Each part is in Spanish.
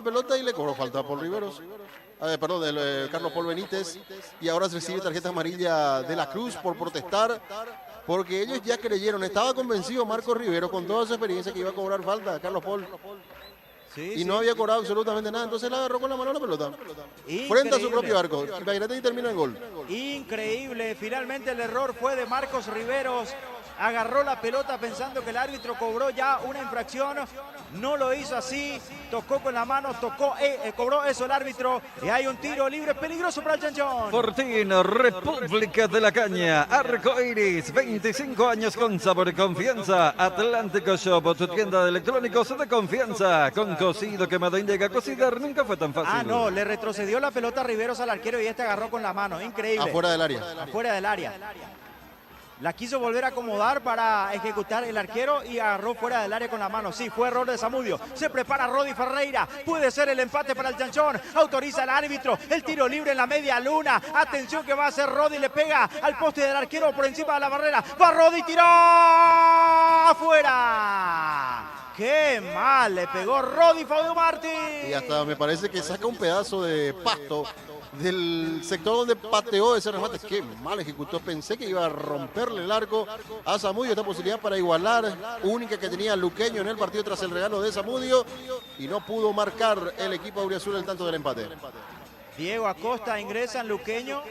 pelota y le cobró falta a Paul Riveros. Perdón, Carlos Paul Benítez. Y ahora recibe tarjeta amarilla de la Cruz por protestar. Porque ellos ya creyeron, estaba convencido Marcos Rivero con toda su experiencia que iba a cobrar falta a Carlos Paul. Sí, y no había cobrado absolutamente nada, entonces la agarró con la mano la pelota. Increíble. Frente a su propio arco. Imagínate y termina en gol. Increíble, finalmente el error fue de Marcos Riveros. Agarró la pelota pensando que el árbitro cobró ya una infracción. No lo hizo así. Tocó con la mano, cobró eso el árbitro. Y hay un tiro libre peligroso para el Chanchón. Fortín, República de la Caña, Arco Iris, 25 años con sabor y confianza. Atlántico Shop, tu tienda de electrónicos de confianza. Con cocido, quemado, indica cocinar nunca fue tan fácil. Ah, no, le retrocedió la pelota a Riveros al arquero y este agarró con la mano. Increíble. Afuera del área. Afuera del área. La quiso volver a acomodar para ejecutar el arquero y agarró fuera del área con la mano. Sí, fue error de Zamudio. Se prepara Rodi Ferreira. Puede ser el empate para el Chanchón. Autoriza el árbitro. El tiro libre en la media luna. Atención que va a hacer Rodi. Le pega al poste del arquero por encima de la barrera. Va Rodi, tiró afuera. ¡Qué mal! Le pegó Rodi Fabio Martín. Y hasta me parece que saca un pedazo de pasto del sector donde pateó ese remate. Qué mal ejecutó. Pensé que iba a romperle el arco a Zamudio. Esta posibilidad para igualar, única que tenía Luqueño en el partido tras el regalo de Zamudio. Y no pudo marcar el equipo auriazul el tanto del empate. Diego Acosta ingresa en Luqueño.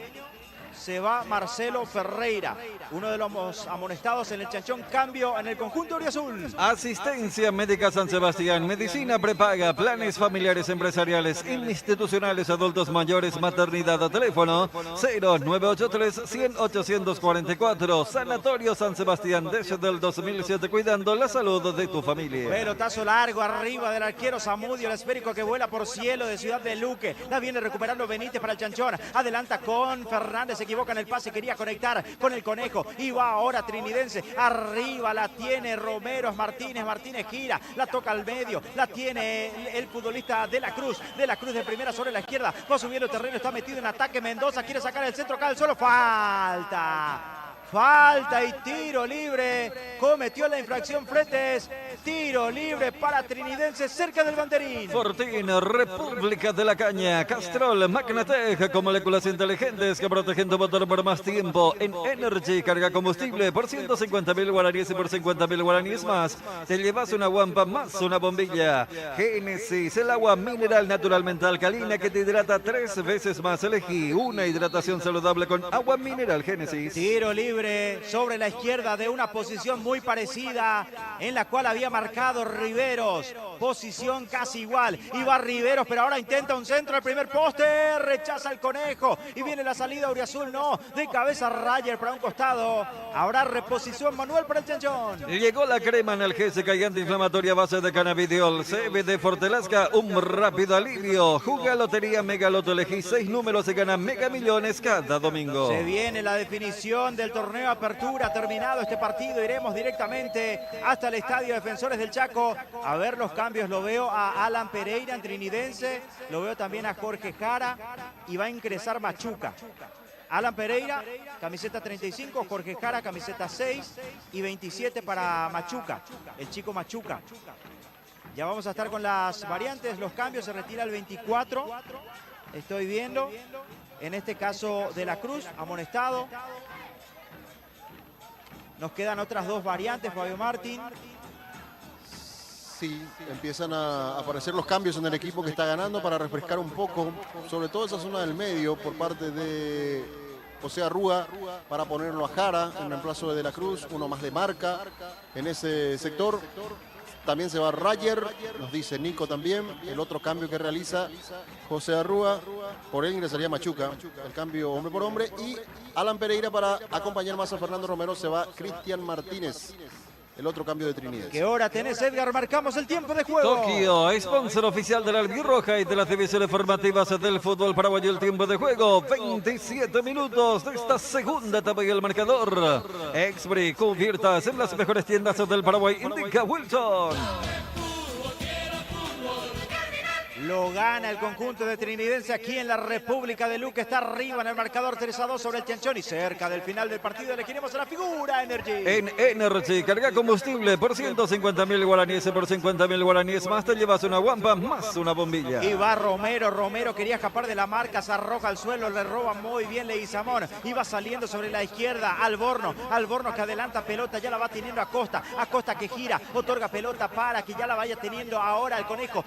Se va Marcelo Ferreira, uno de los amonestados en el Chanchón. Cambio en el conjunto auriazul. Asistencia Médica San Sebastián, medicina prepaga, planes familiares empresariales, institucionales, adultos mayores, maternidad, teléfono 0983-100-844. Sanatorio San Sebastián desde el 2007, cuidando la salud de tu familia. Pelotazo largo arriba del arquero Zamudio, el esférico que vuela por cielo de Ciudad de Luque. La viene recuperando Benítez para el Chanchón. Adelanta con Fernández, se equivoca en el pase, quería conectar con el Conejo. Y va ahora Trinidense. Arriba la tiene Romero Martínez. Martínez gira, la toca al medio. La tiene el futbolista de la Cruz. De la Cruz de primera sobre la izquierda. Va subiendo el terreno, está metido en ataque. Mendoza quiere sacar el centro acá del suelo. Falta y tiro libre. Cometió la infracción Fretes. Tiro libre para Trinidense cerca del banderín. Fortín, República de la Caña, Castrol, Magnatec, con moléculas inteligentes que protegen tu motor por más tiempo. En Energy, carga combustible por 150.000 guaraníes y por 50.000 guaraníes más. Te llevas una guampa más una bombilla. Génesis, el agua mineral naturalmente alcalina que te hidrata 3 veces más. Elegí una hidratación saludable con agua mineral Génesis. Tiro libre sobre la izquierda de una posición muy parecida en la cual había marcado Riveros. Posición casi igual. Y va Riveros, pero ahora intenta un centro al primer poste. Rechaza el Conejo. Y viene la salida auriazul. No. De cabeza Rayer para un costado. Habrá reposición manual para el Chanchón. Llegó la crema analgésica y antiinflamatoria a base de cannabidiol. CBD Fortelasca, un rápido alivio. Juga Lotería Megaloto. Elegí 6 números y gana Mega Millones cada domingo. Se viene la definición del torneo Apertura. Terminado este partido, iremos directamente hasta el Estadio Defensores del Chaco a ver los cambios. Lo veo a Alan Pereira en Trinidense, lo veo también a Jorge Jara y va a ingresar Machuca. Alan Pereira, camiseta 35, Jorge Jara, camiseta 6 y 27 para Machuca, el chico Machuca. Ya vamos a estar con las variantes, los cambios, se retira el 24, estoy viendo, en este caso de la Cruz, amonestado. Nos quedan otras 2 variantes, Fabio Martín. Sí, empiezan a aparecer los cambios en el equipo que está ganando para refrescar un poco, sobre todo esa zona del medio por parte de José Arrúa, para ponerlo a Jara en reemplazo de la Cruz, uno más de marca en ese sector. También se va Rayer, nos dice Nico también, el otro cambio que realiza José Arrúa, por él ingresaría Machuca, el cambio hombre por hombre, y Alan Pereira para acompañar más a Fernando Romero se va Cristian Martínez. El otro cambio de Trinidad. ¿Qué hora tenés, Edgar? Marcamos el tiempo de juego. Tokio, sponsor oficial de la Albirroja y de las divisiones formativas del fútbol paraguayo. El tiempo de juego, 27 minutos de esta segunda etapa y el marcador. Exbri, cubiertas en las mejores tiendas del Paraguay. Indica Wilson. Lo gana el conjunto de Trinidense aquí en la República de Luque. Está arriba en el marcador 3-2 sobre el Tianchón y cerca del final del partido le queremos a la figura Energy. En Energy, carga combustible por 150.000 guaraníes y por 50.000 guaraníes más te llevas una guampa más una bombilla. Y va Romero quería escapar de la marca, se arroja al suelo, le roba muy bien Leguizamón. Iba saliendo sobre la izquierda Alborno que adelanta pelota, ya la va teniendo Acosta que gira, otorga pelota para que ya la vaya teniendo ahora el Conejo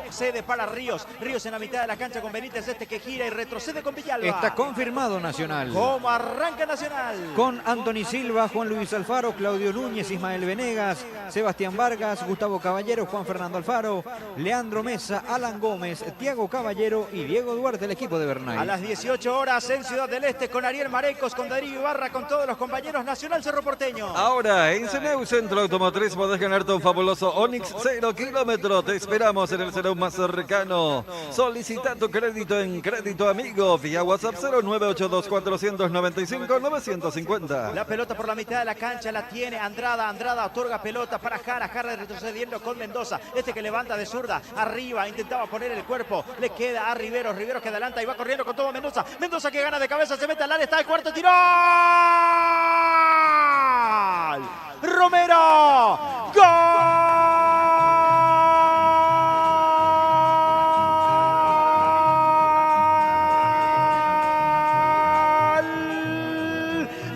cede para Ríos en la mitad de la cancha con Benítez, que gira y retrocede con Villalba. Está confirmado Nacional. ¿Cómo arranca Nacional? Con Anthony Silva, Juan Luis Alfaro, Claudio Núñez, Ismael Venegas, Sebastián Vargas, Gustavo Caballero, Juan Fernando Alfaro, Leandro Mesa, Alan Gómez, Tiago Caballero y Diego Duarte, el equipo de Bernay. A las 18 horas en Ciudad del Este con Ariel Marecos, con Darío Ibarra, con todos los compañeros. Nacional Cerro Porteño. Ahora en Ceneu Centro Automotriz podés ganarte un fabuloso Onix 0 kilómetro. Te esperamos en el Ceneu más cercano. Solicita tu crédito en Crédito Amigo vía WhatsApp 0982-495-950. La pelota por la mitad de la cancha la tiene Andrada otorga pelota para Jara retrocediendo con Mendoza, que levanta de zurda, arriba, intentaba poner el cuerpo, le queda a Riveros que adelanta y va corriendo con todo Mendoza que gana de cabeza, se mete al área, está el cuarto, tiró. Romero, gol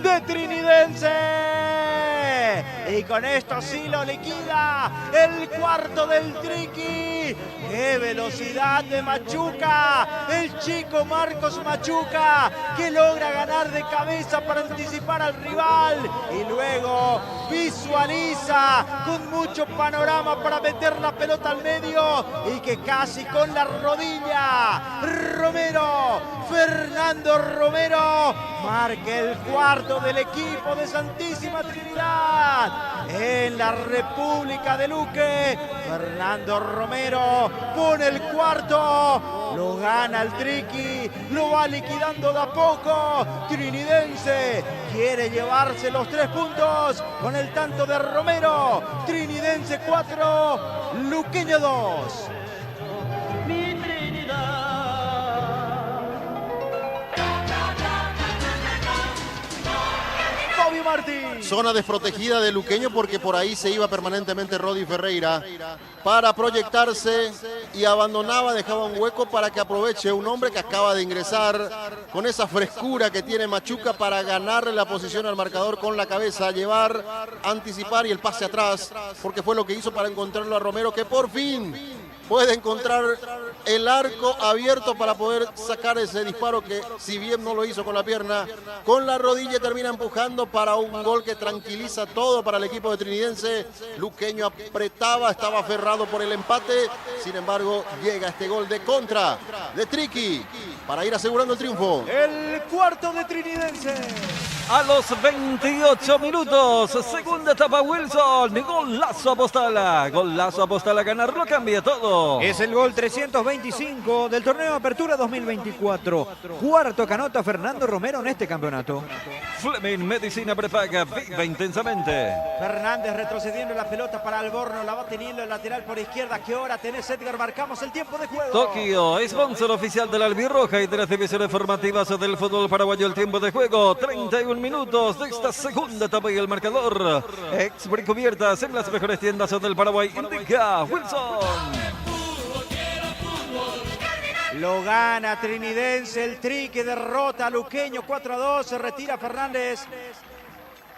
de Trinidense. Y con esto sí lo liquida el cuarto del Triqui. ¡Qué velocidad de Machuca! El chico Marcos Machuca, que logra ganar de cabeza para anticipar al rival. Y luego visualiza con mucho panorama para meter la pelota al medio. Y que casi con la rodilla, Fernando Romero, marca el cuarto del equipo de Santísima Trinidad. En la República de Luque, Fernando Romero pone el cuarto, lo gana el Triqui, lo va liquidando de a poco. Trinidense quiere llevarse los 3 puntos con el tanto de Romero. Trinidense 4, Luqueño 2. Martín. Zona desprotegida de Luqueño porque por ahí se iba permanentemente Rodi Ferreira para proyectarse y dejaba un hueco para que aproveche un hombre que acaba de ingresar con esa frescura que tiene Machuca para ganarle la posición al marcador con la cabeza, llevar, anticipar y el pase atrás, porque fue lo que hizo para encontrarlo a Romero, que por fin puede encontrar el arco abierto para poder sacar ese disparo que, si bien no lo hizo con la pierna, con la rodilla termina empujando para un gol que tranquiliza todo para el equipo de Trinidense. Luqueño apretaba, estaba aferrado por el empate, sin embargo llega este gol de contra de Triqui para ir asegurando el triunfo. El cuarto de Trinidense. A los 28 minutos, segunda etapa Wilson, golazo Apostala, ganarlo cambia todo. Es el gol 325 del torneo Apertura 2024. Cuarto canota Fernando Romero en este campeonato. Fleming Medicina Prepaga, viva intensamente. Fernández retrocediendo la pelota para Alborno, la va teniendo el lateral por izquierda. ¿Qué hora tenés, Edgar? Marcamos el tiempo de juego. Tokio, sponsor oficial de la Albirroja y de las divisiones formativas del fútbol paraguayo. El tiempo de juego, 31 minutos de esta segunda etapa y el marcador. Cubiertas en las mejores tiendas del Paraguay. Indica Wilson. Lo gana Trinidense, el Triqui derrota a Luqueño 4-2, se retira Fernández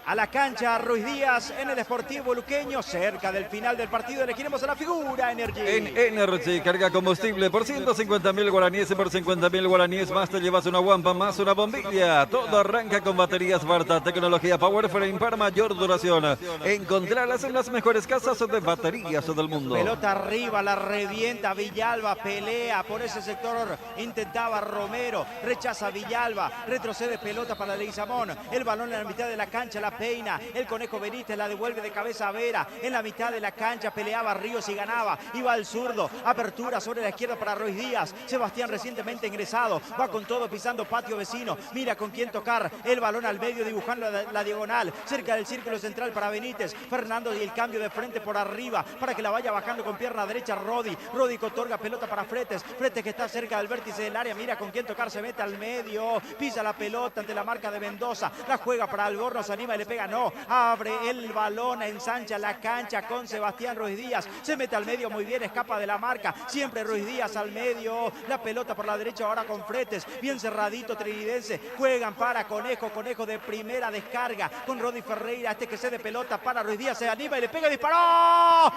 a la cancha. Ruiz Díaz en el Sportivo Luqueño, cerca del final del partido. Le queremos a la figura Energy. En Energy, carga combustible por 150.000 guaraníes y por 50.000 guaraníes más te llevas una guampa más una bombilla. Todo arranca con baterías Varta, tecnología Power Frame para mayor duración. Encontrarlas en las mejores casas de baterías del mundo. Pelota arriba, la revienta Villalba, pelea por ese sector, intentaba Romero, rechaza Villalba, retrocede pelota para Leguizamón, el balón en la mitad de la cancha, la peina. El Conejo Benítez la devuelve de cabeza a Vera. En la mitad de la cancha peleaba Ríos y ganaba. Iba al zurdo. Apertura sobre la izquierda para Ruiz Díaz. Sebastián recientemente ingresado. Va con todo pisando patio vecino. Mira con quién tocar. El balón al medio dibujando la diagonal. Cerca del círculo central para Benítez. Fernando y el cambio de frente por arriba para que la vaya bajando con pierna derecha Rodi. Rodi que otorga pelota para Fretes. Fretes que está cerca del vértice del área. Mira con quién tocar. Se mete al medio. Pisa la pelota ante la marca de Mendoza. La juega para Albornoz. Anima y le pega. No. Abre el balón. Ensancha la cancha con Sebastián Ruiz Díaz. Se mete al medio muy bien. Escapa de la marca. Siempre Ruiz Díaz al medio. La pelota por la derecha ahora con Fretes. Bien cerradito trinidense. Juegan para Conejo. Conejo de primera descarga con Rodi Ferreira. Este que cede pelota para Ruiz Díaz. Se anima y le pega. ¡Disparó!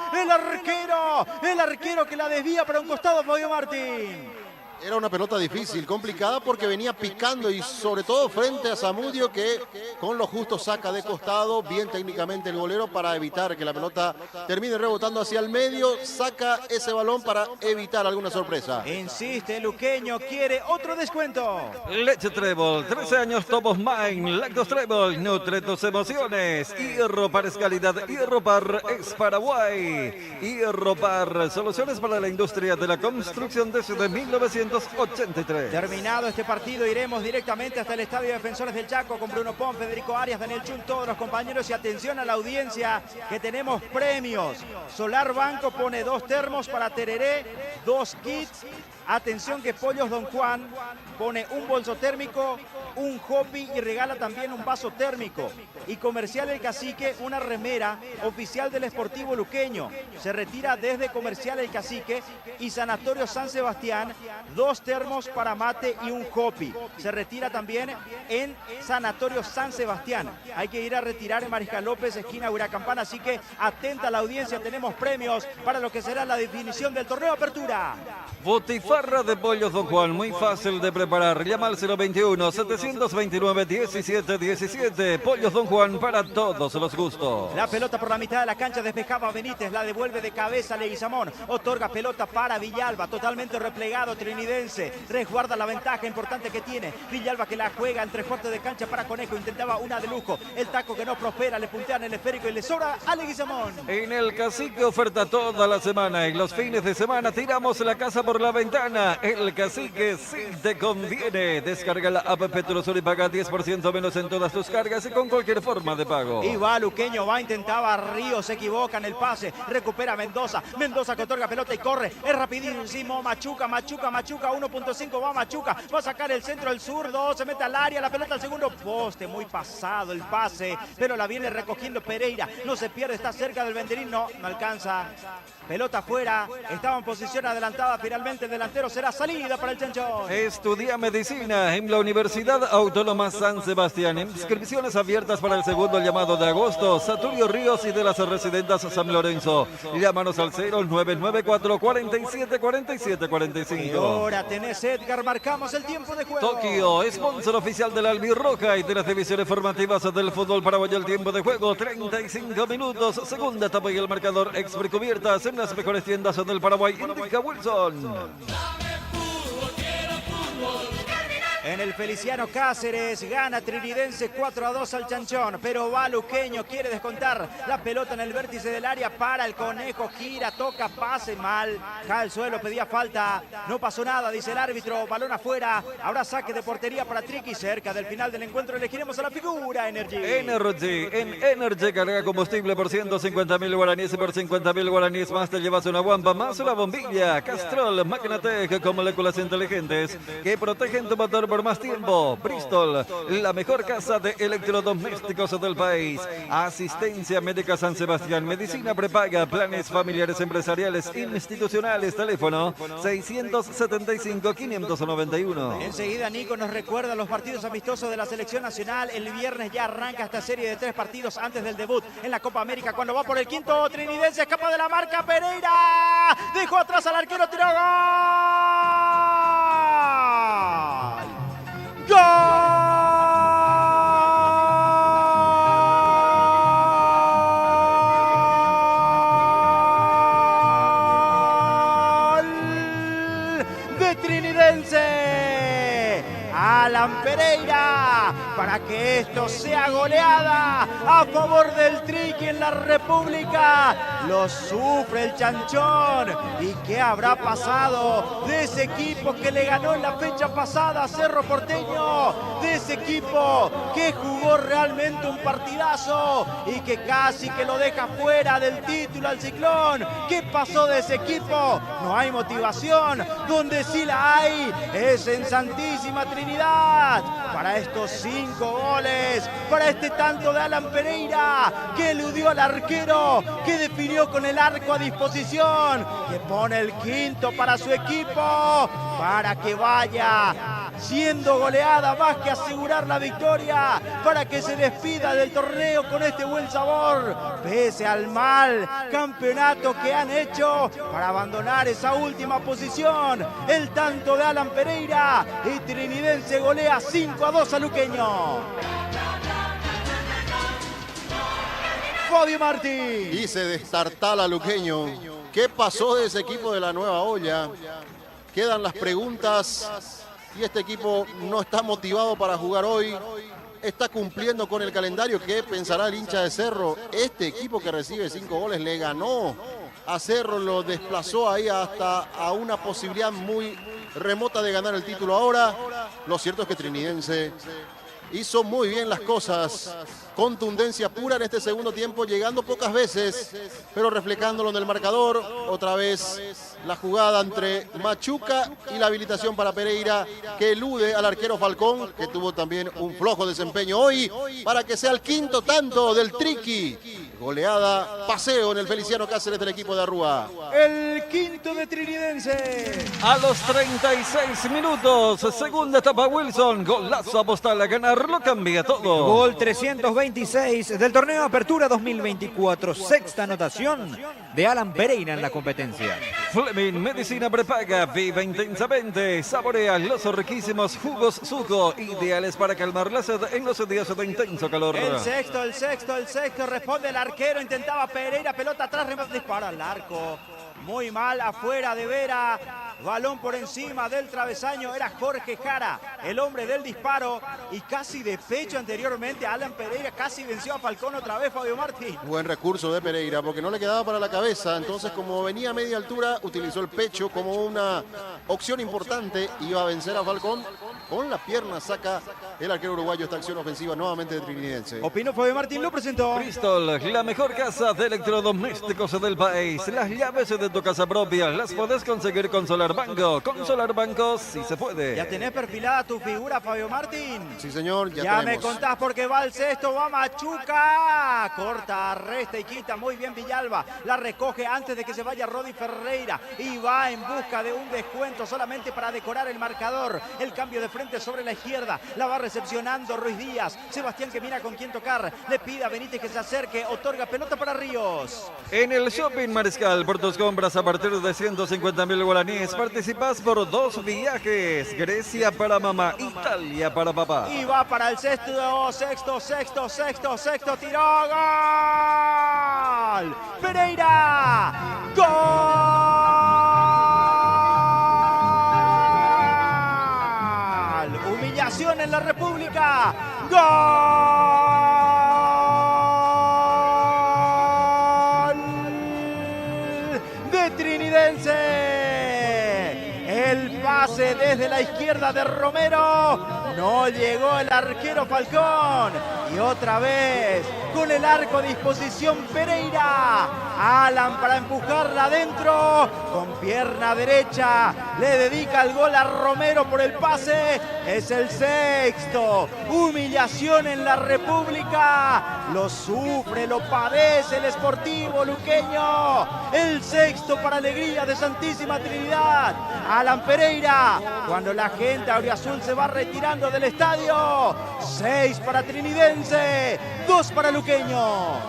El arquero que la desvía para un costado, Fabio Martín. Era una pelota difícil, complicada, porque venía picando y sobre todo frente a Zamudio, que con lo justo saca de costado, bien técnicamente el golero para evitar que la pelota termine rebotando hacia el medio, saca ese balón para evitar alguna sorpresa. Insiste, Luqueño quiere otro descuento. Leche Trébol, 13 años Tomos Mine, Lactos Trébol, nutre tus emociones. Hierro Par es calidad, Hierro Par es Paraguay. Hierro Par, soluciones para la industria de la construcción desde 1983. Terminado este partido, iremos directamente hasta el Estadio de Defensores del Chaco con Bruno Pon, Federico Arias, Daniel Chun, todos los compañeros, y atención a la audiencia que tenemos premios. Solar Banco pone 2 termos para Tereré, 2 kits. Atención que Pollos Don Juan pone un bolso térmico, un hopi y regala también un vaso térmico. Y Comercial El Cacique, una remera oficial del Sportivo Luqueño. Se retira desde Comercial El Cacique. Y Sanatorio San Sebastián, 2 termos para mate y un hopi. Se retira también en Sanatorio San Sebastián. Hay que ir a retirar en Mariscal López, esquina Huracampana. Así que atenta a la audiencia, tenemos premios para lo que será la definición del torneo Apertura. Botifarra de Pollos Don Juan, muy fácil de preparar. Llama al 021-729-1717. Pollos Don Juan, para todos los gustos. La pelota por la mitad de la cancha, despejaba Benítez, la devuelve de cabeza Leguizamón. Otorga pelota para Villalba, totalmente replegado trinidense. Resguarda la ventaja importante que tiene. Villalba que la juega en 3/4 de cancha para Conejo. Intentaba una de lujo. El taco que no prospera, le puntean el esférico y le sobra a Leguizamón. En el Cacique oferta toda la semana. En los fines de semana tiramos la casa por la ventana. El Cacique sí te conviene. Descarga la app Petrosur y paga 10% menos en todas tus cargas y con cualquier forma de pago. Y va Luqueño, va, intentaba Ríos, se equivoca en el pase. Recupera Mendoza. Mendoza que otorga pelota y corre. Es rapidísimo. Machuca. 1.5 va Machuca. Va a sacar el centro el zurdo. Se mete al área. La pelota al segundo poste. Muy pasado el pase. Pero la viene recogiendo Pereira. No se pierde. Está cerca del banderín. No alcanza. Pelota afuera. Estaba en posición adelantada. Finalmente el delantero será salida para el Chanchón. Estudia medicina en la Universidad Autónoma San Sebastián. Inscripciones abiertas para el segundo llamado de agosto. Saturio Ríos y de las residentas San Lorenzo. Llámanos al 0994 47 47 45. Y ahora tenés, Edgar, marcamos el tiempo de juego. Tokio, sponsor oficial de la Albirroja y de las divisiones formativas del fútbol paraguayo. El tiempo de juego, 35 minutos. Segunda etapa y el marcador exprecubiertas en las mejores tiendas del Paraguay. Indica Wilson. En el Feliciano Cáceres gana Trinidense 4-2 al Chanchón, pero va Luqueño, quiere descontar la pelota en el vértice del área para el Conejo, gira, toca, pase mal, cae al suelo, pedía falta, no pasó nada, dice el árbitro, balón afuera, habrá saque de portería para Triqui, cerca del final del encuentro elegiremos a la figura Energy. En Energy carga combustible por 150.000 guaraníes y por 50.000 guaraníes más te llevas una guampa más una bombilla. Castrol, Magnatec con moléculas inteligentes que protegen tu motor por más tiempo. Bristol, la mejor casa de electrodomésticos del país. Asistencia médica San Sebastián, medicina prepaga, planes familiares, empresariales, institucionales. Teléfono 675-591. Enseguida Nico nos recuerda los partidos amistosos de la selección nacional. El viernes ya arranca esta serie de 3 partidos antes del debut en la Copa América, cuando va por el quinto Trinidense, escapa de la marca Pereira, dejó atrás al arquero, tiró gol. ¡Gol! De Trinidense. Alan Pereira, para que esto sea goleada a favor del Triqui en la República. Lo sufre el Chanchón. ¿Y qué habrá pasado de ese equipo que le ganó en la fecha pasada a Cerro Porteño? De ese equipo que jugó realmente un partidazo y que casi que lo deja fuera del título al Ciclón. ¿Qué pasó de ese equipo? No hay motivación. Donde sí la hay es en Santísima Trinidad. Para estos 5 goles, para este tanto de Alan Pereira, que eludió al arquero, que definió con el arco a disposición, que pone el quinto para su equipo, para que vaya siendo goleada más que asegurar la victoria, para que se despida del torneo con este buen sabor, pese al mal campeonato que han hecho para abandonar esa última posición. El tanto de Alan Pereira y Trinidense golea 5-2 a Luqueño. Fabio Martín. Y se destartala Luqueño. ¿Qué pasó de ese equipo de la Nueva Olla? Quedan las preguntas y este equipo no está motivado para jugar hoy. Está cumpliendo con el calendario. ¿Qué pensará el hincha de Cerro? Este equipo que recibe 5 goles le ganó a Cerro, lo desplazó ahí hasta a una posibilidad muy remota de ganar el título ahora. Lo cierto es que Trinidense hizo muy bien las cosas, contundencia pura en este segundo tiempo, llegando pocas veces, pero reflejándolo en el marcador. Otra vez la jugada entre Machuca y la habilitación para Pereira, que elude al arquero Falcón, que tuvo también un flojo desempeño hoy, para que sea el quinto tanto del Triqui. Goleada, paseo en el Feliciano Cáceres del equipo de Arrúa. El quinto de Trinidense. A los 36 minutos, segunda etapa Wilson, golazo postal a ganar, lo cambia todo. Gol 326 del torneo Apertura 2024, sexta anotación de Alan Pereira en la competencia. Fleming Medicina Prepaga, vive intensamente, saborea los riquísimos jugos Suco, ideales para calmar la sed en los días de intenso calor. El sexto, responde el arquero, intentaba Pereira, pelota atrás, dispara al arco. Muy mal, afuera de Vera, balón por encima del travesaño, era Jorge Jara, el hombre del disparo, y casi de pecho anteriormente Alan Pereira casi venció a Falcón otra vez, Fabio Martín. Buen recurso de Pereira, porque no le quedaba para la cabeza, entonces como venía a media altura, utilizó el pecho como una opción importante, iba a vencer a Falcón, con la pierna saca el arquero uruguayo esta acción ofensiva nuevamente de Trinidense. Opino Fabio Martín, lo presentó. Bristol, la mejor casa de electrodomésticos del país. Las llaves de tu casa propia las podés conseguir con Solar Banco. Con Solar Banco sí se puede. ¿Ya tenés perfilada tu figura, Fabio Martín? Sí, señor, Ya tenemos. me contás porque va el sexto, va Machuca. Corta, resta y quita muy bien Villalba. La recoge antes de que se vaya Rodi Ferreira y va en busca de un descuento solamente para decorar el marcador. El cambio de frente sobre la izquierda. La va recepcionando Ruiz Díaz. Sebastián que mira con quién tocar. Le pide a Benítez que se acerque. Otorga pelota para Ríos. En el Shopping Mariscal, por tus compras a partir de 150.000 guaraníes, participas por 2 viajes. Grecia para mamá, Italia para papá. Y va para el sexto, tiró, gol. Pereira, gol. Humillación en la República, gol de Trinidense. El pase desde la izquierda de Romero. No llegó el arquero Falcón. Y otra vez, con el arco a disposición Pereira. Alan para empujarla adentro. Con pierna derecha. Le dedica el gol a Romero por el pase. Es el sexto. Humillación en la República. Lo sufre, lo padece el Sportivo luqueño. El sexto para alegría de Santísima Trinidad. Alan Pereira. Cuando la gente auriazul se va retirando del estadio. 6 para Trinidense, 2 para Luqueño.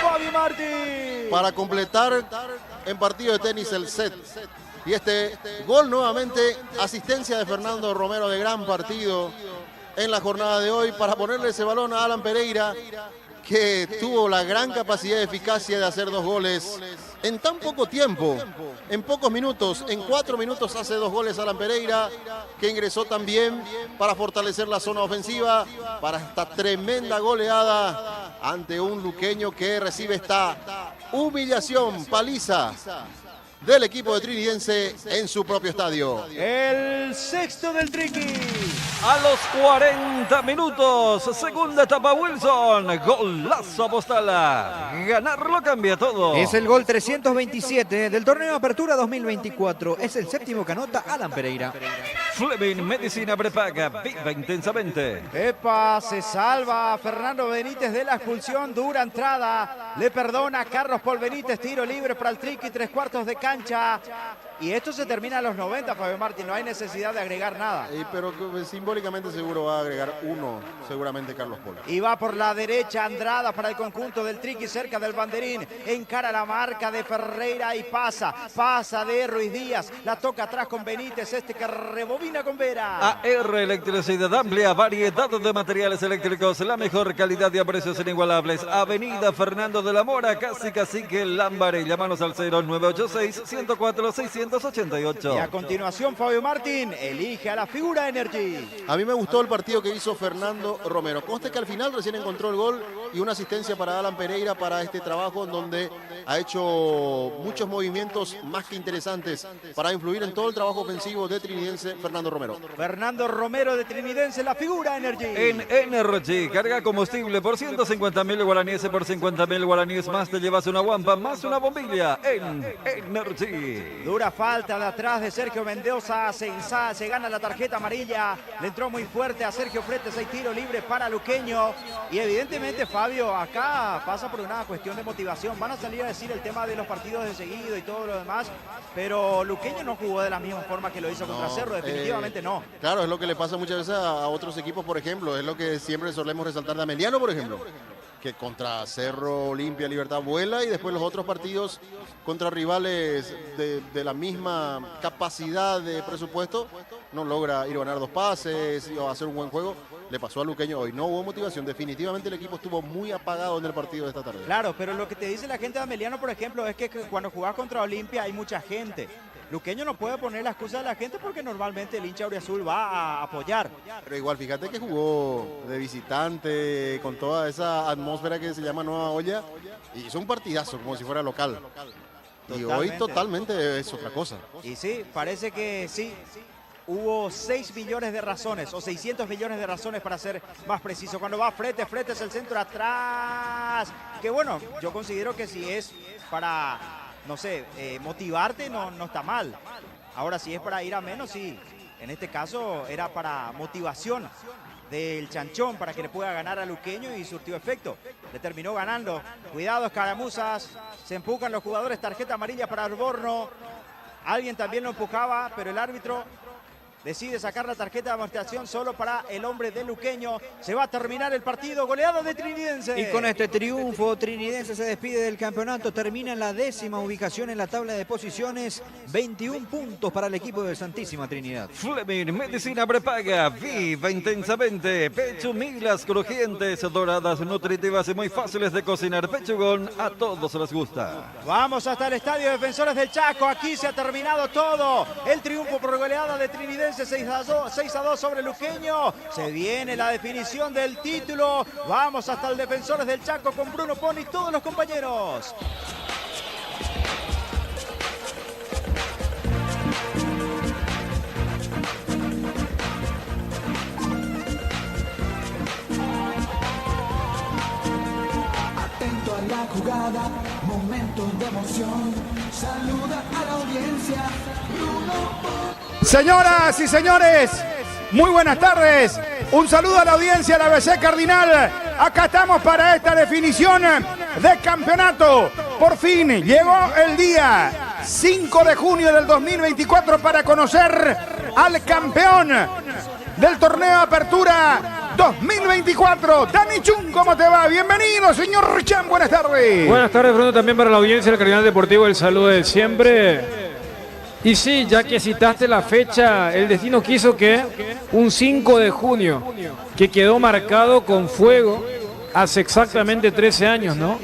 Fabio Martín. Para completar en partido de tenis el set. Y este gol nuevamente, asistencia de Fernando Romero de gran partido en la jornada de hoy para ponerle ese balón a Alan Pereira, que tuvo la gran capacidad de eficacia de hacer 2 goles en tan poco tiempo, en pocos minutos, en 4 minutos hace 2 goles Alan Pereira, que ingresó también para fortalecer la zona ofensiva, para esta tremenda goleada ante un luqueño que recibe esta humillación, paliza del equipo de Trinidense en su propio estadio. El sexto del Triqui. A los 40 minutos, segunda etapa Wilson, golazo Apostala. Ganarlo cambia todo. Es el gol 327 del torneo Apertura 2024. Es el séptimo que anota Alan Pereira. Fleming Medicina Prepaga, viva intensamente. Epa, se salva Fernando Benítez de la expulsión, dura entrada, le perdona a Carlos Paul Benítez, tiro libre para el Triqui, 3/4 de cancha. Y esto se termina a los 90, Fabio Martín, no hay necesidad de agregar nada. Pero simbólicamente seguro va a agregar uno, seguramente Carlos Paul. Y va por la derecha Andrada para el conjunto del Triqui, cerca del banderín, encara la marca de Ferreira y pasa de Ruiz Díaz, la toca atrás con Benítez, este que rebobina con Vera. AR Electricidad, amplia variedad de materiales eléctricos, la mejor calidad y a precios inigualables. Avenida Fernando de la Mora, casi Cacique Lambaré. Llámanos al 0986-104-688. Y a continuación, Fabio Martín elige a la figura Energy. A mí me gustó el partido que hizo Fernando Romero. Conste que al final recién encontró el gol y una asistencia para Alan Pereira para este trabajo en donde ha hecho muchos movimientos más que interesantes para influir en todo el trabajo ofensivo de Trinidense Fernando Romero. Fernando Romero de Trinidense, la figura Energy. En Energy, carga combustible por 150.000 guaraníes y por 50.000 guaraníes más te llevas una guampa más una bombilla en Energy. Dura falta de atrás de Sergio Mendoza, se gana la tarjeta amarilla, le entró muy fuerte a Sergio Fretes, hay tiro libre para Luqueño y evidentemente Fabio acá pasa por una cuestión de motivación, van a salir a decir el tema de los partidos de seguido y todo lo demás, pero Luqueño no jugó de la misma forma que lo hizo contra Cerro, definitivamente no. Claro, es lo que le pasa muchas veces a otros equipos, por ejemplo, es lo que siempre solemos resaltar de Ameliano, por ejemplo, que contra Cerro, Olimpia, Libertad vuela y después los otros partidos contra rivales de la misma capacidad de presupuesto no logra ir a ganar 2 pases o hacer un buen juego. Le pasó a Luqueño hoy, no hubo motivación, definitivamente el equipo estuvo muy apagado en el partido de esta tarde. Claro, pero lo que te dice la gente de Ameliano, por ejemplo, es que cuando jugás contra Olimpia hay mucha gente. Luqueño no puede poner la excusa de la gente porque normalmente el hincha auriazul va a apoyar. Pero igual, fíjate que jugó de visitante con toda esa atmósfera que se llama Nueva Olla y hizo un partidazo como si fuera local. Y hoy totalmente es otra cosa. Y sí, parece que sí. Hubo 6 millones de razones, o 600 millones de razones para ser más preciso. Cuando va Fretes es el centro atrás. Que bueno, yo considero que si es para, no sé, motivarte no está mal. Ahora si es para ir a menos, sí. En este caso era para motivación del Chanchón para que le pueda ganar a Luqueño y surtió efecto. Le terminó ganando. Cuidado, escaramuzas. Se empujan los jugadores. Tarjeta amarilla para Alborno. Alguien también lo empujaba, pero el árbitro decide sacar la tarjeta de amonestación solo para el hombre de Luqueño. Se va a terminar el partido, goleada de Trinidense. Y con este triunfo, Trinidense se despide del campeonato, termina en la 10ª ubicación en la tabla de posiciones, 21 puntos para el equipo de Santísima Trinidad. Fleming Medicina Prepaga, viva intensamente. Pechumilas crujientes, doradas, nutritivas y muy fáciles de cocinar. Pechugón, a todos les gusta. Vamos hasta el Estadio Defensores del Chaco, aquí se ha terminado todo. El triunfo por goleada de Trinidense. 6-2 sobre Luqueño. Se viene la definición del título. Vamos hasta el Defensores del Chaco con Bruno Poni y todos los compañeros. Atento a la jugada, momentos de emoción. Saluda a la audiencia. Bruno Poni. Señoras y señores, muy buenas tardes. Un saludo a la audiencia de la ABC Cardinal. Acá estamos para esta definición de campeonato. Por fin llegó el día 5 de junio del 2024 para conocer al campeón del torneo Apertura 2024. Dani Chun, ¿cómo te va? Bienvenido, señor Chan, buenas tardes. Buenas tardes, Bruno, también para la audiencia del Cardinal Deportivo, el saludo de siempre. Y sí, ya que citaste la fecha, el destino quiso que un 5 de junio, que quedó marcado con fuego hace exactamente 13 años, ¿no?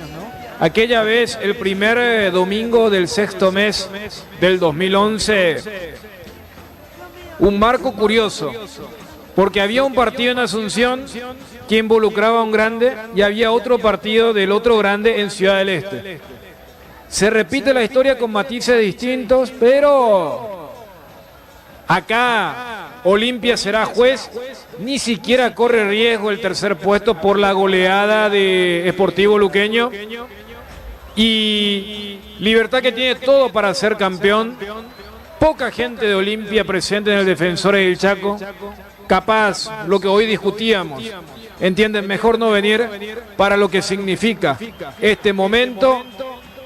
aquella vez, el primer domingo del sexto mes del 2011, un marco curioso, porque había un partido en Asunción que involucraba a un grande y había otro partido del otro grande en Ciudad del Este. Se repite la historia con matices distintos, pero acá Olimpia será juez, ni siquiera corre riesgo el tercer puesto por la goleada de Sportivo Luqueño. Y Libertad, que tiene todo para ser campeón, poca gente de Olimpia presente en el Defensores del Chaco, capaz, lo que hoy discutíamos, entienden mejor no venir para lo que significa este momento,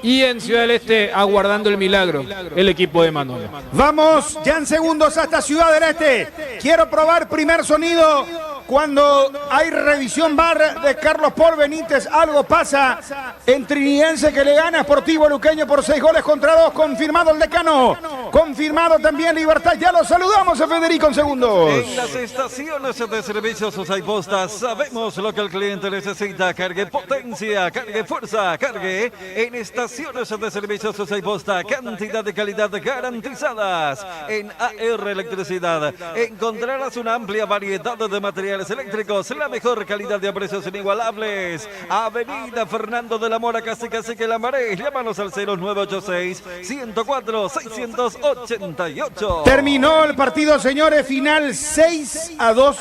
y en Ciudad del Este aguardando el milagro, el equipo de Manolo. Vamos ya en segundos hasta Ciudad del Este. Quiero probar primer sonido. Cuando hay revisión VAR de Carlos Paul Benítez, algo pasa en Trinidense, que le gana a Sportivo Luqueño por 6-2. Confirmado el decano. Confirmado también Libertad. Ya lo saludamos a Federico en segundos. En las estaciones de servicios Susaiposta sabemos lo que el cliente necesita. Cargue potencia, cargue fuerza, cargue. En estaciones de servicios Susaiposta, cantidad de calidad garantizadas. En AR Electricidad encontrarás una amplia variedad de materiales eléctricos, la mejor calidad de precios inigualables. Avenida Fernando de la Mora, casi que la Maré. Llámanos al 0986-104-688. Terminó el partido, señores, final 6-2.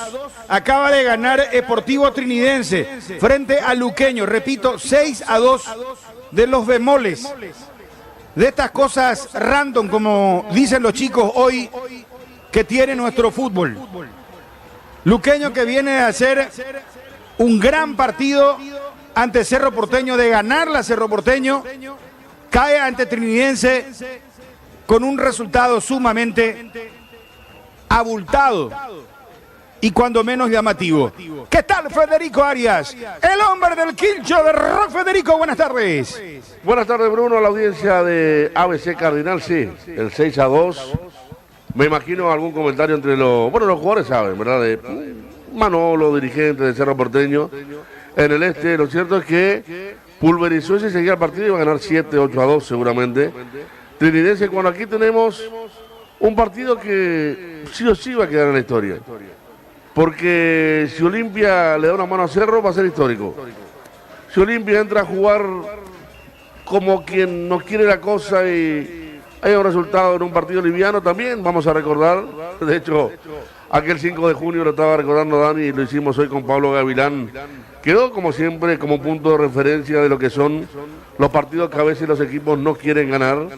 Acaba de ganar Sportivo Trinidense frente a Luqueño. Repito, 6-2, de los bemoles, de estas cosas random, como dicen los chicos hoy, que tiene nuestro fútbol. Luqueño, que viene a hacer un gran partido ante Cerro Porteño, de ganarla a Cerro Porteño, cae ante Trinidense con un resultado sumamente abultado y cuando menos llamativo. ¿Qué tal, Federico Arias? El hombre del quincho de rock. Federico, buenas tardes. Buenas tardes, Bruno, a la audiencia de ABC Cardinal. Sí, el 6-2. Me imagino algún comentario entre los jugadores saben, ¿verdad? De Manolo, dirigente de Cerro Porteño en el este. Lo cierto es que pulverizó ese, seguía el partido y iba a ganar 7-8-2 seguramente. Trinidense, cuando aquí tenemos un partido que sí o sí va a quedar en la historia. Porque si Olimpia le da una mano a Cerro, va a ser histórico. Si Olimpia entra a jugar como quien no quiere la cosa y hay un resultado en un partido liviano, también vamos a recordar. De hecho, aquel 5 de junio lo estaba recordando Dani y lo hicimos hoy con Pablo Gavilán. Quedó, como siempre, como punto de referencia de lo que son los partidos que a veces los equipos no quieren ganar.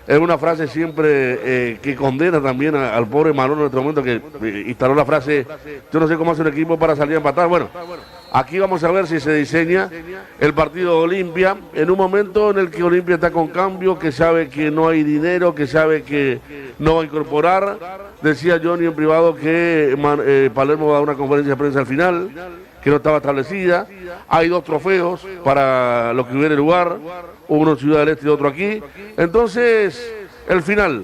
Es una frase siempre que condena también al pobre Manolo en este momento, que instaló la frase: yo no sé cómo hace un equipo para salir a empatar. Bueno, aquí vamos a ver si se diseña el partido de Olimpia en un momento en el que Olimpia está con cambio, que sabe que no hay dinero, que sabe que no va a incorporar. Decía Johnny en privado que Palermo va a dar una conferencia de prensa al final, que no estaba establecida. Hay 2 trofeos para lo que hubiera lugar, uno en Ciudad del Este y otro aquí. Entonces, el final,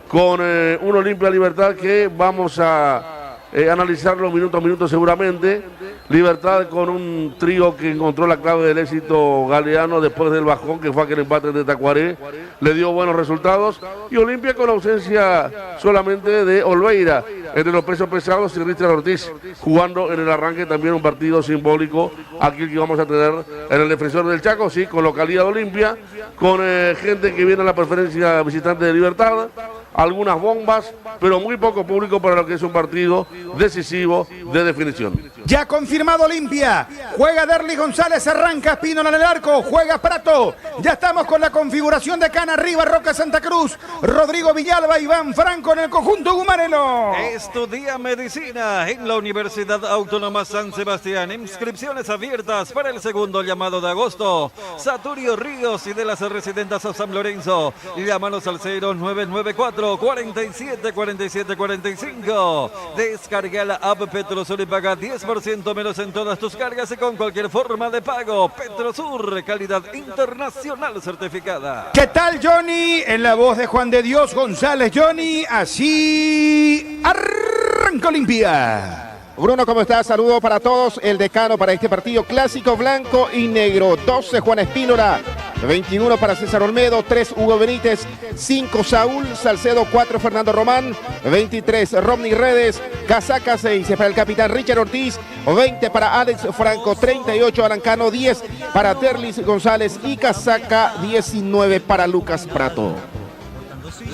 con un Olimpia Libertad que vamos a analizarlo minuto a minuto seguramente. Libertad con un trío que encontró la clave del éxito Galeano después del bajón que fue aquel empate de Tacuaré, le dio buenos resultados, y Olimpia con la ausencia solamente de Olveira entre los pesos pesados y Richard Ortiz jugando en el arranque también un partido simbólico, aquí el que vamos a tener en el Defensor del Chaco, sí, con localidad de Olimpia, con gente que viene a la preferencia visitante de Libertad, algunas bombas, pero muy poco público para lo que es un partido decisivo de definición. Ya confirmado Olimpia, juega Derly González, arranca Espínola en el arco, juega Prato, ya estamos con la configuración de Cana arriba, Roca Santa Cruz, Rodrigo Villalba, Iván Franco en el conjunto gumarelo. Estudia medicina en la Universidad Autónoma San Sebastián, inscripciones abiertas para el segundo llamado de agosto. Saturio Ríos y de las Residentas a San Lorenzo, llámanos al 0994 47 47 45. Descarga la app Petrosur y paga 10% menos en todas tus cargas y con cualquier forma de pago. Petrosur, calidad internacional certificada. ¿Qué tal, Johnny? En la voz de Juan de Dios González. Johnny, así arranca Olimpia. Bruno, ¿cómo estás? Saludo para todos. El decano para este partido clásico blanco y negro. 12 Juan Espínola, 21 para César Olmedo, 3 Hugo Benítez, 5 Saúl Salcedo, 4 Fernando Román, 23 Romney Redes, casaca 6 para el capitán Richard Ortiz, 20 para Alex Franco, 38 Alancano, 10 para Terlis González y casaca 19 para Lucas Prato.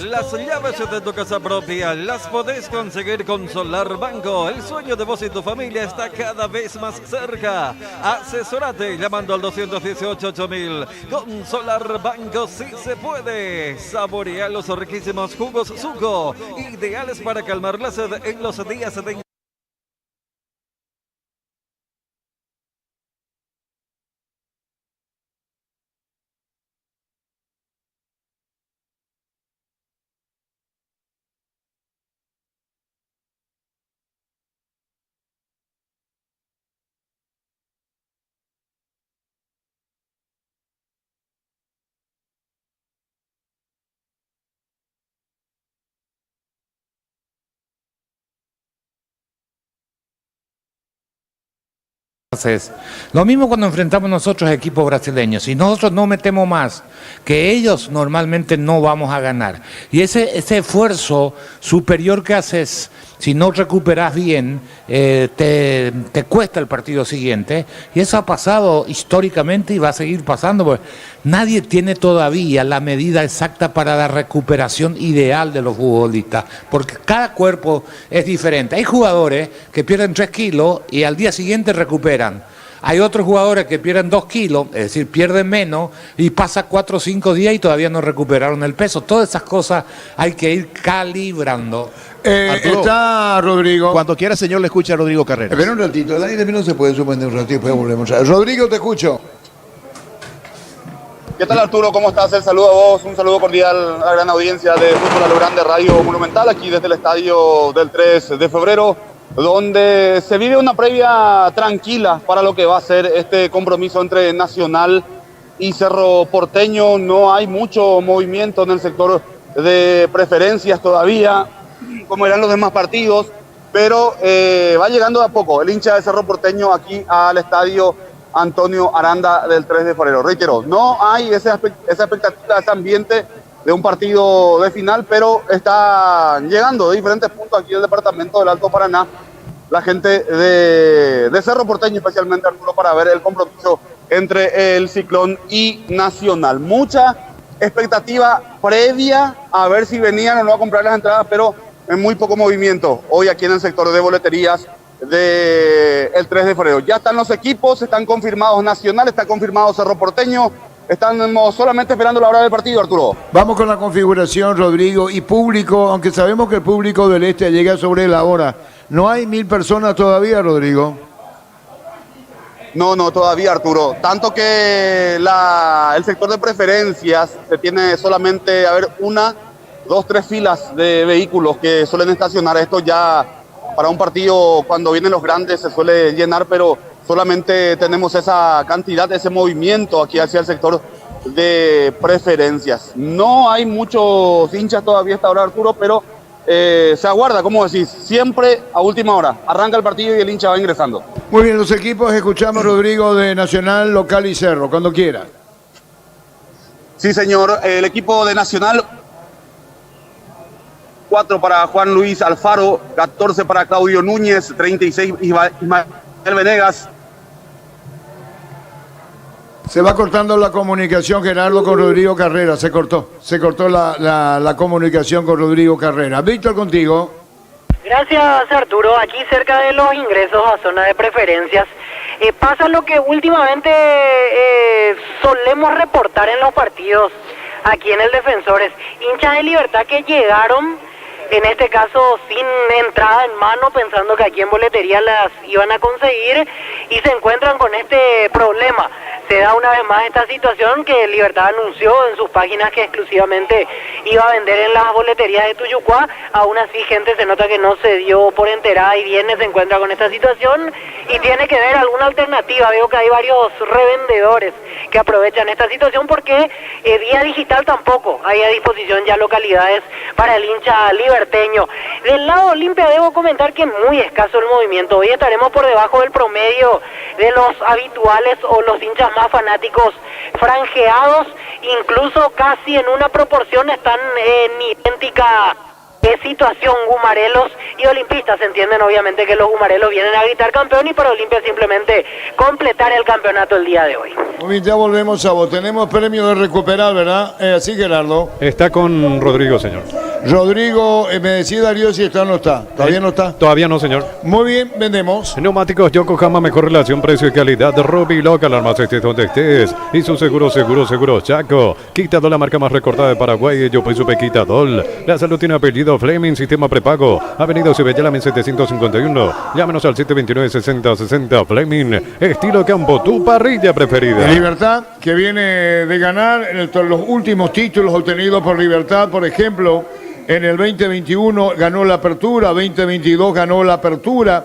Las llaves de tu casa propia las podés conseguir con Solar Banco. El sueño de vos y tu familia está cada vez más cerca. Asesorate llamando al 218-8000. Con Solar Banco sí se puede. Saborea los riquísimos jugos Suco, ideales para calmar la sed en los días de Lo mismo cuando enfrentamos nosotros a equipos brasileños. Si nosotros no metemos más que ellos, normalmente no vamos a ganar. Y ese esfuerzo superior que haces, si no recuperas bien, te cuesta el partido siguiente. Y eso ha pasado históricamente y va a seguir pasando. Porque nadie tiene todavía la medida exacta para la recuperación ideal de los futbolistas. Porque cada cuerpo es diferente. Hay jugadores que pierden 3 kilos y al día siguiente recuperan. Hay otros jugadores que pierden 2 kilos, es decir, pierden menos y pasa 4 o 5 días y todavía no recuperaron el peso. Todas esas cosas hay que ir calibrando. Está Rodrigo. Cuando quiera, señor, le escucha a Rodrigo Carreras. Espera un ratito, el aire no se puede suspender un ratito, después volvemos. Rodrigo, te escucho. ¿Qué tal, Arturo? ¿Cómo estás? El saludo a vos, un saludo cordial a la gran audiencia de Fútbol a lo Grande Radio Monumental, aquí desde el estadio del 3 de febrero, donde se vive una previa tranquila para lo que va a ser este compromiso entre Nacional y Cerro Porteño. No hay mucho movimiento en el sector de preferencias todavía, como eran los demás partidos, pero va llegando de a poco el hincha de Cerro Porteño aquí al estadio Antonio Aranda del 3 de febrero. Reitero, no hay esa expectativa, ese ambiente de un partido de final, pero está llegando de diferentes puntos aquí del departamento del Alto Paraná la gente de Cerro Porteño, especialmente Arturo, para ver el compromiso entre el Ciclón y Nacional. Mucha expectativa previa a ver si venían o no a comprar las entradas, pero en muy poco movimiento hoy aquí en el sector de boleterías del 3 de febrero. Ya están los equipos, están confirmados Nacional, está confirmado Cerro Porteño. Estamos solamente esperando la hora del partido, Arturo. Vamos con la configuración, Rodrigo, y público, aunque sabemos que el público del este llega sobre la hora. ¿No hay 1000 personas todavía, Rodrigo? No, todavía, Arturo. Tanto que el sector de preferencias se tiene solamente, 1, 2, 3 filas de vehículos que suelen estacionar. Esto ya para un partido, cuando vienen los grandes, se suele llenar, pero solamente tenemos esa cantidad, ese movimiento aquí hacia el sector de preferencias. No hay muchos hinchas todavía hasta ahora, Arturo, pero se aguarda, como decís, siempre a última hora. Arranca el partido y el hincha va ingresando. Muy bien, los equipos, escuchamos, Rodrigo, de Nacional, Local y Cerro, cuando quiera. Sí, señor, el equipo de Nacional, 4 para Juan Luis Alfaro, 14 para Claudio Núñez, 36 Ismael Venegas. Se va cortando la comunicación, Gerardo, con Rodrigo Carrera. Se cortó la comunicación con Rodrigo Carrera. Víctor, contigo. Gracias, Arturo. Aquí cerca de los ingresos a zona de preferencias pasa lo que últimamente solemos reportar en los partidos aquí en el Defensores. Hinchas de Libertad que llegaron, en este caso sin entrada en mano, pensando que aquí en boletería las iban a conseguir y se encuentran con este problema. Se da una vez más esta situación que Libertad anunció en sus páginas que exclusivamente iba a vender en las boleterías de Tuyucuá. Aún así, gente, se nota que no se dio por enterada y viene, se encuentra con esta situación y tiene que ver alguna alternativa. Veo que hay varios revendedores que aprovechan esta situación porque vía digital tampoco hay a disposición ya localidades para el hincha Libertad. liberteño. Del lado Olimpia debo comentar que es muy escaso el movimiento. Hoy estaremos por debajo del promedio de los habituales o los hinchas más fanáticos franjeados, incluso casi en una proporción están en idéntica situación Gumarelos y Olimpistas. Se entienden obviamente que los Gumarelos vienen a gritar campeón y para Olimpia simplemente completar el campeonato el día de hoy. Muy bien, ya volvemos a vos. Tenemos premio de recuperar, ¿verdad? Así, Gerardo. Está con Rodrigo, señor. Rodrigo, me decía Darío si está o no está. ¿Todavía no está? Todavía no, señor. Muy bien, vendemos. Neumáticos Yokohama, mejor relación, precio y calidad. Robi Local, armas estés donde estés. Y su seguro Chaco. Quitadol, la marca más recordada de Paraguay. Yo pues supe Quitadol. La salud tiene apellido Fleming, sistema prepago. Avenida Cibellala, 751. Llámenos al 729-6060. Fleming, estilo campo, tu parrilla preferida. Libertad, que viene de ganar los últimos títulos obtenidos por Libertad, por ejemplo. En el 2021 ganó la apertura, 2022 ganó la apertura,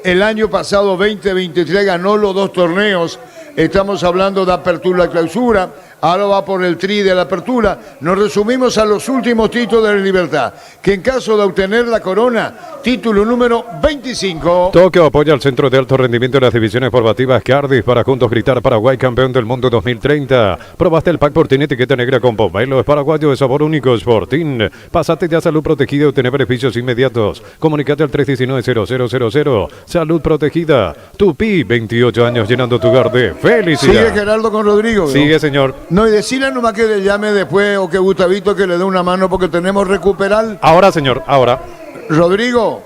el año pasado 2023 ganó los dos torneos, estamos hablando de apertura y clausura, ahora va por el tri de la apertura. Nos resumimos a los últimos títulos de la Libertad, que en caso de obtener la corona, título número 25. Tokio apoya al Centro de Alto Rendimiento de las Divisiones Formativas Cardiff para juntos gritar Paraguay campeón del mundo 2030. Probaste el pack Portín etiqueta negra con pomelo, es paraguayo de sabor único, Sportín. Pasate ya Salud Protegida y obtener beneficios inmediatos. Comunicate al 319-0000. Salud Protegida. Tupi, 28 años llenando tu hogar de felicidad. Sigue Gerardo con Rodrigo. Sigue, señor. No, y decirle nomás que le llame después o que Gustavito que le dé una mano porque tenemos recuperar. Ahora, señor, ahora. Rodrigo.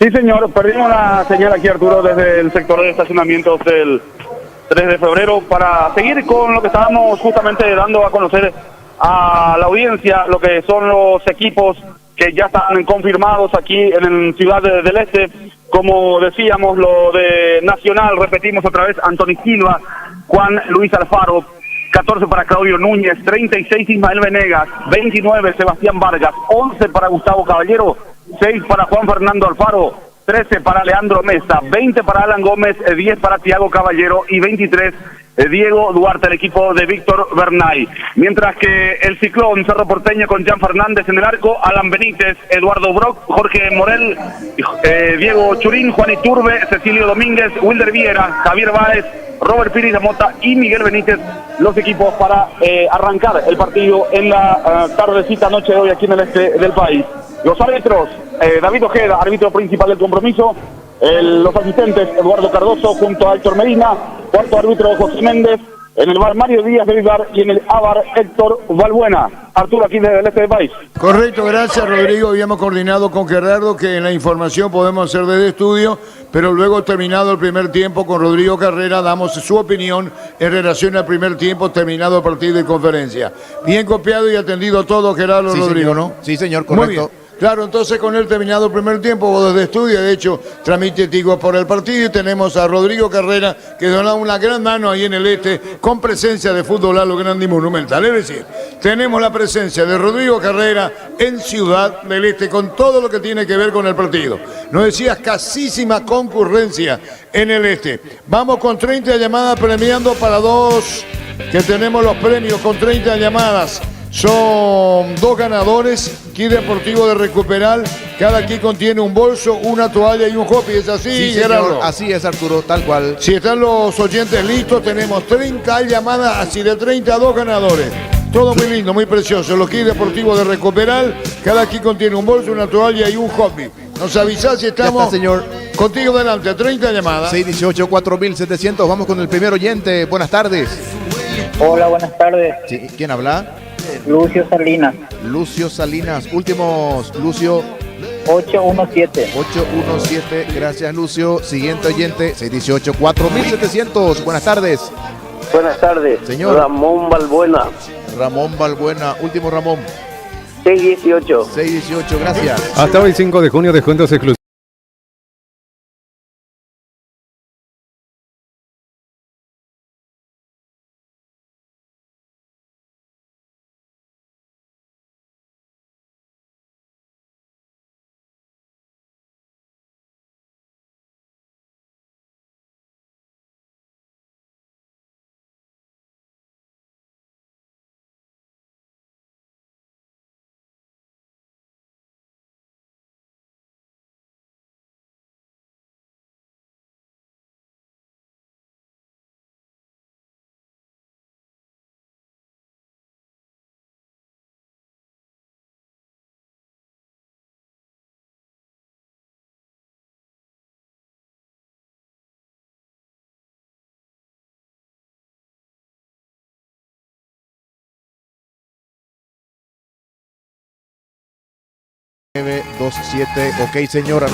Sí, señor, perdimos la señal aquí, Arturo, desde el sector de estacionamientos del 3 de febrero para seguir con lo que estábamos justamente dando a conocer a la audiencia, lo que son los equipos que ya están confirmados aquí en Ciudad del Este. Como decíamos, lo de Nacional, repetimos otra vez, Anthony Silva, Juan Luis Alfaro, 14 para Claudio Núñez, 36 Ismael Venegas, 29 Sebastián Vargas, 11 para Gustavo Caballero, 6 para Juan Fernando Alfaro, 13 para Leandro Mesa, 20 para Alan Gómez, 10 para Tiago Caballero y 23 Diego Duarte, el equipo de Víctor Bernay. Mientras que el Ciclón Cerro Porteño con Jan Fernández en el arco, Alan Benítez, Eduardo Brock, Jorge Morel, Diego Churín, Juan Iturbe, Cecilio Domínguez, Wilder Viera, Javier Báez, Robert Pires de Mota y Miguel Benítez, los equipos para arrancar el partido en la tardecita noche de hoy aquí en el este del país. Los árbitros, David Ojeda, árbitro principal del compromiso, los asistentes Eduardo Cardoso junto a Héctor Medina, cuarto árbitro José Méndez, en el bar Mario Díaz de Vivar y en el ABAR Héctor Valbuena. Arturo, aquí desde el este del país. Correcto, gracias Rodrigo. Habíamos coordinado con Gerardo que en la información podemos hacer desde estudio, pero luego terminado el primer tiempo con Rodrigo Carrera damos su opinión en relación al primer tiempo terminado el partido de conferencia. Bien copiado y atendido todo Gerardo, Sí, Rodrigo, señor. ¿no? Sí, señor, Muy correcto. bien. Claro, entonces con él terminado el primer tiempo, vos desde estudio, de hecho, transmitido por el partido y tenemos a Rodrigo Carrera que dona una gran mano ahí en el este con presencia de Fútbol a lo grande y monumental. Es decir, tenemos la presencia de Rodrigo Carrera en Ciudad del Este con todo lo que tiene que ver con el partido. Nos decía escasísima concurrencia en el este. Vamos con 30 llamadas premiando para dos que tenemos los premios con 30 llamadas. Son dos ganadores, Kit Deportivo de Recuperar, cada aquí contiene un bolso, una toalla y un hoppy, ¿es así, Sí, Gerardo? señor, así es, Arturo, tal cual. Si están los oyentes listos, tenemos 30 llamadas, así de 32 ganadores. Todo muy lindo, muy precioso. Los Kit Deportivos de Recuperar, cada aquí contiene un bolso, una toalla y un hoppy. Nos avisás si estamos. Ya está, señor. Contigo delante, 30 llamadas. 618-4700, vamos con el primer oyente. Buenas tardes. Hola, buenas tardes. Sí, ¿quién habla? Lucio Salinas. Lucio Salinas. Últimos, Lucio. 817. 817, gracias Lucio. Siguiente oyente, 618-4700. Buenas tardes. Buenas tardes. Señor. Ramón Balbuena. Ramón Balbuena. Último Ramón. 618. 618, gracias. Hasta hoy 5 de junio, descuentos exclusivos. 927. Ok, señora.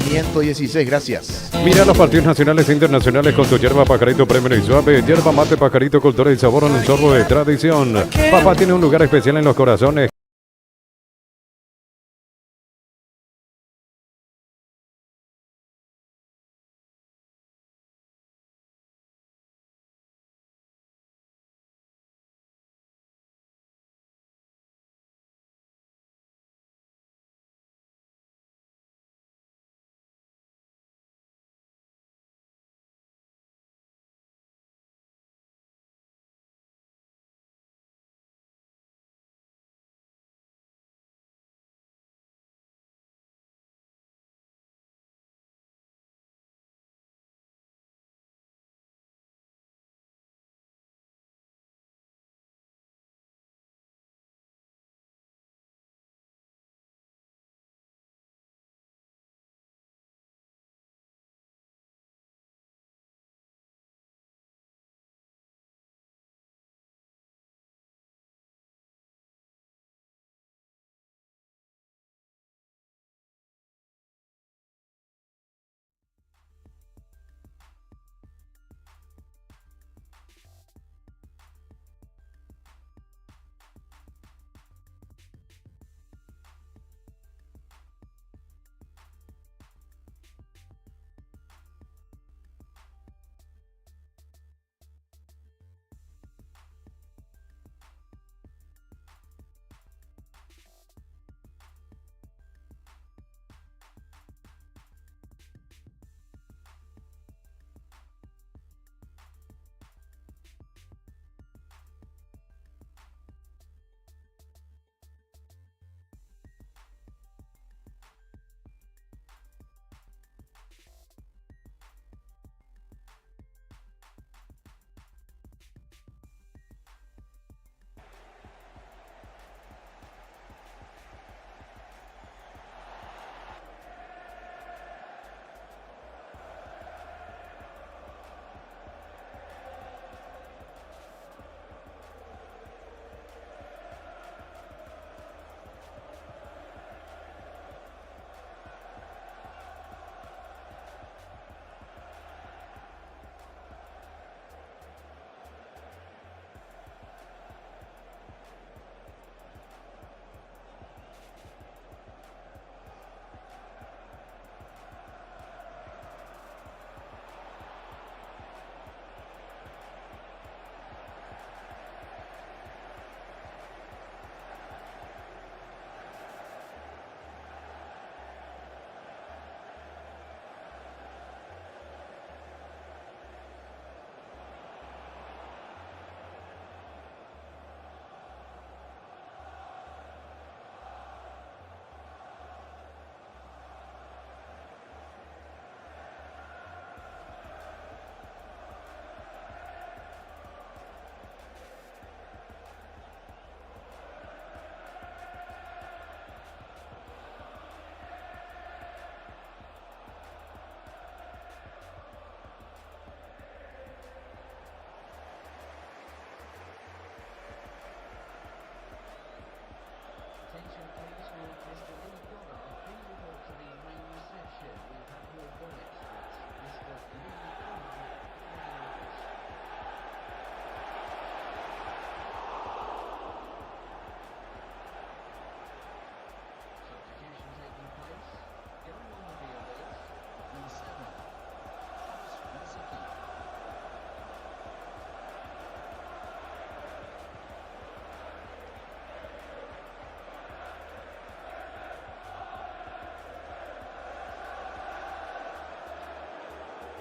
$516, gracias. Mira los partidos nacionales e internacionales con tu yerba Pajarito Premium y Suave. Yerba mate Pajarito, cultura y sabor en un sorbo de tradición. Papá tiene un lugar especial en los corazones.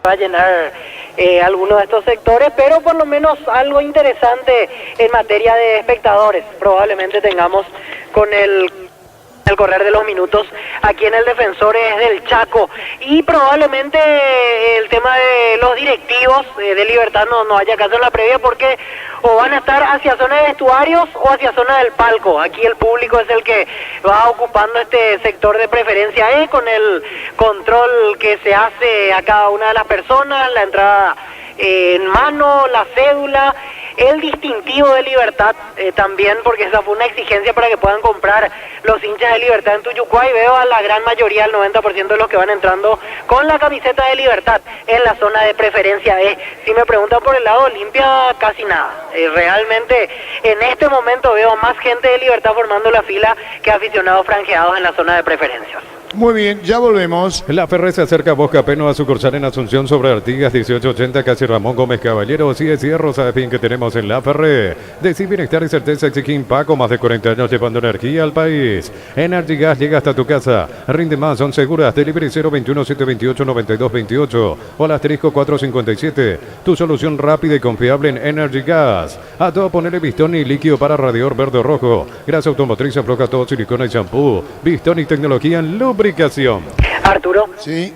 va a llenar algunos de estos sectores, pero por lo menos algo interesante en materia de espectadores probablemente tengamos con el correr de los minutos aquí en el Defensores del Chaco, y probablemente el tema de los directivos de Libertad no haya caso en la previa, porque o van a estar hacia zona de vestuarios o hacia zona del palco. Aquí el público es el que va ocupando este sector de preferencia con el control que se hace a cada una de las personas, la entrada en mano, la cédula, el distintivo de Libertad también, porque esa fue una exigencia para que puedan comprar los hinchas de Libertad en Tuyucuá, y veo a la gran mayoría, el 90% de los que van entrando con la camiseta de Libertad en la zona de preferencia E. Si me preguntan por el lado Olimpia, casi nada. Realmente en este momento veo más gente de Libertad formando la fila que aficionados franjeados en la zona de preferencias. Muy bien, ya volvemos. La Ferre se acerca a Bosca Peno a sucursal en Asunción sobre Artigas 1880, casi Ramón Gómez Caballero. Sí es cierro, sabe bien que tenemos en La Ferre. Decir bienestar y certeza exigen Paco, más de 40 años llevando energía al país. Energy Gas llega hasta tu casa. Rinde más, son seguras. Delivery 021-728-9228 o al asterisco 457. Tu solución rápida y confiable en Energy Gas. A todo ponerle Bistón y líquido para radiador verde o rojo. Grasa automotriz, afloja todo, silicona y shampoo. Bistón y tecnología en lubricación. Arturo, sí.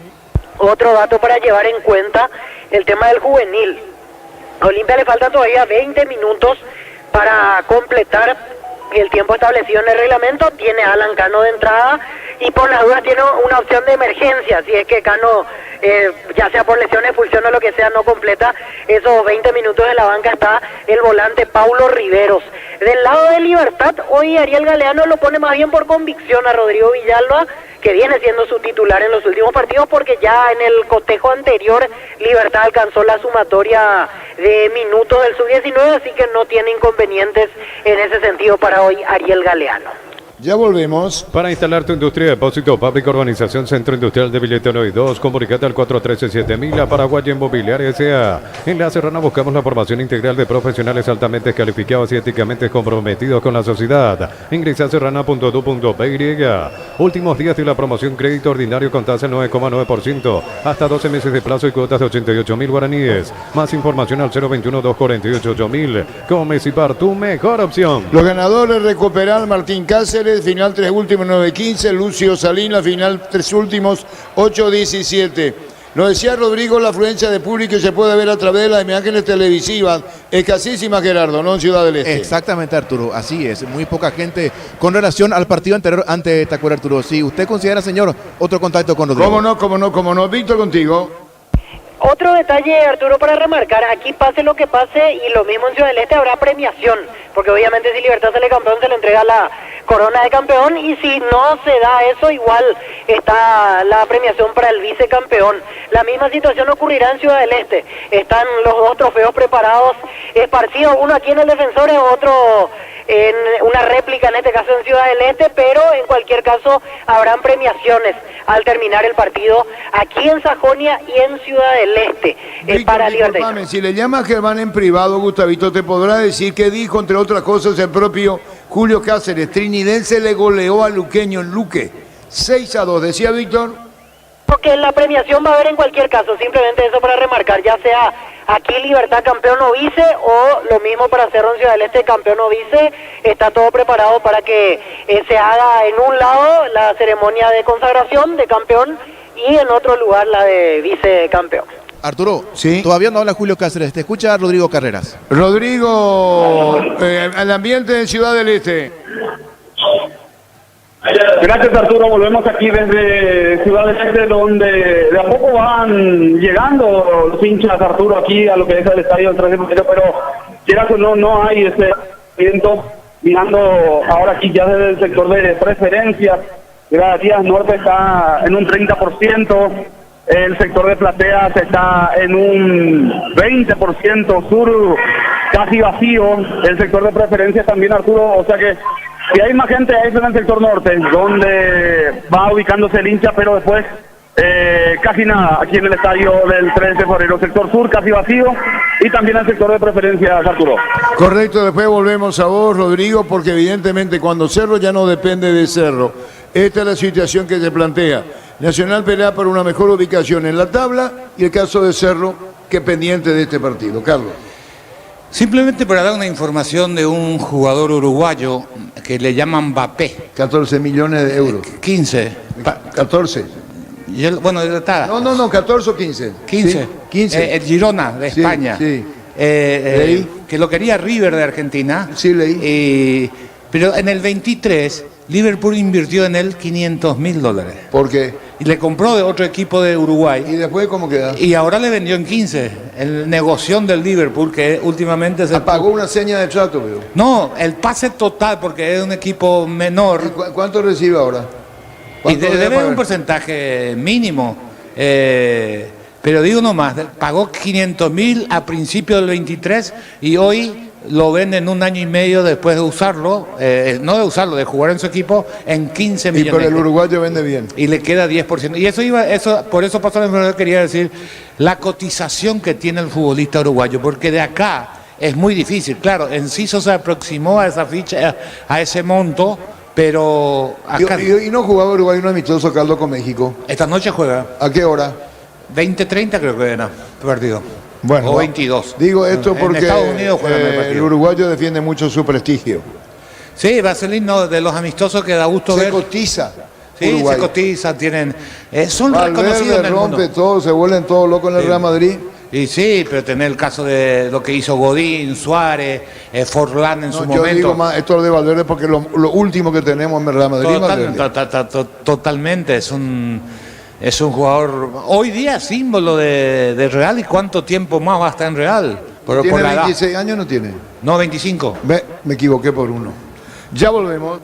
Otro dato para llevar en cuenta, el tema del juvenil. A Olimpia le faltan todavía 20 minutos para completar el tiempo establecido en el reglamento. Tiene a Alan Cano de entrada y por las dudas tiene una opción de emergencia, si es que Cano, ya sea por lesión, expulsión o lo que sea, no completa esos 20 minutos de la banca. Está el volante Paulo Riveros. Del lado de Libertad, hoy Ariel Galeano lo pone más bien por convicción a Rodrigo Villalba, que viene siendo su titular en los últimos partidos, porque ya en el cotejo anterior Libertad alcanzó la sumatoria de minutos del sub-19, así que no tiene inconvenientes en ese sentido para hoy Ariel Galeano. Ya volvemos. Para instalar tu industria de depósito, Fábrica Urbanización Centro Industrial de Billetero y 2, comunicate al 413-7000, Paraguay Inmobiliaria S.A. En La Serrana buscamos la formación integral de profesionales altamente calificados y éticamente comprometidos con la sociedad. Ingresa a serrana.edu.py. Últimos días de la promoción crédito ordinario con tasa 9,9%, hasta 12 meses de plazo y cuotas de 88.000 guaraníes. Más información al 021-248-8000. Comecipar, tu mejor opción. Los ganadores: recuperar Martín Cáceres, final 3 últimos 9-15, Lucio Salinas, final 3 últimos 8-17. Nos decía Rodrigo, la afluencia de público se puede ver a través de las imágenes televisivas. Escasísima, Gerardo, ¿no? En Ciudad del Este. Exactamente, Arturo, así es. Muy poca gente con relación al partido anterior ante Tacuara, Arturo. Si usted considera, señor, otro contacto con Rodrigo. Cómo no. Víctor, contigo. Otro detalle, Arturo, para remarcar: aquí pase lo que pase, y lo mismo en Ciudad del Este, habrá premiación, porque obviamente si Libertad sale campeón se le entrega la corona de campeón, y si no se da eso, igual está la premiación para el vicecampeón. La misma situación ocurrirá en Ciudad del Este. Están los dos trofeos preparados, esparcidos, uno aquí en el Defensores, otro en una réplica, en este caso en Ciudad del Este, pero en cualquier caso habrán premiaciones al terminar el partido aquí en Sajonia y en Ciudad del Este. Para Libertad. Si le llama a Germán en privado, Gustavito, te podrá decir que dijo, entre otras cosas, el propio Julio Cáceres. Trinidense le goleó a Luqueño en Luque 6-2, decía Víctor. Porque la premiación va a haber en cualquier caso, simplemente eso para remarcar, ya sea aquí Libertad campeón o vice, o lo mismo para Cerro en Ciudad del Este campeón o vice. Está todo preparado para que se haga en un lado la ceremonia de consagración de campeón y en otro lugar la de vicecampeón. Arturo, ¿sí? Todavía no habla Julio Cáceres, te escucha Rodrigo Carreras. Rodrigo, el ambiente de Ciudad del Este. Gracias, Arturo. Volvemos aquí desde Ciudad del Este, donde de a poco van llegando los hinchas, Arturo, aquí a lo que es el estadio del 3 de febrero, pero quieras o no hay ese evento. Mirando ahora aquí ya desde el sector de preferencias, Gracias Norte está en un 30%, el sector de plateas está en un 20%, sur casi vacío, el sector de preferencias también, Arturo, o sea que si hay más gente es en el sector norte, donde va ubicándose el hincha, pero después casi nada aquí en el estadio del 3 de febrero, sector sur casi vacío y también el sector de preferencias, Arturo. Correcto, después volvemos a vos, Rodrigo, porque evidentemente cuando Cerro ya no depende de Cerro. Esta es la situación que se plantea. Nacional pelea por una mejor ubicación en la tabla y el caso de Cerro, que pendiente de este partido. Carlos. Simplemente para dar una información de un jugador uruguayo que le llaman Mbappé. 14 millones de euros. 15. 14. Bueno, está. No, 14 o 15. 15. Sí, 15. El Girona de Sí, España. sí. Que lo quería River de Argentina. Sí, leí. Pero en el 23, Liverpool invirtió en él $500.000. ¿Por qué? Y le compró de otro equipo de Uruguay. ¿Y después cómo queda? Y ahora le vendió en 15. El negocio del Liverpool, que últimamente se... Pagó una seña de trato, veo. No, el pase total, porque es un equipo menor. ¿Y cuánto recibe ahora? Y debe un porcentaje mínimo. Pero digo nomás, pagó 500.000 a principio del 23 y hoy lo venden un año y medio después de usarlo, no de usarlo, de jugar en su equipo, en 15 millones. Y por el uruguayo vende bien. Y le queda 10%. Y por eso pasó la enfermedad, quería decir, la cotización que tiene el futbolista uruguayo, porque de acá es muy difícil. Claro, Enciso se aproximó a esa ficha, a ese monto, pero acá... ¿Y no jugaba Uruguay un amistoso, Carlos, con México? Esta noche juega. ¿A qué hora? 20:30 creo que era el partido. Bueno, o 22. Digo esto porque en Estados Unidos juegan el partido. El uruguayo defiende mucho su prestigio. Sí, Vaselino, de los amistosos que da gusto ver. Se cotiza. Sí, Uruguay. se cotiza, tienen... son Valverde reconocidos en el mundo. rompe todo, se vuelven todos locos en el Real Madrid. Y sí, pero tener el caso de lo que hizo Godín, Suárez, Forlán en su Yo momento. digo más esto de Valverde porque lo último que tenemos en el Real Madrid. Totalmente, es un jugador hoy día símbolo de Real. ¿Y cuánto tiempo más va a estar en Real? ¿Tiene la edad. 26 años no tiene? No, 25. Me equivoqué por uno. Ya volvemos.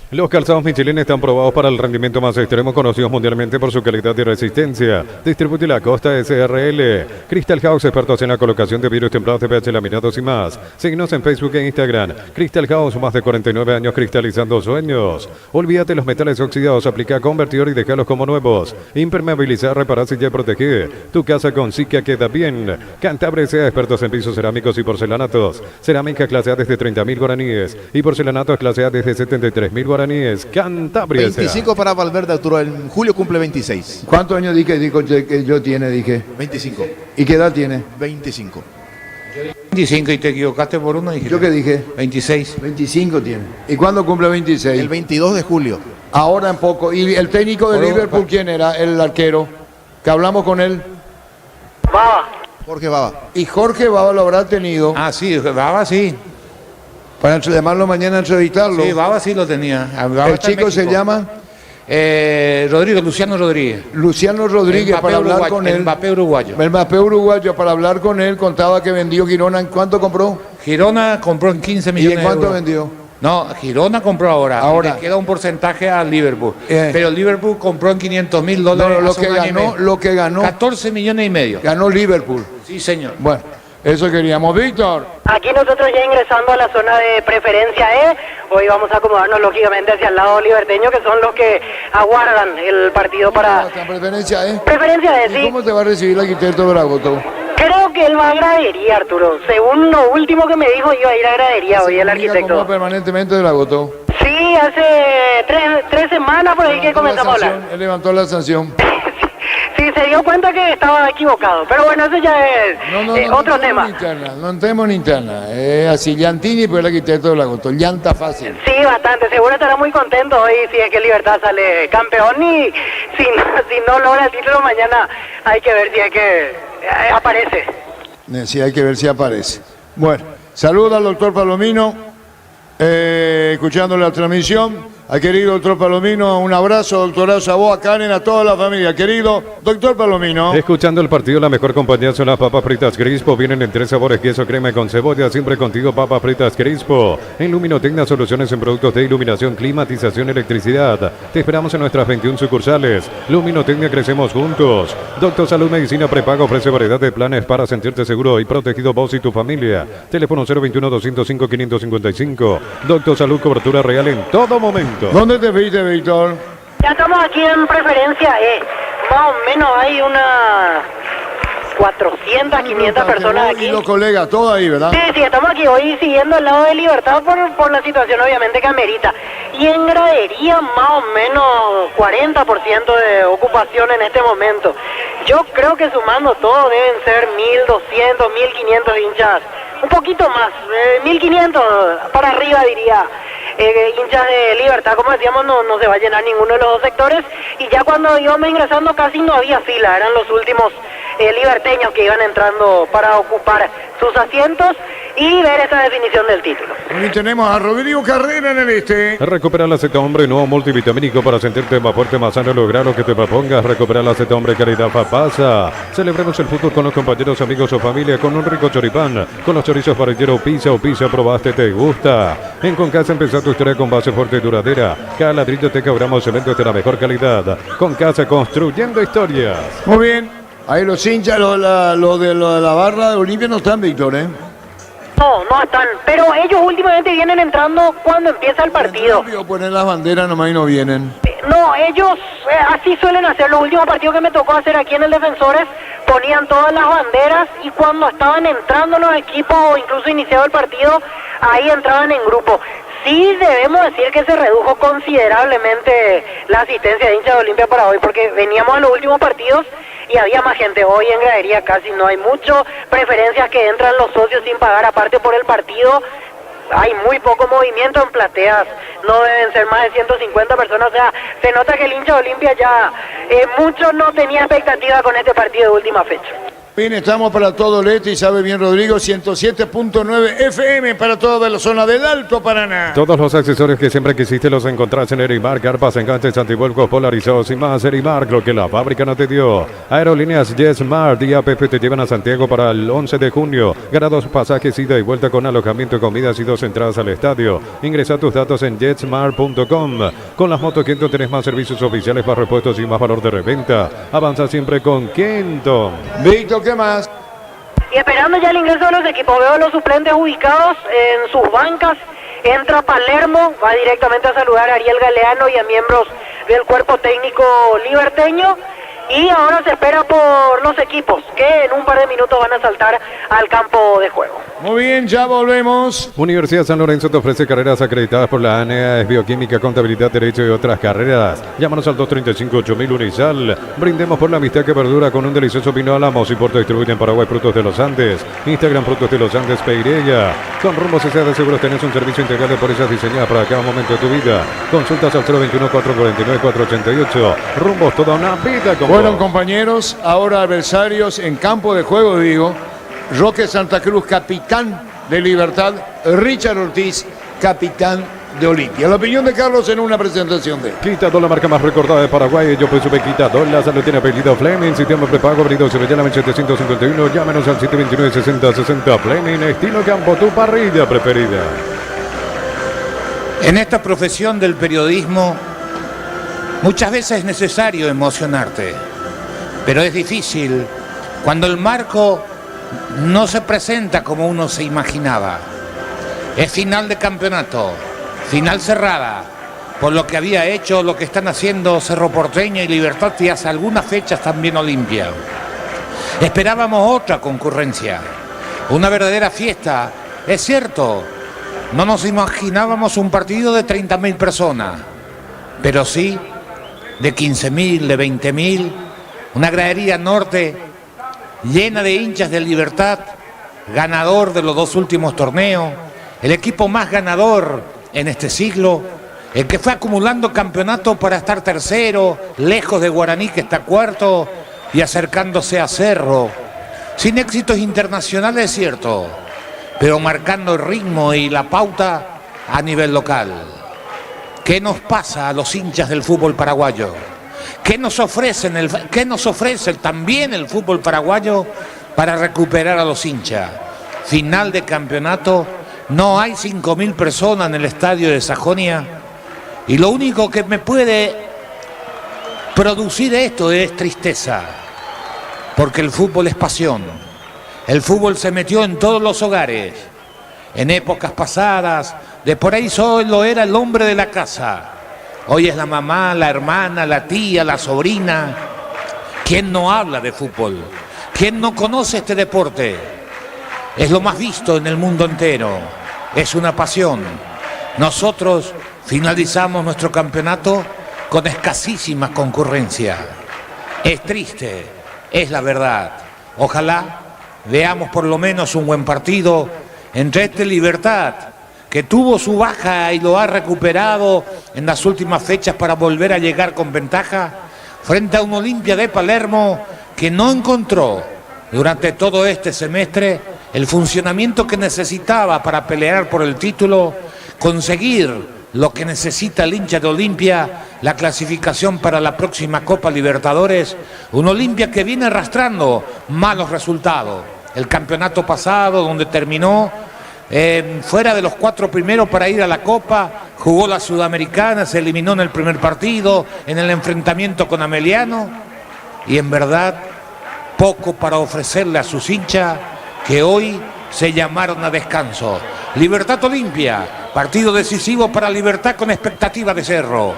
Los calzados Michelin están probados para el rendimiento más extremo, conocidos mundialmente por su calidad y resistencia. Distribuye la Costa SRL. Crystal House, expertos en la colocación de vidrios templados de pH laminados y más. Síguenos en Facebook e Instagram. Crystal House, más de 49 años cristalizando sueños. Olvídate los metales oxidados, aplica convertidor y déjalos como nuevos. Impermeabilizar, reparar, silla y proteger. Tu casa con Sica queda bien. Cantabre sea expertos en pisos cerámicos y porcelanatos. Cerámica clase A desde 30.000 guaraníes y porcelanatos clase A desde 73.000 guaraníes. Cantabria 25 para Valverde, Arturo. En julio cumple 26. ¿Cuántos años dije que yo tiene? Dije 25. ¿Y qué edad tiene? 25. 25 y te equivocaste por uno. ¿Yo qué dije? 26. 25 tiene. ¿Y cuándo cumple 26? El 22 de julio. Ahora en poco. ¿Y el técnico de Liverpool quién era? El arquero. Que hablamos con él. Baba. Jorge Baba. Y Jorge Baba lo habrá tenido. Ah, sí, Baba sí. Para llamarlo mañana a entrevistarlo. Sí, Baba sí lo tenía. Baba ¿El chico se llama? Luciano Rodríguez. Luciano Rodríguez, para hablar con él. Mbappé uruguayo. El Mbappé uruguayo, para hablar con él, contaba que vendió Girona. ¿En cuánto compró? Girona compró en 15 millones ¿Y en cuánto de euros. vendió? No, Girona compró ahora. Le queda un porcentaje al Liverpool. Pero el Liverpool compró en $500.000 lo hace que un año y ganó, medio. lo que ganó. 14 millones y medio. Ganó Liverpool. Sí, señor. Bueno, eso queríamos. Víctor. Aquí nosotros ya ingresando a la zona de preferencia E, hoy vamos a acomodarnos lógicamente hacia el lado liberteño, que son los que aguardan el partido para... Preferencia E. Preferencia E, sí. ¿Y cómo te va a recibir el arquitecto Dragoto? Creo que él va a gradería, Arturo. Según lo último que me dijo, iba a ir a gradería hoy el arquitecto. Permanentemente Dragoto. Sí, hace tres semanas por ahí que comenzamos a hablar. Él levantó la sanción. Sí, se dio cuenta que estaba equivocado. Pero bueno, eso ya es otro tema. No entremos en interna. Así, Llantini, pero el arquitecto Dragoto. Llanta fácil. Sí, bastante. Seguro estará muy contento hoy si es que Libertad sale campeón y si no logra el título mañana hay que ver si es que aparece. Sí, hay que ver si aparece. Bueno, saluda al doctor Palomino, escuchando la transmisión. Al querido doctor Palomino, un abrazo, doctorazo, a vos, a Karen, a toda la familia. Querido doctor Palomino. Escuchando el partido, la mejor compañía son las papas fritas Crispo. Vienen en 3 sabores, queso, crema y con cebolla. Siempre contigo, papas fritas Crispo. En Luminotecnia, soluciones en productos de iluminación, climatización, electricidad. Te esperamos en nuestras 21 sucursales. Luminotecnia, crecemos juntos. Doctor Salud Medicina Prepago ofrece variedad de planes para sentirte seguro y protegido vos y tu familia. Teléfono 021-205-555. Doctor Salud, cobertura real en todo momento. ¿Dónde te viste, Víctor? Ya estamos aquí en preferencia E. Más o menos hay unas 400, 500 personas aquí. Y los colegas, todos ahí, ¿verdad? Sí, estamos aquí hoy siguiendo el lado de Libertad por la situación obviamente que amerita. Y en gradería más o menos 40% de ocupación en este momento. Yo creo que sumando todo deben ser 1.200, 1.500 hinchas. Un poquito más, 1.500 para arriba diría. Hinchas de Libertad, como decíamos, no se va a llenar ninguno de los dos sectores, y ya cuando íbamos ingresando casi no había fila, eran los últimos liberteños que iban entrando para ocupar sus asientos y ver esta definición del título. Hoy tenemos a Rodrigo Carrera en el este. Recupera la Z Hombre nuevo multivitamínico para sentirte más fuerte, más sano, lograr lo que te propongas. Recupera la Z Hombre Calidad Papasa. Celebremos el fútbol con los compañeros, amigos o familia con un rico choripán, con los chorizos parrillero pizza o pizza probaste, te gusta. En Concasa empezá tu historia con base fuerte y duradera. Cada ladrillo te cobramos cementos de la mejor calidad. Concasa, construyendo historias. Muy bien, ahí los hinchas, lo de la barra de Olimpia no están, Víctor, ¿eh? No están, pero ellos últimamente vienen entrando cuando empieza el partido. Poner las banderas nomás y no vienen. No, ellos así suelen hacer. Los últimos partidos que me tocó hacer aquí en el Defensores ponían todas las banderas y cuando estaban entrando los equipos o incluso iniciado el partido, ahí entraban en grupo. Sí debemos decir que se redujo considerablemente la asistencia de hinchas de Olimpia para hoy, porque veníamos a los últimos partidos y había más gente. Hoy en gradería casi no hay mucho, preferencias que entran los socios sin pagar aparte por el partido. Hay muy poco movimiento en plateas, no deben ser más de 150 personas, o sea, se nota que el hincha de Olimpia ya mucho no tenía expectativa con este partido de última fecha. Bien, estamos para todo el este y sabe bien Rodrigo, 107.9 FM para toda la zona del Alto Paraná. Todos los accesorios que siempre quisiste los encontrás en Erimark, carpas, enganches, antivuelcos, polarizados y más. Erimark, lo que la fábrica no te dio. Aerolíneas JetSmart y APP te llevan a Santiago para el 11 de junio. Gana 2 pasajes ida y vuelta con alojamiento, comidas y 2 entradas al estadio. Ingresa tus datos en jetsmart.com. Con las Moto Kenton tenés más servicios oficiales, más repuestos y más valor de reventa. Avanza siempre con Kenton. Víctor, ¿qué más? Y esperando ya el ingreso de los equipos, veo a los suplentes ubicados en sus bancas. Entra Palermo, va directamente a saludar a Ariel Galeano y a miembros del cuerpo técnico liberteño. Y ahora se espera por los equipos que en un par de minutos van a saltar al campo de juego. Muy bien, ya volvemos. Universidad San Lorenzo te ofrece carreras acreditadas por la ANEA, es bioquímica, contabilidad, derecho y otras carreras. Llámanos al 235-8000 Unisal. Brindemos por la amistad que perdura con un delicioso vino Álamos y Porto distribuye en Paraguay Frutos de los Andes. Instagram Frutos de los Andes Peireya. Con Rumbo CCA de Seguros tenés un servicio integral de pólizas diseñadas para cada momento de tu vida. Consultas al 021-449-488. Rumbos, toda una vida con Bueno, compañeros, ahora adversarios en campo de juego, digo. Roque Santa Cruz, capitán de Libertad. Richard Ortiz, capitán de Olimpia. La opinión de Carlos en una presentación de Quitador, la marca más recordada de Paraguay. Yo presume Quitador, la salud tiene apellido Fleming. Sistema prepago, abrido Sevillana 751. Llámenos al 729-6060. Fleming, estilo campo, tu parrilla preferida. En esta profesión del periodismo, muchas veces es necesario emocionarte, pero es difícil cuando el marco no se presenta como uno se imaginaba. Es final de campeonato, final cerrada, por lo que había hecho, lo que están haciendo Cerro Porteño y Libertad y hace algunas fechas también Olimpia. Esperábamos otra concurrencia, una verdadera fiesta, es cierto, no nos imaginábamos un partido de 30.000 personas, pero sí de 15.000, de 20.000, una gradería norte llena de hinchas de Libertad, ganador de los 2 últimos torneos, el equipo más ganador en este siglo, el que fue acumulando campeonatos para estar tercero, lejos de Guaraní que está cuarto y acercándose a Cerro, sin éxitos internacionales es cierto, pero marcando el ritmo y la pauta a nivel local. ¿Qué nos pasa a los hinchas del fútbol paraguayo? ¿Qué nos ofrece también el fútbol paraguayo para recuperar a los hinchas? Final de campeonato, no hay 5.000 personas en el estadio de Sajonia y lo único que me puede producir esto es tristeza, porque el fútbol es pasión. El fútbol se metió en todos los hogares. En épocas pasadas, de por ahí solo era el hombre de la casa. Hoy es la mamá, la hermana, la tía, la sobrina. ¿Quién no habla de fútbol? ¿Quién no conoce este deporte? Es lo más visto en el mundo entero. Es una pasión. Nosotros finalizamos nuestro campeonato con escasísima concurrencia. Es triste, es la verdad. Ojalá veamos por lo menos un buen partido entre este Libertad, que tuvo su baja y lo ha recuperado en las últimas fechas para volver a llegar con ventaja, frente a un Olimpia de Palermo que no encontró durante todo este semestre el funcionamiento que necesitaba para pelear por el título, conseguir lo que necesita el hincha de Olimpia, la clasificación para la próxima Copa Libertadores. Un Olimpia que viene arrastrando malos resultados. El campeonato pasado, donde terminó fuera de los 4 primeros para ir a la Copa, jugó la Sudamericana, se eliminó en el primer partido, en el enfrentamiento con Ameliano, y en verdad poco para ofrecerle a sus hinchas que hoy se llamaron a descanso. Libertad Olimpia, partido decisivo para Libertad con expectativa de Cerro.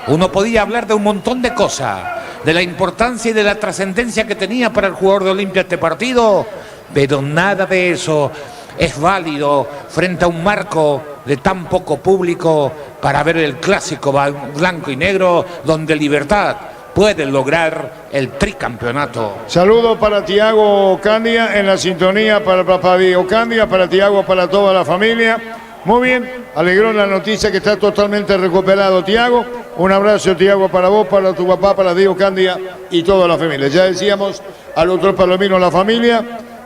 Uno podía hablar de un montón de cosas, de la importancia y de la trascendencia que tenía para el jugador de Olimpia este partido, pero nada de eso es válido frente a un marco de tan poco público para ver el clásico blanco y negro, donde Libertad puede lograr el tricampeonato. Saludos para Tiago Candia en la sintonía, para el papá Diego Candia, para Tiago, para toda la familia. Muy bien, alegró la noticia que está totalmente recuperado Tiago. Un abrazo, Tiago, para vos, para tu papá, para Diego Candia y toda la familia. Ya decíamos al otro palomino, la familia.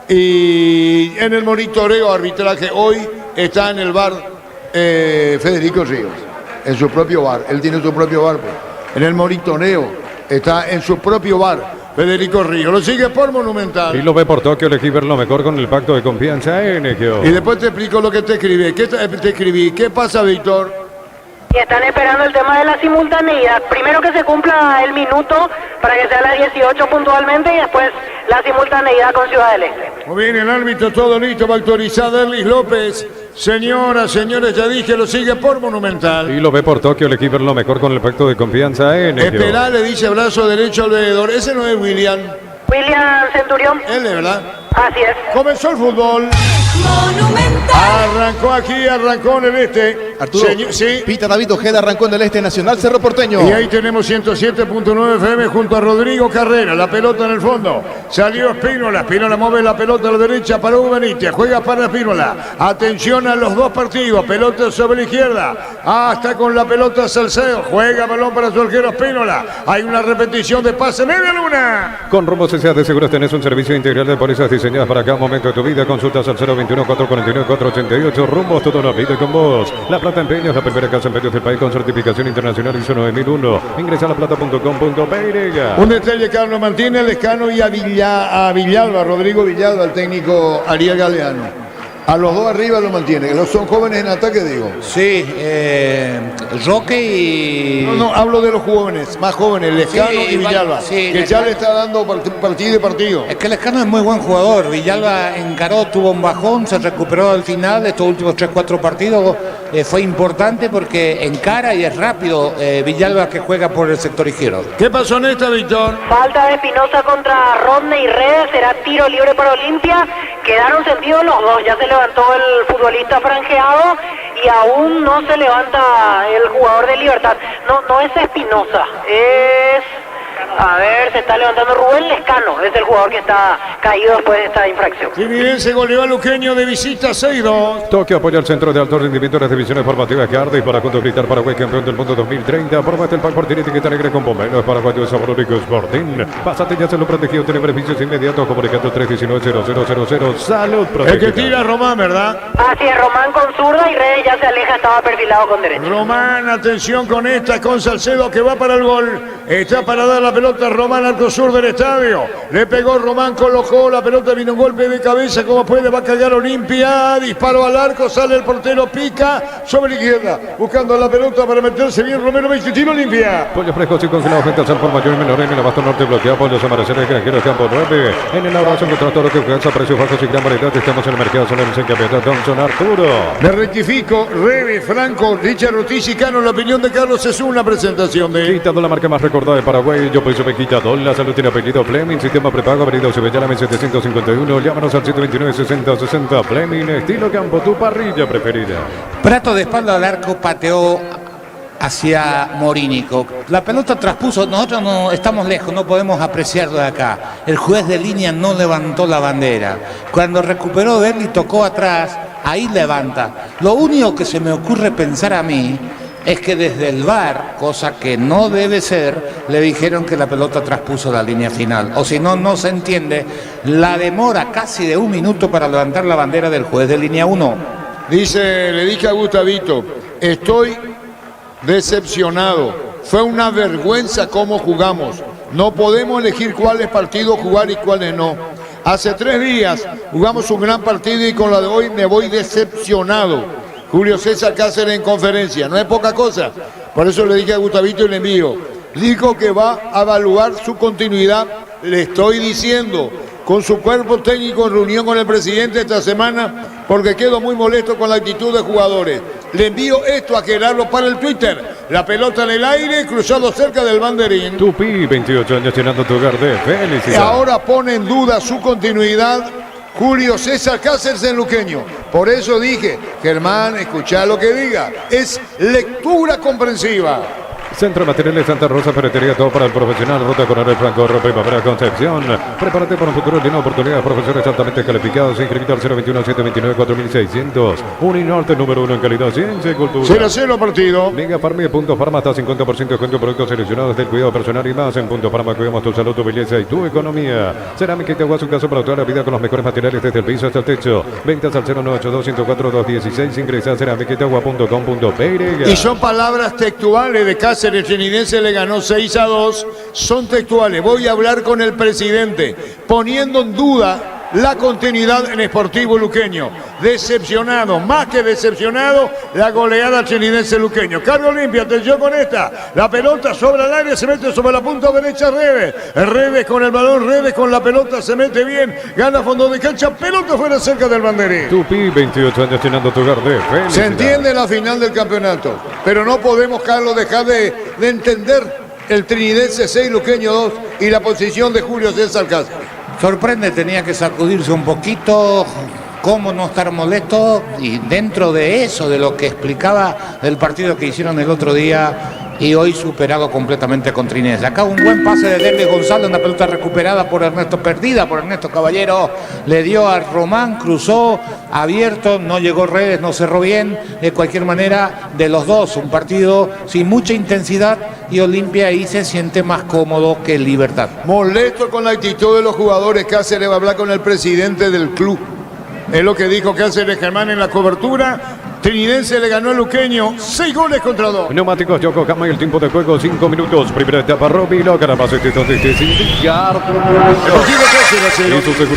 Y en el monitoreo arbitraje hoy está en el bar Federico Ríos, en su propio bar. Él tiene su propio bar. En el monitoreo está en su propio bar Federico Ríos. Lo sigue por Monumental. Y lo ve por Tokio, elegí ver lo mejor con el pacto de confianza NGO. Y después te explico lo que te escribí. Te escribí? ¿Qué pasa, Víctor? Y están esperando el tema de la simultaneidad. Primero que se cumpla el minuto para que sea las 18 puntualmente y después la simultaneidad con Ciudad del Este. Muy bien, el árbitro todo listo, va a autorizar Derlis López. Señoras, señores, ya dije, lo sigue por Monumental. Y lo ve por Tokio, elegí ver lo mejor con el pacto de confianza NGO. Esperá, le dice brazo derecho al veedor. Ese no es William. William Centurión. Él es, ¿verdad? Así es. Comenzó el fútbol. Arrancó aquí, arrancó en el este. Arturo, sí. Pita David Ojeda arrancó en el este Nacional Cerro Porteño. Y ahí tenemos 107.9 FM junto a Rodrigo Carrera. La pelota en el fondo. Salió Espínola. Espínola mueve la pelota a la derecha para Hugo Benítez. Juega para Espínola. Atención a los dos partidos. Pelota sobre la izquierda. Hasta con la pelota Salcedo. Juega balón para su arquero Espínola. Hay una repetición de pase. Media luna. Con Rumbo CCA de Seguros tenés un servicio integral de pólizas diseñadas para cada momento de tu vida. Consultas al 021-449-488. Rumbo, toda una vida con vos. La Plata Empeños, la primera casa en empeños del país con certificación internacional ISO 9001. Ingresa a laplata.com.py. Un detalle, Carlos Martínez, Lescano y a Villalba, Rodrigo Villalba, el técnico Ariel Galeano. A los dos arriba lo mantiene. Los son jóvenes en ataque, digo. Sí, Roque y... No, hablo de los jóvenes, más jóvenes, Lescano y Villalba. Sí, que ya le está dando partido y partido. Es que Lescano es muy buen jugador. Villalba encaró, tuvo un bajón, se recuperó al final de estos últimos 3-4 partidos. Fue importante porque encara y es rápido Villalba, que juega por el sector izquierdo. ¿Qué pasó en esta, Víctor? Falta de Espinosa contra Rodney Redes, será tiro libre para Olimpia. Quedaron sentidos los dos, ya se levantó el futbolista franjeado y aún no se levanta el jugador de Libertad. No es Espinosa, es... A ver, se está levantando Rubén Lescano, es el jugador que está caído después de esta infracción. Figueirense goleó a Luqueño de visita 6-2. Tokio apoya al Centro de Alto Rendimiento de las Divisiones Formativas Cardis para juntos gritar Paraguay campeón del mundo 2030. Probate el pack por tiene etiqueta negra con pomelo. Paraguayo de sabor único Sporting. Pásate ya, se lo protegido, tiene beneficios inmediatos. Comunicando 319-0000. Salud protegida. El que tira Román, ¿verdad? Así es, Román con zurda y Redes ya se aleja, estaba perfilado con derecha. Román, atención con esta, con Salcedo que va para el gol. Está para dar la pelota Román al sur del estadio. Le pegó Román, colocó la pelota, vino un golpe de cabeza, como puede, va a cagar Olimpia. Disparo al arco, sale el portero, pica sobre la izquierda, buscando la pelota para meterse bien. Romero 20, tiro Olimpia. Pollos frescos y congelados, gente al sal por mayor y menor en el abasto norte bloqueado. Pollos amarecer, granjeros campo 9. En el abrazo encontró todo lo que alcanza precios bajos y gran variedad. Estamos en el mercado solares en Campeonato Thompson Arturo. Me rectifico, Rebe, Franco, Richard Ortiz y Cano. La opinión de Carlos es una presentación de... Quitando la marca más recordada de Paraguay, yo pues Pequitador, la salud tiene apellido Fleming, sistema prepago, avenida Cebellana 751, llámanos al 129-6060 Fleming, estilo campo, tu parrilla preferida. Prato de espalda al arco pateó hacia Morínico. La pelota traspuso, nosotros no estamos lejos, no podemos apreciarlo de acá. El juez de línea no levantó la bandera. Cuando recuperó Derli tocó atrás, ahí levanta. Lo único que se me ocurre pensar a mí es que desde el VAR, cosa que no debe ser, le dijeron que la pelota traspuso la línea final. O si no, no se entiende la demora casi de 1 minuto para levantar la bandera del juez de línea 1. Le dije a Gustavito, estoy decepcionado. Fue una vergüenza cómo jugamos. No podemos elegir cuáles partidos jugar y cuáles no. Hace 3 días jugamos un gran partido y con la de hoy me voy decepcionado. Julio César Cáceres en conferencia, no es poca cosa. Por eso le dije a Gustavito y le envío. Dijo que va a evaluar su continuidad. Le estoy diciendo, con su cuerpo técnico en reunión con el presidente esta semana, porque quedo muy molesto con la actitud de jugadores. Le envío esto a Gerardo para el Twitter. La pelota en el aire, cruzado cerca del banderín. Tupi, 28 años llenando tu hogar de Y felicidad. ahora pone en duda su continuidad Julio César Cáceres en Luqueño. Por eso dije, Germán, escuchá lo que diga. Es lectura comprensiva. Centro de Materiales Santa Rosa, ferretería, todo para el profesional. Ruta Coronel Franco, Primavera Concepción. Prepárate para un futuro lleno de oportunidades. Profesores altamente calificados. Inscrito al 021-729-4600. Uninorte número 1 en calidad, ciencia y cultura. 0-0 partido. Mega Farma y Punto Farma hasta 50% de descuento en productos seleccionados del cuidado personal y más. En Punto Farma cuidamos tu salud, tu belleza y tu economía. Cerámica Itagua, su caso para toda la vida con los mejores materiales desde el piso hasta el techo. Ventas al 0982-104-216. Ingresa a cerámicaitagua.com.py. Y son palabras textuales de Cáceres. Trinidense le ganó 6-2. Son textuales. Voy a hablar con el presidente, poniendo en duda la continuidad en Sportivo Luqueño. Decepcionado, más que decepcionado, la goleada trinidense Luqueño. Carlos Olimpia, atención con esta. La pelota sobre el área, se mete sobre la punta derecha Reves. Reves con el balón, Reves con la pelota, se mete bien. Gana fondo de cancha, pelota fuera cerca del banderín. Tupi, 28 años llenando tu hogar de felicidad. Se entiende la final del campeonato, pero no podemos, Carlos, dejar de entender el trinidense 6, Luqueño 2 y la posición de Julio César Cáceres. Sorprende, tenía que sacudirse un poquito, cómo no estar molesto, y dentro de eso, de lo que explicaba del partido que hicieron el otro día y hoy superado completamente con Trinidad. Acá un buen pase de Derli González, una pelota recuperada por Ernesto, perdida por Ernesto Caballero, le dio a Román, cruzó, abierto, no llegó Redes, no cerró bien. De cualquier manera, de los dos, un partido sin mucha intensidad y Olimpia ahí se siente más cómodo que Libertad. Molesto con la actitud de los jugadores. Cáceres va a hablar con el presidente del club. Es lo que dijo Cáceres Germán en la cobertura. Trinidense le ganó a Luqueño 6-2. Neumáticos Yokohama y el tiempo de juego 5 minutos. Primera etapa Robilo, Carapaz, Eso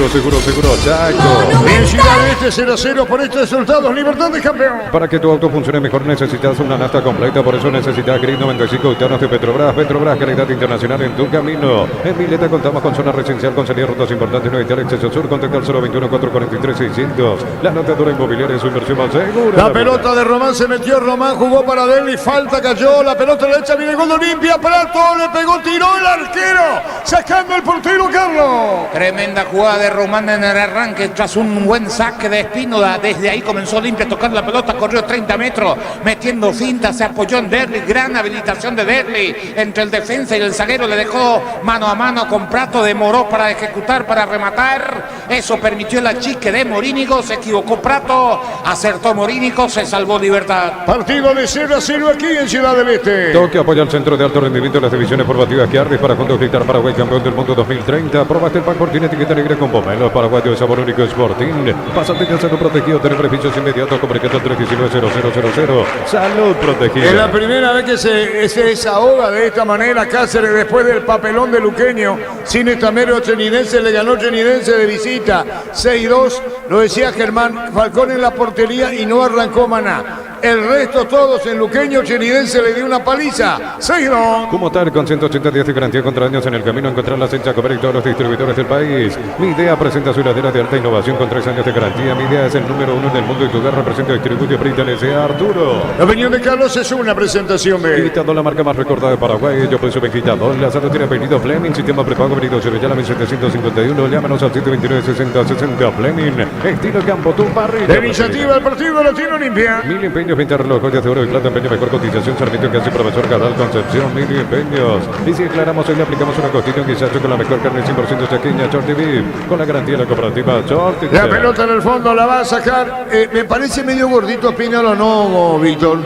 seguro, Chaco. En Ciudad Este 0-0 por estos resultados. Libertad de campeón. Para que tu auto funcione mejor necesitas una nafta completa, por eso necesitas Grid 95 octanos de Petrobras. Petrobras, calidad internacional en tu camino. En Mileta contamos con zona residencial, con salida rutas importantes, no evitar exceso sur. Contacta al 021-443-600. La notadora inmobiliaria es su inversión más segura. La pelota de Román se metió, Román jugó para Derli, falta, cayó, la pelota derecha, viene el gol de Olimpia, Prato, le pegó, tiró el arquero, sacando el portero Carlos. Tremenda jugada de Román en el arranque tras un buen saque de Espínola. Desde ahí comenzó Olimpia a tocar la pelota, corrió 30 metros, metiendo finta, se apoyó en Derli, gran habilitación de Derli entre el defensa y el zaguero, le dejó mano a mano con Prato, demoró para ejecutar, para rematar, eso permitió el achique de Morínigo, se equivocó Prato, acertó Morínigo, se salvó Libertad. Partido de 0-0 aquí en Ciudad del Este. Toque apoya al centro de alto rendimiento de las divisiones formativas que Ardis para juntos gritar Paraguay campeón del mundo 2030. Probaste el pack por tiene etiqueta negra con pomelo paraguayo de sabor único Sporting. Pásate ya salud protegido, tener beneficios inmediatos, comunicando al 319-0000. Salud protegida. Es la primera vez que se desahoga de esta manera Cáceres después del papelón de Luqueño. Sin estamero trinidense, le ganó Trinidense de visita 6-2. Lo decía Germán, Falcón en la portería y no arrancó Maná. El resto todos en Luqueño, Chinidense le dio una paliza. 6-2. Como tal, con 180 días de garantía contra daños en el camino, encontrarlas en Chacomer y todos los distribuidores del país. Mi Idea presenta su heladera de alta innovación con 3 años de garantía. Mi Idea es el número 1 en el mundo y tu hogar representa, distribuye, pertenece a Arturo. La opinión de Carlos es una presentación de... Quitando la marca más recordada de Paraguay, yo pues quitado. La sala tiene apellido Fleming, sistema prepago, venido Sevillana 1751. Llámanos al 729-6060 Fleming. Estilo Campo, tu barrio. La iniciativa del Partido Latino Olimpia. Mil empeños, 20 relojes, joyas de oro y plata, empeño, mejor cotización, Sarmiento, que hace profesor Cadal, Concepción, Mil empeños. Y si aclaramos, hoy le aplicamos una costilla, un guisacho con la mejor carne 100% chaqueña, Shorty Beef, con la garantía de la cooperativa Shorty. La pelota en el fondo la va a sacar. Me parece medio gordito Pinelo, ¿no, Víctor?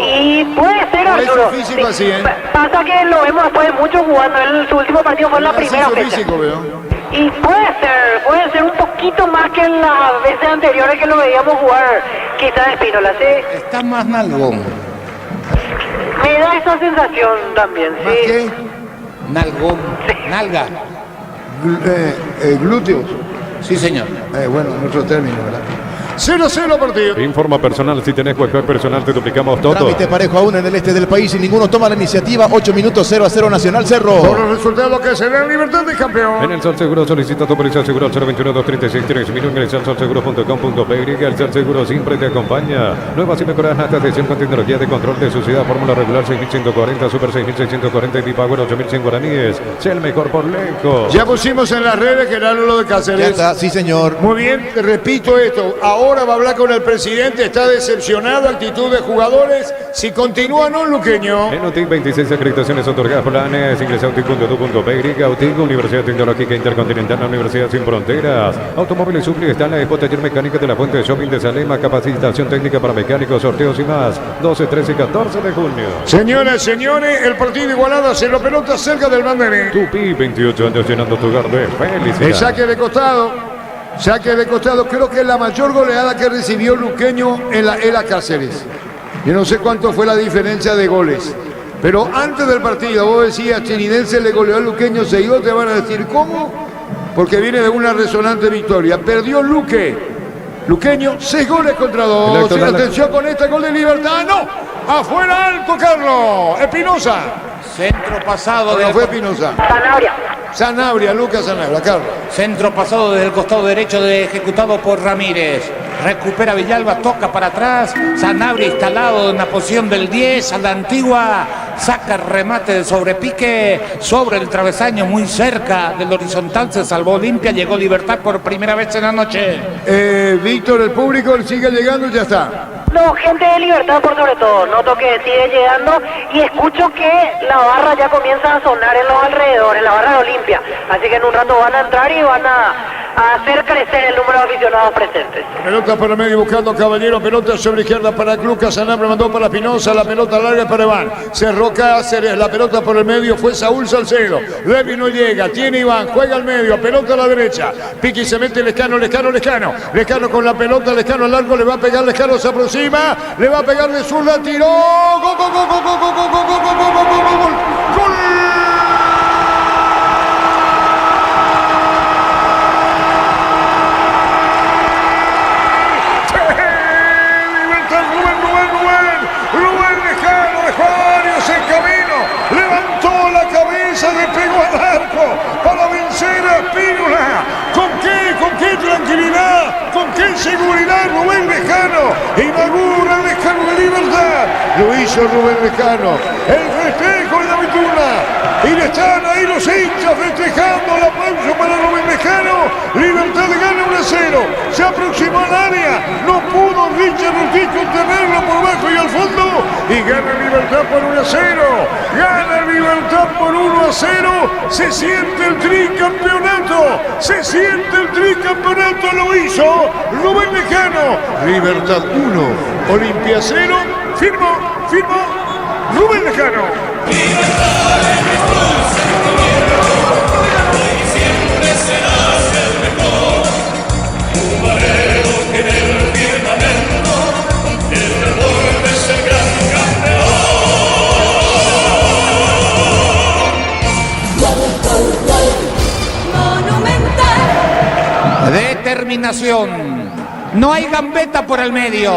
Y puede ser, Arturo. Físico así, ¿eh? Pasa que lo vemos después de mucho jugando. Su último partido fue en la primera fecha. Físico, veo. Y puede ser un poquito más que en las veces anteriores que lo veíamos jugar. Quizás Espínola, ¿sí? Está más nalgón. Me da esa sensación también, ¿Más sí. qué? Nalgón. Nalga. Glúteos. Sí, señor. Bueno, en otro término, ¿verdad? 0-0 partido. Informa personal, si tenés wifi personal te duplicamos todo. Trámite parejo aún en el este del país y ninguno toma la iniciativa. 8 minutos 0-0 Nacional Cerro. Por los resultados que se den, Libertad de campeón. En el Sol Seguro solicita tu póliza seguro al 021-236-3000. Ingresa al solseguro.com.py. El Sol Seguro siempre te acompaña. Nuevas y mejoradas atención con tecnología de control de suciedad. Fórmula regular 6140, Super 6640 y Bipower 8100 guaraníes. Sea el mejor por lejos. Ya pusimos en las redes que era lo de Cáceres. Ya está, sí, señor. Muy bien, repito esto. Ahora va a hablar con el presidente. Está decepcionado, actitud de jugadores. Si continúa, no, Luqueño. En UTIC 26 acreditaciones otorgadas por la ANES. Ingresa a UTIC.edu.py. UTIC, Universidad Tecnológica Intercontinental, la Universidad Sin Fronteras. Automóviles Supli está en la Expo Taller Mecánica de la Fuente de Shopping de Salema. Capacitación técnica para mecánicos, sorteos y más. 12, 13 y 14 de junio. Señoras, señores, el partido igualado hacia la pelota cerca del banderín. Tupi, 28 años llenando tu hogar de felicidad. El saque de costado. Saque de costado, creo que es la mayor goleada que recibió Luqueño en la era Cáceres. Yo no sé cuánto fue la diferencia de goles. Pero antes del partido, vos decías, Chinidense le goleó a Luqueño 6-2, te van a decir, ¿cómo? Porque viene de una resonante victoria. Perdió Luqueño, 6 goles contra 2. Y atención con este gol de Libertad. ¡No! ¡Afuera alto, Carlos! Espinosa. Centro pasado No fue Espinosa. Sanabria, Lucas Sanabria, Carlos. Centro pasado desde el costado derecho ejecutado por Ramírez. Recupera Villalba, toca para atrás. Sanabria instalado en la posición del 10 a la antigua. Saca el remate de sobrepique sobre el travesaño, muy cerca del horizontal. Se salvó Olimpia, llegó Libertad por primera vez en la noche. Víctor, el público sigue llegando y ya está. No, gente de Libertad por sobre todo. Noto que sigue llegando y escucho que la barra ya comienza a sonar en los alrededores, la barra de Olimpia. Así que en un rato van a entrar y van a hacer crecer el número de aficionados presentes. Pelota para medio buscando Caballero, pelota sobre izquierda para Lucas Sanabria, mandó para Espinosa, la pelota larga para Iván. Cerró Cáceres, la pelota por el medio fue Saúl Salcedo. Levi no llega, tiene Iván, juega al medio, pelota a la derecha. Piqui se mete Lescano con la pelota, Lescano al largo, le va a pegar, Lescano se aproxima, le va a pegar de zurda, tiró, gol, gol, gol, gol, gol, gol, gol, gol, gol, gol, gol, gol. Despegó al arco para vencer a Espínola. ¿Con qué tranquilidad? ¿Con qué seguridad? Rubén Lescano inaugura el Lescano de Libertad. Lo hizo Rubén Lescano. El festejo de la Vituna. Y están ahí los hinchas festejando. El aplauso para Rubén Lescano. Libertad gana 1-0. Se aproximó al área. No pudo Richard Ortiz contenerlo por bajo y al fondo. Y gana Libertad por 1-0. Gana Libertad por 1-0. Se siente el tricampeonato. Se siente el tricampeonato. Lo hizo Rubén Lescano. Libertad 1, Olimpia 0. Firmó Rubén Lescano. Siempre serás el mejor. Jugaremos en el firmamento. El deporte es el gran Determinación. No hay gambeta por el medio.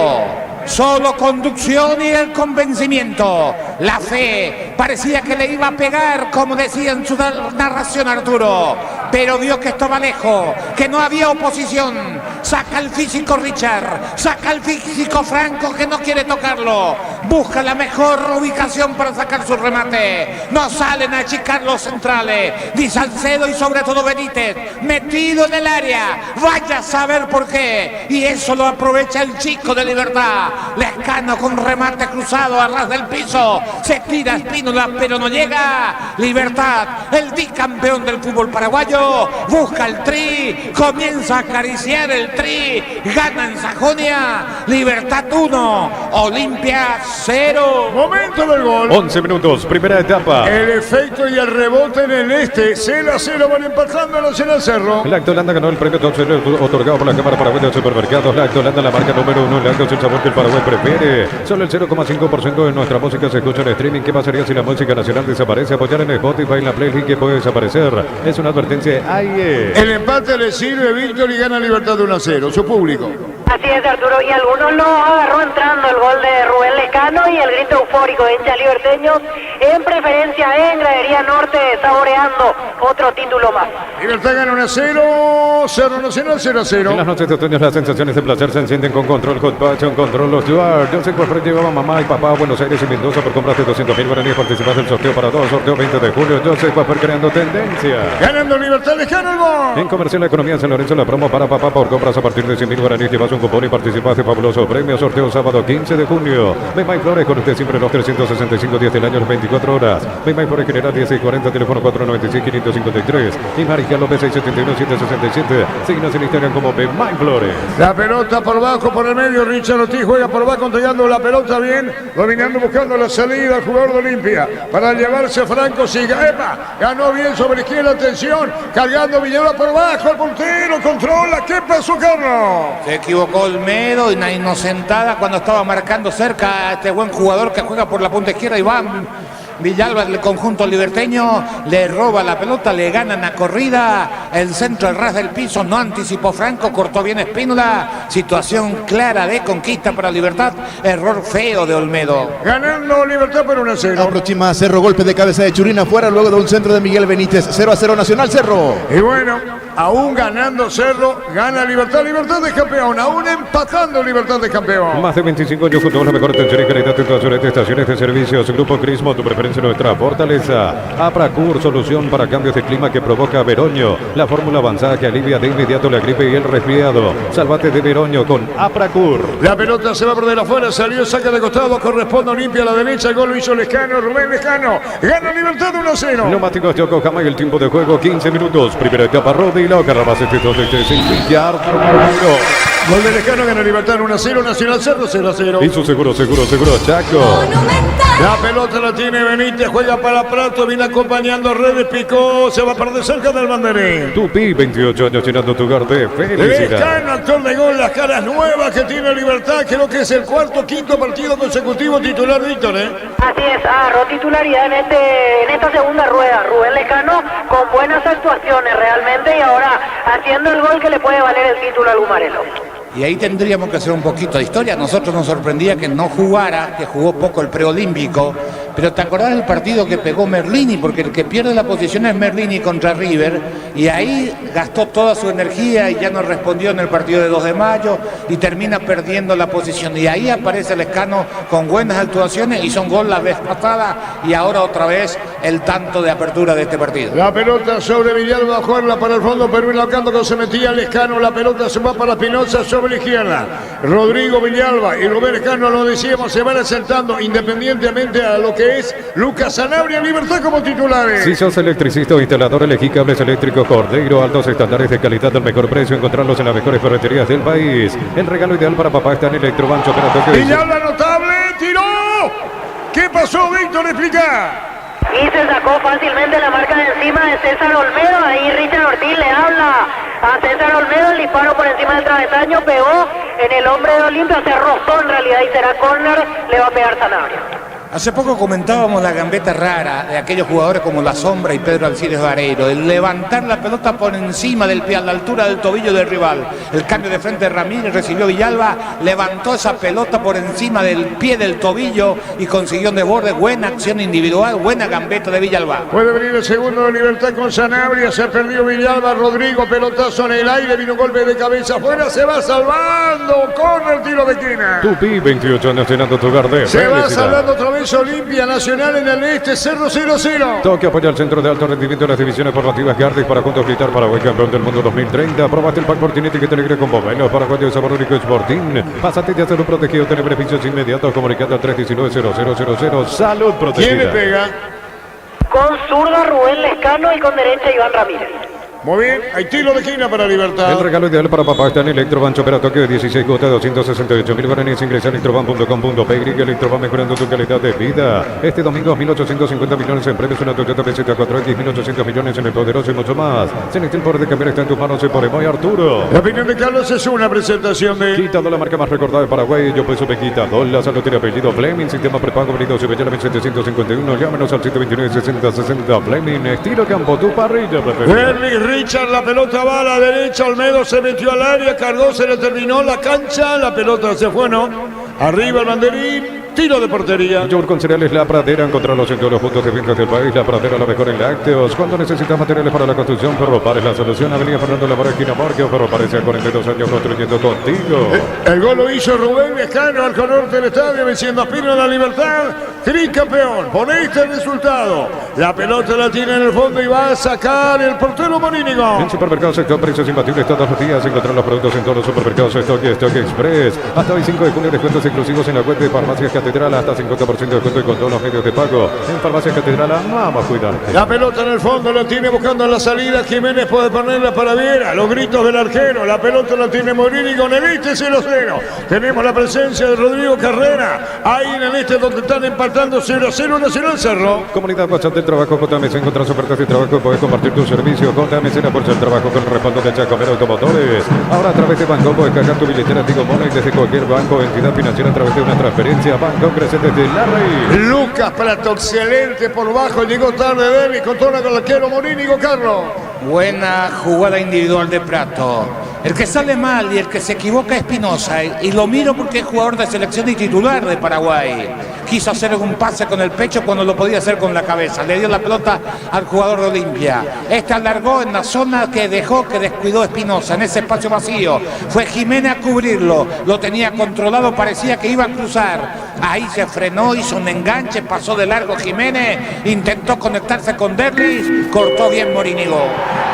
Solo conducción y el convencimiento. La fe parecía que le iba a pegar, como decía en su narración Arturo. Pero vio que estaba lejos, que no había oposición. Saca el físico Richard, saca el físico Franco que no quiere tocarlo. Busca la mejor ubicación para sacar su remate. No salen a achicar los centrales. Di Salcedo y sobre todo Benítez, metido en el área. Vaya a saber por qué. Y eso lo aprovecha el chico de Libertad. Lescano con remate cruzado a ras del piso. Se tira Espínola pero no llega. Libertad, el bicampeón del fútbol paraguayo, busca el tri, comienza a acariciar el tri, gana en Sajonia. Libertad 1, Olimpia 0. Momento del gol. 11 minutos, primera etapa. El efecto y el rebote en el 0-0 van empatando a Nacional Cerro. Lactolanda ganó el premio otorgado por la Cámara Paraguaya de Supermercados. Lactolanda, la marca número 1. Lacto es el sabor que el Paraguay prefiere. Solo el 0,5% de nuestra música se escucha en streaming. ¿Qué pasaría si la música nacional desaparece? Apoyar en Spotify en la playlist que puede desaparecer. Es una advertencia. El empate le sirve Víctor y gana Libertad 1-0. Su público. Así es, Arturo, y algunos lo agarró entrando el gol de Rubén Lescano y el grito eufórico de hinchas liberteños, en preferencia en Gradería Norte, saboreando otro título más. Libertad gana 1-0, Cerro Nacional 0-0. En las noches de otoño las sensaciones de placer se encienden con Control Hot Passion, Control Los Duar. Yo sé cuál llevaba mamá y papá a Buenos Aires y Mendoza por compras de 200.000 guaraníes. Participas del sorteo para todos, sorteo 20 de julio. Yo sé cuál creando tendencia. Ganando Libertad Lescano el gol. En Comercial Economía San Lorenzo, la promo para papá por compras a partir de 100.000 guaraníes. Llevas un cupón y participas de fabuloso premio. Sorteo sábado 15 de junio. Bemay Flores con usted siempre los 365 días del año, las 24 horas. Bemay Flores General 1640, teléfono 496-553. Y Marijal López 671-767. Síguenos en Instagram como Bemay Flores. La pelota por bajo, por el medio. Richard Ortiz juega por bajo, entregando la pelota bien. Dominando, buscando la salida al jugador de Olimpia. Para llevarse Franco Siga. ¡Epa! Ganó bien sobre izquierda, atención. Cargando Villanueva por bajo. El portero controla. ¿Qué pasó, Carlos? Se equivocó Olmedo, una inocentada cuando estaba marcando cerca a este buen jugador que juega por la punta izquierda. Iván Villalba del conjunto liberteño le roba la pelota, le ganan la corrida, el centro al ras del piso, no anticipó Franco, cortó bien Espínola, situación clara de conquista para Libertad, error feo de Olmedo. Ganando Libertad por 1-0. Aproxima Cerro, golpe de cabeza de Churina afuera luego de un centro de Miguel Benítez. 0-0 Nacional Cerro. Y bueno, aún ganando Cerro, gana Libertad, Libertad de campeón, aún empatando Libertad de campeón. Más de 25 años junto a la mejor atención y calidad en todas las estaciones de servicios. Grupo Crismo, tu preferencia, nuestra fortaleza. Apracur, solución para cambios de clima que provoca Veroño. La fórmula avanzada que alivia de inmediato la gripe y el resfriado. Sálvate de Veroño con Apracur. La pelota se va por de la afuera, salió, saca de costado, corresponde a Olimpia a la derecha, el gol lo hizo Lescano, Rubén Lescano. Gana Libertad 1-0. Neumáticos Yokohama y el tiempo de juego 15 minutos. Primera etapa, Rodilo, Carrabás, Gol de Lescano, gana Libertad 1-0, Nacional Cerro 0-0. Hizo seguro, Chaco. La pelota la tiene Benítez, juega para Prato, viene acompañando a Redes, picó, se va a perder cerca del banderín. Tupi, 28 años llenando tu hogar de felicidad. Lescano, actor de gol, las caras nuevas que tiene Libertad, creo que es el quinto partido consecutivo titular, Víctor, Así es, agarró titularidad en esta segunda rueda, Rubén Lescano, con buenas actuaciones realmente, y ahora haciendo el gol que le puede valer el título al Humarelo. Y ahí tendríamos que hacer un poquito de historia. Nosotros nos sorprendía que no jugara, que jugó poco el preolímpico. Pero ¿te acordás del partido que pegó Merlini? Porque el que pierde la posición es Merlini contra River. Y ahí gastó toda su energía y ya no respondió en el partido de 2 de mayo. Y termina perdiendo la posición. Y ahí aparece Lescano con buenas actuaciones. Hizo un gol la vez pasada. Y ahora otra vez el tanto de apertura de este partido. La pelota sobre Villalba, a jugarla para el fondo. Perú cuando se metía Lescano. La pelota se va para Espinosa sobre la izquierda. Rodrigo Villalba y Rubén Lescano, lo decíamos, se van asentando independientemente a lo que es Lucas Sanabria en Libertad como titulares. Si sos electricista o instalador, elegí cables eléctricos Cordeiro, altos estándares de calidad al mejor precio, encontrarlos en las mejores ferreterías del país. El regalo ideal para papá está en Electrobancho. Villalba notable, tiró. ¿Qué pasó, Víctor? Explica. Y se sacó fácilmente la marca de encima de César Olmedo. Ahí Richard Ortiz le habla a César Olmedo. El disparo por encima del travesaño pegó en el hombre de Olimpia. Se rozó en realidad y será córner. Le va a pegar Sanabria. Hace poco comentábamos la gambeta rara de aquellos jugadores como La Sombra y Pedro Alcides Vareiro, el levantar la pelota por encima del pie, a la altura del tobillo del rival. El cambio de frente de Ramírez, recibió Villalba, levantó esa pelota por encima del pie del tobillo y consiguió un desborde. Buena acción individual, buena gambeta de Villalba. Puede venir el segundo de Libertad con Sanabria, se perdió Villalba, Rodrigo, pelotazo en el aire, vino un golpe de cabeza afuera, se va salvando con el tiro de esquina. Tupi, 28 años llenando tu verde. Se va salvando otra vez Olimpia Nacional en el este, 0-0-0. Toque apoya al centro de alto rendimiento de las divisiones formativas Gardis para juntos gritar Paraguay campeón del mundo 2030. Probaste el pack Portinetti que te alegra con Bomelo. Paraguay de sabor único Sporting. Pásate de hacer un protegido, tener beneficios inmediatos comunicando al 319-0000. Salud protegida. ¿Quién le pega? Con zurda Rubén Lescano y con derecha Iván Ramírez. Muy bien, hay tiro de esquina para Libertad. El regalo ideal para papá está en Electroban Chopera Tokio de 16 cuotas, 268.000 guaraníes. Ingresa a electroban.com.py. Electroban mejorando tu calidad de vida. Este domingo 1.850 millones en premios, una Toyota PZ 4X, 1.800 millones en el poderoso y mucho más. Sentir el poder de cambiar está en tus manos y por Emoy Arturo. La opinión de Carlos es una presentación de Quitado, la marca más recordada de Paraguay. Yo peso Quitado. La salud tiene apellido Fleming. Sistema prepago venido se veía 1751. Llámenos al 129-6060. Fleming, estilo campo, tu parrilla preferida. Richard, la pelota va a la derecha, Olmedo se metió al área, cargó, se le terminó la cancha, la pelota se fue, ¿no? Arriba el banderín, tiro de portería. Yogur con cereales La Pradera, encontrarlos en todos los puntos de venta del país. La Pradera, la mejor en lácteos. Cuando necesitas materiales para la construcción, Ferropar es la solución. Avenida Fernando Lamora, esquina Marqueo. Ferropar hace 42 años construyendo contigo. El gol lo hizo Rubén Lescano al norte del estadio, venciendo a Pino La Libertad. Tricampeón, ponete el resultado. La pelota la tiene en el fondo y va a sacar el portero Morínigo. En supermercados Stock, precios imbatibles todos los días. Encontrar los productos en todos los supermercados Stock y Stock Express. Hasta hoy 5 de junio, descuentos exclusivos en la web de Farmacias Catedral, hasta 50% de descuento y con todos los medios de pago. En Farmacias Catedral, vamos a cuidar. La pelota en el fondo la tiene buscando en la salida. Jiménez puede ponerla para Viera. Los gritos del arquero. La pelota la tiene Morínigo en el este 0-0. Tenemos la presencia de Rodrigo Carrera. Ahí en el este donde están empatando 0-0 Nacional Cerro. Comunidad WhatsApp del trabajo JMC. Encontrás ofertas de trabajo y puedes compartir tu servicio. JMC, la fuerza del trabajo con el respaldo de Chacomero Automotores. Ahora a través de Banco puedes cargar tu billetera Tigo Money desde cualquier banco o entidad financiera a través de una transferencia. Banco Crescente de Larry. Lucas Prato, excelente por bajo. Llegó tarde Deli, controla con el arquero Morínigo, Carlos. Buena jugada individual de Prato. El que sale mal y el que se equivoca es Espinosa. Y lo miro porque es jugador de selección y titular de Paraguay. Quiso hacer un pase con el pecho cuando lo podía hacer con la cabeza. Le dio la pelota al jugador de Olimpia. Esta alargó en la zona que dejó, que descuidó Espinosa, en ese espacio vacío. Fue Jiménez a cubrirlo. Lo tenía controlado, parecía que iba a cruzar. Ahí se frenó, hizo un enganche, pasó de largo Jiménez. Intentó conectarse con Derlis. Cortó bien Morínigo.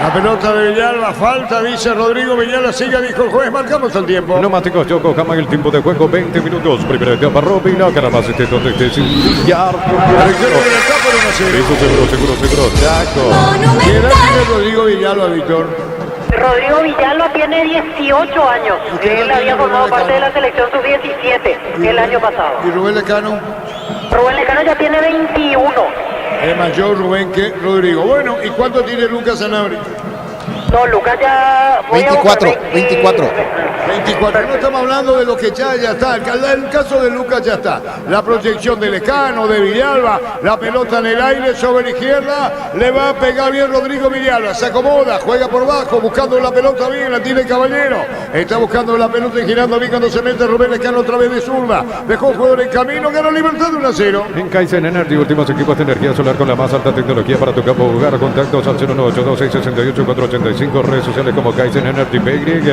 La pelota de Villalba, falta, dice Rodrigo Villalba, siga, dijo el juez, marcamos el tiempo. Neumáticos Yokohama, el tiempo de juego 20 minutos. Primera etapa Robina, Carabas, este donde esté sin billar. Seguro, Chaco. ¿Qué edad tiene Rodrigo Villalba, Víctor? Rodrigo Villalba tiene 18 años. Él había formado parte de la selección sub-17 el año pasado. ¿Y Rubén Lescano? Rubén Lescano ya tiene 21. Es mayor Rubén que Rodrigo. Bueno, ¿y cuánto tiene Lucas Sanabria? No, Lucas ya... 24. 24. No estamos hablando de lo que ya está. El caso de Lucas ya está. La proyección de Lescano, de Villalba. La pelota en el aire sobre la izquierda. Le va a pegar bien Rodrigo Villalba. Se acomoda, juega por bajo, buscando la pelota bien. La tiene Caballero. Está buscando la pelota y girando bien cuando se mete Rubén Lescano otra vez de zurda. Dejó jugador en camino. Ganó Libertad de 1-0. En Kaizen Energy, últimos equipos de energía solar con la más alta tecnología para tu campo jugar. Contactos al 0982-668-485. Redes sociales como Kaizen Energy PY.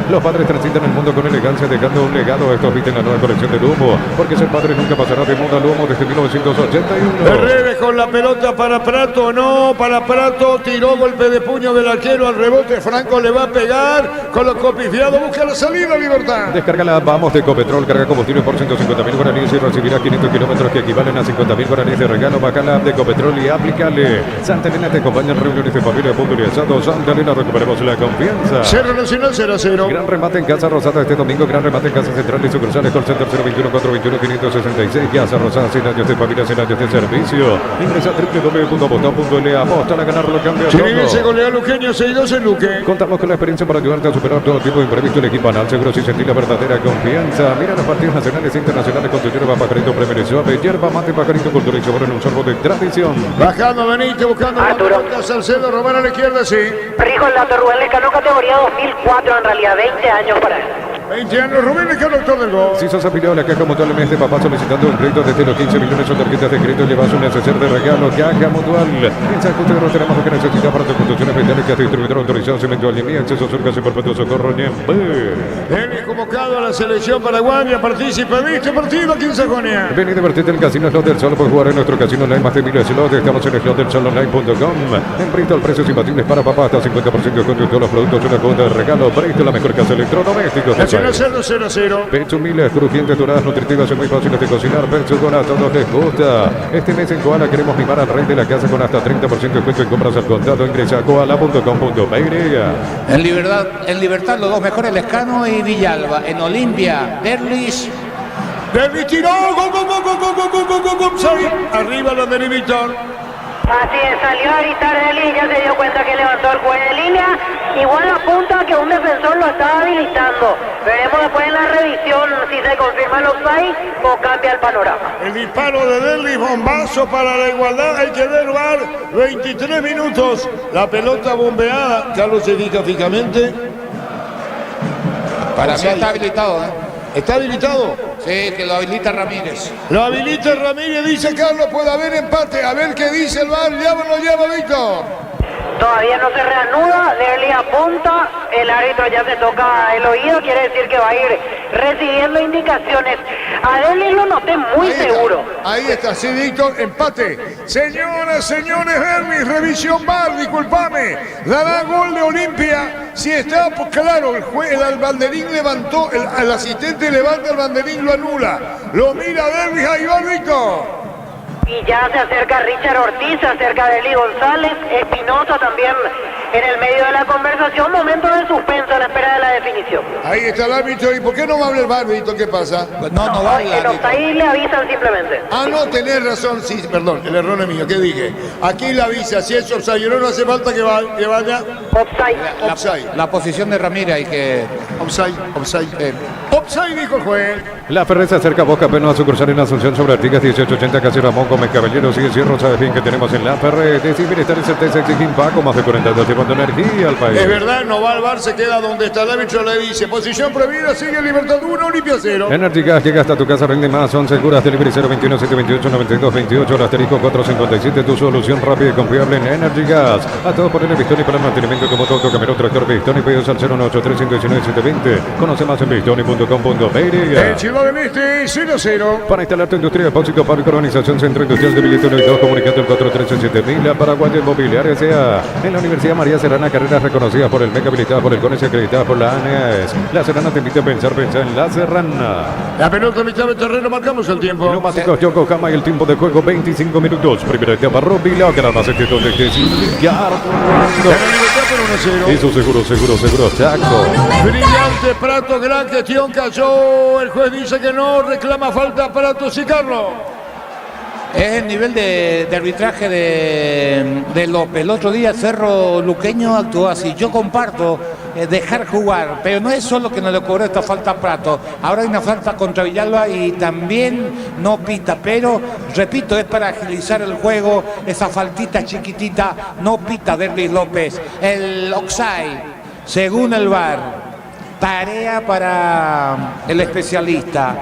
Los padres transitan el mundo con elegancia, dejando un legado. Estos visten la nueva colección del humo, porque ser padre nunca pasará de moda al humo desde 1981. Reves con la pelota para Prato, no, para Prato, tiró golpe de puño del arquero al rebote. Franco le va a pegar, colocó pifiado, busca la salida, Libertad. Descárgala, vamos, de Ecopetrol, carga combustible por 150.000 guaraníes y recibirá 500 kilómetros que equivalen a 50.000 guaraníes de regalo. Baja la app de Ecopetrol y aplícale. Santa Elena te acompaña en reuniones de familia, puntualizados. Santa Elena recuperemos la confianza. 0 Nacional 0-0. Gran remate en Casa Rosada este domingo. Gran remate en Casa Central y sucursales. Call Center 021-421-566. Casa Rosada, 100 años de familia, 100 años de servicio. Ingresa a www.apostón.la. Apostar a ganar lo cambia todo. Chiribice con Leal Luqueño, 6-2 en Luque. Contamos con la experiencia para ayudarte a superar todo tipo de imprevisto. El equipo Anal Seguros y sentir la verdadera confianza. Mira los partidos nacionales e internacionales con tu yerba Pajarito Premier Suave. Yerba mate Pajarito Cultura y Sabor en un sorbo de tradición. Bajando Benito, buscando la Salcedo, Román a la izquierda, sí. Rijo el dato, Rubén Lescano, categoría 2004, en realidad 20 años para él. 20 años, Rubén Lescano, autor del gol. Si sos afiliado a la Caja Mutual, el mes de papá solicitando un crédito desde los 15 millones o tarjetas de crédito, llevas un neceser de regalo. Caja Mutual. En San Justo tenemos lo que necesitas para tus construcciones metálicas. Distribuidor autorizado, cemento Alimía, acceso surcas y perpetuo socorro. Él es convocado a la selección paraguaya, participa de este partido aquí en Sajonia. Ven y divertirte en el Casino Slot del Sol. Puedes jugar en nuestro casino online más de 1000 slots. Estamos en slotdelsolonline.com. En Bristol, precios imbatibles para papá, hasta 50% de descuento en todos los productos. Una cuota de regalo. Bristol, la mejor casa electrodomésticos. Nacional 0-0. Petsu Miles, crujientes, doradas, nutritivas y muy fáciles de cocinar. Petsu Dona, a todos les gusta. Este mes en Koala queremos mimar al rey de la casa con hasta 30% de descuento en compras al contado. Ingresa a koala.com.py. En Libertad, los dos mejores, Lescano y Villalba. En Olimpia, Derlis. Derlis tiró, gol. Arriba los de Víctor. Así es, salió a gritar Deli, ya se dio cuenta que levantó el juez de línea. Igual apunta que un defensor lo estaba habilitando. Veremos después en la revisión si se confirma el offside o cambia el panorama. El disparo de Derlis, bombazo para la igualdad. Hay que ver VAR, 23 minutos. La pelota bombeada. Carlos se fija fijamente. Para mí está habilitado, ¿eh? ¿Está habilitado? Sí, que lo habilita Ramírez. Lo habilita Ramírez, dice Carlos, puede haber empate. A ver qué dice el VAR. ¿Llama o no llama, Víctor? Todavía no se reanuda, Derli apunta, el árbitro ya se toca el oído, quiere decir que va a ir recibiendo indicaciones. A Derli lo noté muy seguro. Ahí está, sí, Víctor, empate. Señoras, señores, Derli, revisión VAR, disculpame. Dará gol de Olimpia. Si está, pues claro, el banderín levantó, el asistente levanta el banderín, lo anula. Lo mira Derli, ahí va, Víctor. Y ya se acerca Richard Ortiz, se acerca Deli González, Espinosa también en el medio de la conversación. Momento de suspenso a la espera de la definición. Ahí está el árbitro. ¿Y por qué no va a hablar el VAR, Víctor? ¿Qué pasa? No va a hablar. Ahí le avisan simplemente. Ah, no, tenés razón. Sí, perdón, el error es mío. ¿Qué dije? Aquí le avisa. Si es offside, no hace falta que vaya. Offside. La posición de Ramírez hay que... Offside. Offside, dijo el juez. La Ferrer se acerca a Boca Apenas a sucursal en Asunción sobre Artigas 1880, casi Ramón Gómez Caballero. Sigue Cierro, sabes bien que tenemos en la Ferrer. Decir bienestar y certeza exige Paco, más de 42 llevando energía al país. Es verdad, no va al VAR, se queda donde está el árbitro, le dice posición prohibida, sigue Libertad 1, Olimpia 0. Energy Gas llega hasta tu casa, rinde más, son seguras, delivery 021 728 92 28, el asterisco 457, tu solución rápida y confiable en Energy Gas. A todo por el Bistoni para el mantenimiento como todo autocamero, tractor Bistoni, pedidos al 093 119 720. Conoce más en bistoni.com.py. En Ciudad del Este, 0-0. Para instalar tu industria, depósito, fábrica, organización, centro industrial de Billetón y 2, comunicando el 4137000, la Paraguaya Inmobiliaria sea en la Universidad María Serrana, carreras reconocidas por el MEC, habilitadas por el CONES y acreditadas por la ANES. La Serrana te invita a pensar en La Serrana. La pelota mitad del terreno, marcamos el tiempo. Neumáticos Yokohama y el tiempo de juego 25 minutos. Primera etapa, Robila, que la más este donde te Eso seguro, Chaco. Brillante Prato, gran gestión, cayó. El juez dice que no, reclama falta Prato, sí, Carlos. Es el nivel de arbitraje de López. El otro día Cerro Luqueño actuó así. Yo comparto dejar jugar, pero no es solo que no le cobró esta falta a Prato. Ahora hay una falta contra Villalba y también no pita, pero repito, es para agilizar el juego. Esa faltita chiquitita no pita Derlis López. El offside, según el VAR, tarea para el especialista.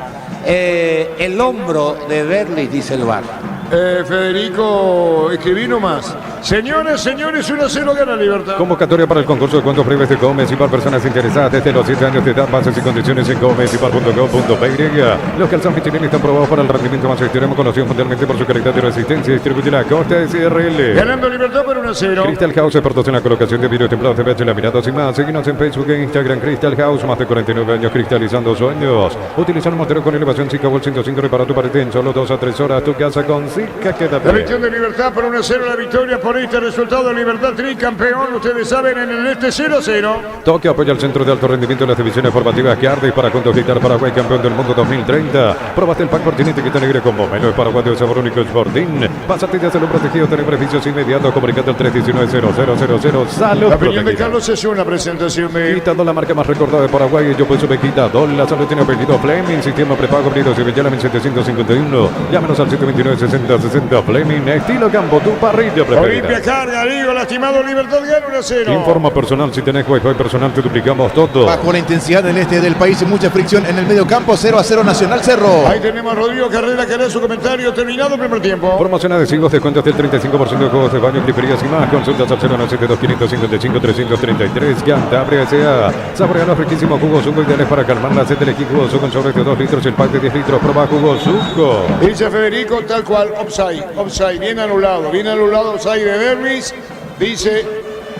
El hombro de Derlis, dice el VAR. Federico, escribí nomás. Señores, 1-0 gana Libertad. Convocatoria para el concurso de cuentos breves de Gómez y para personas interesadas desde los 7 años de edad. Bases y condiciones en gomezipar.com.py. Los calzones Michelin están probados para el rendimiento más extremo, conocido mundialmente por su calidad y resistencia. Distribuye la Costa SRL. Ganando Libertad por 1-0. Crystal House, expertos en la colocación de vidrio templados de PH laminados y más. Seguinos en Facebook e Instagram. Crystal House, más de 49 años cristalizando sueños. Utiliza el motero con elevación Zika Vol 105, repara tu pared en solo 2 a 3 horas. Tu casa con música, quédate. La visión de Libertad por 1-0 la victoria por este resultado. Libertad tricampeón, ustedes saben, en el 0-0. Toque apoya al centro de alto rendimiento en las divisiones formativas que arde para juntos gritar Paraguay campeón del mundo 2030. Probaste el pack Fortinete que te alegre con Pomelo de Paraguay de sabor único Sporting. Pásate ya salud protegido, tener beneficios inmediatos. Comunicate al 319-0000. Salud La opinión de protegida. Carlos es una presentación de... Quitando la marca más recordada de Paraguay, yo pues me quita. La salud tiene apellido Fleming, sistema prepago, Britos y Villala 1751. Llámenos al 729-6060 Fleming, estilo campo, tu parrilla preferida. Olimpia carga, digo, lastimado, Libertad gana 1-0. Informa personal, si tenés Wi-Fi personal te duplicamos todo. Bajo la intensidad del este del país y mucha fricción en el medio campo, 0-0 Nacional Cerro. Ahí tenemos a Rodrigo Carrera que hará su comentario terminado el primer tiempo. Promoción adhesivos, descuentos del 35% de juegos de baño, griferías y más. Consultas al 0972555-333. Cantabria S.A. Saborea los riquísimos jugos Suco ideales para calmar la sed del equipo. Jugo Suco en sobre de 2 litros, el pack de 10 litros. Proba Jugo Suco. Dice Federico, tal cual, offside, bien anulado, offside de Dermis, dice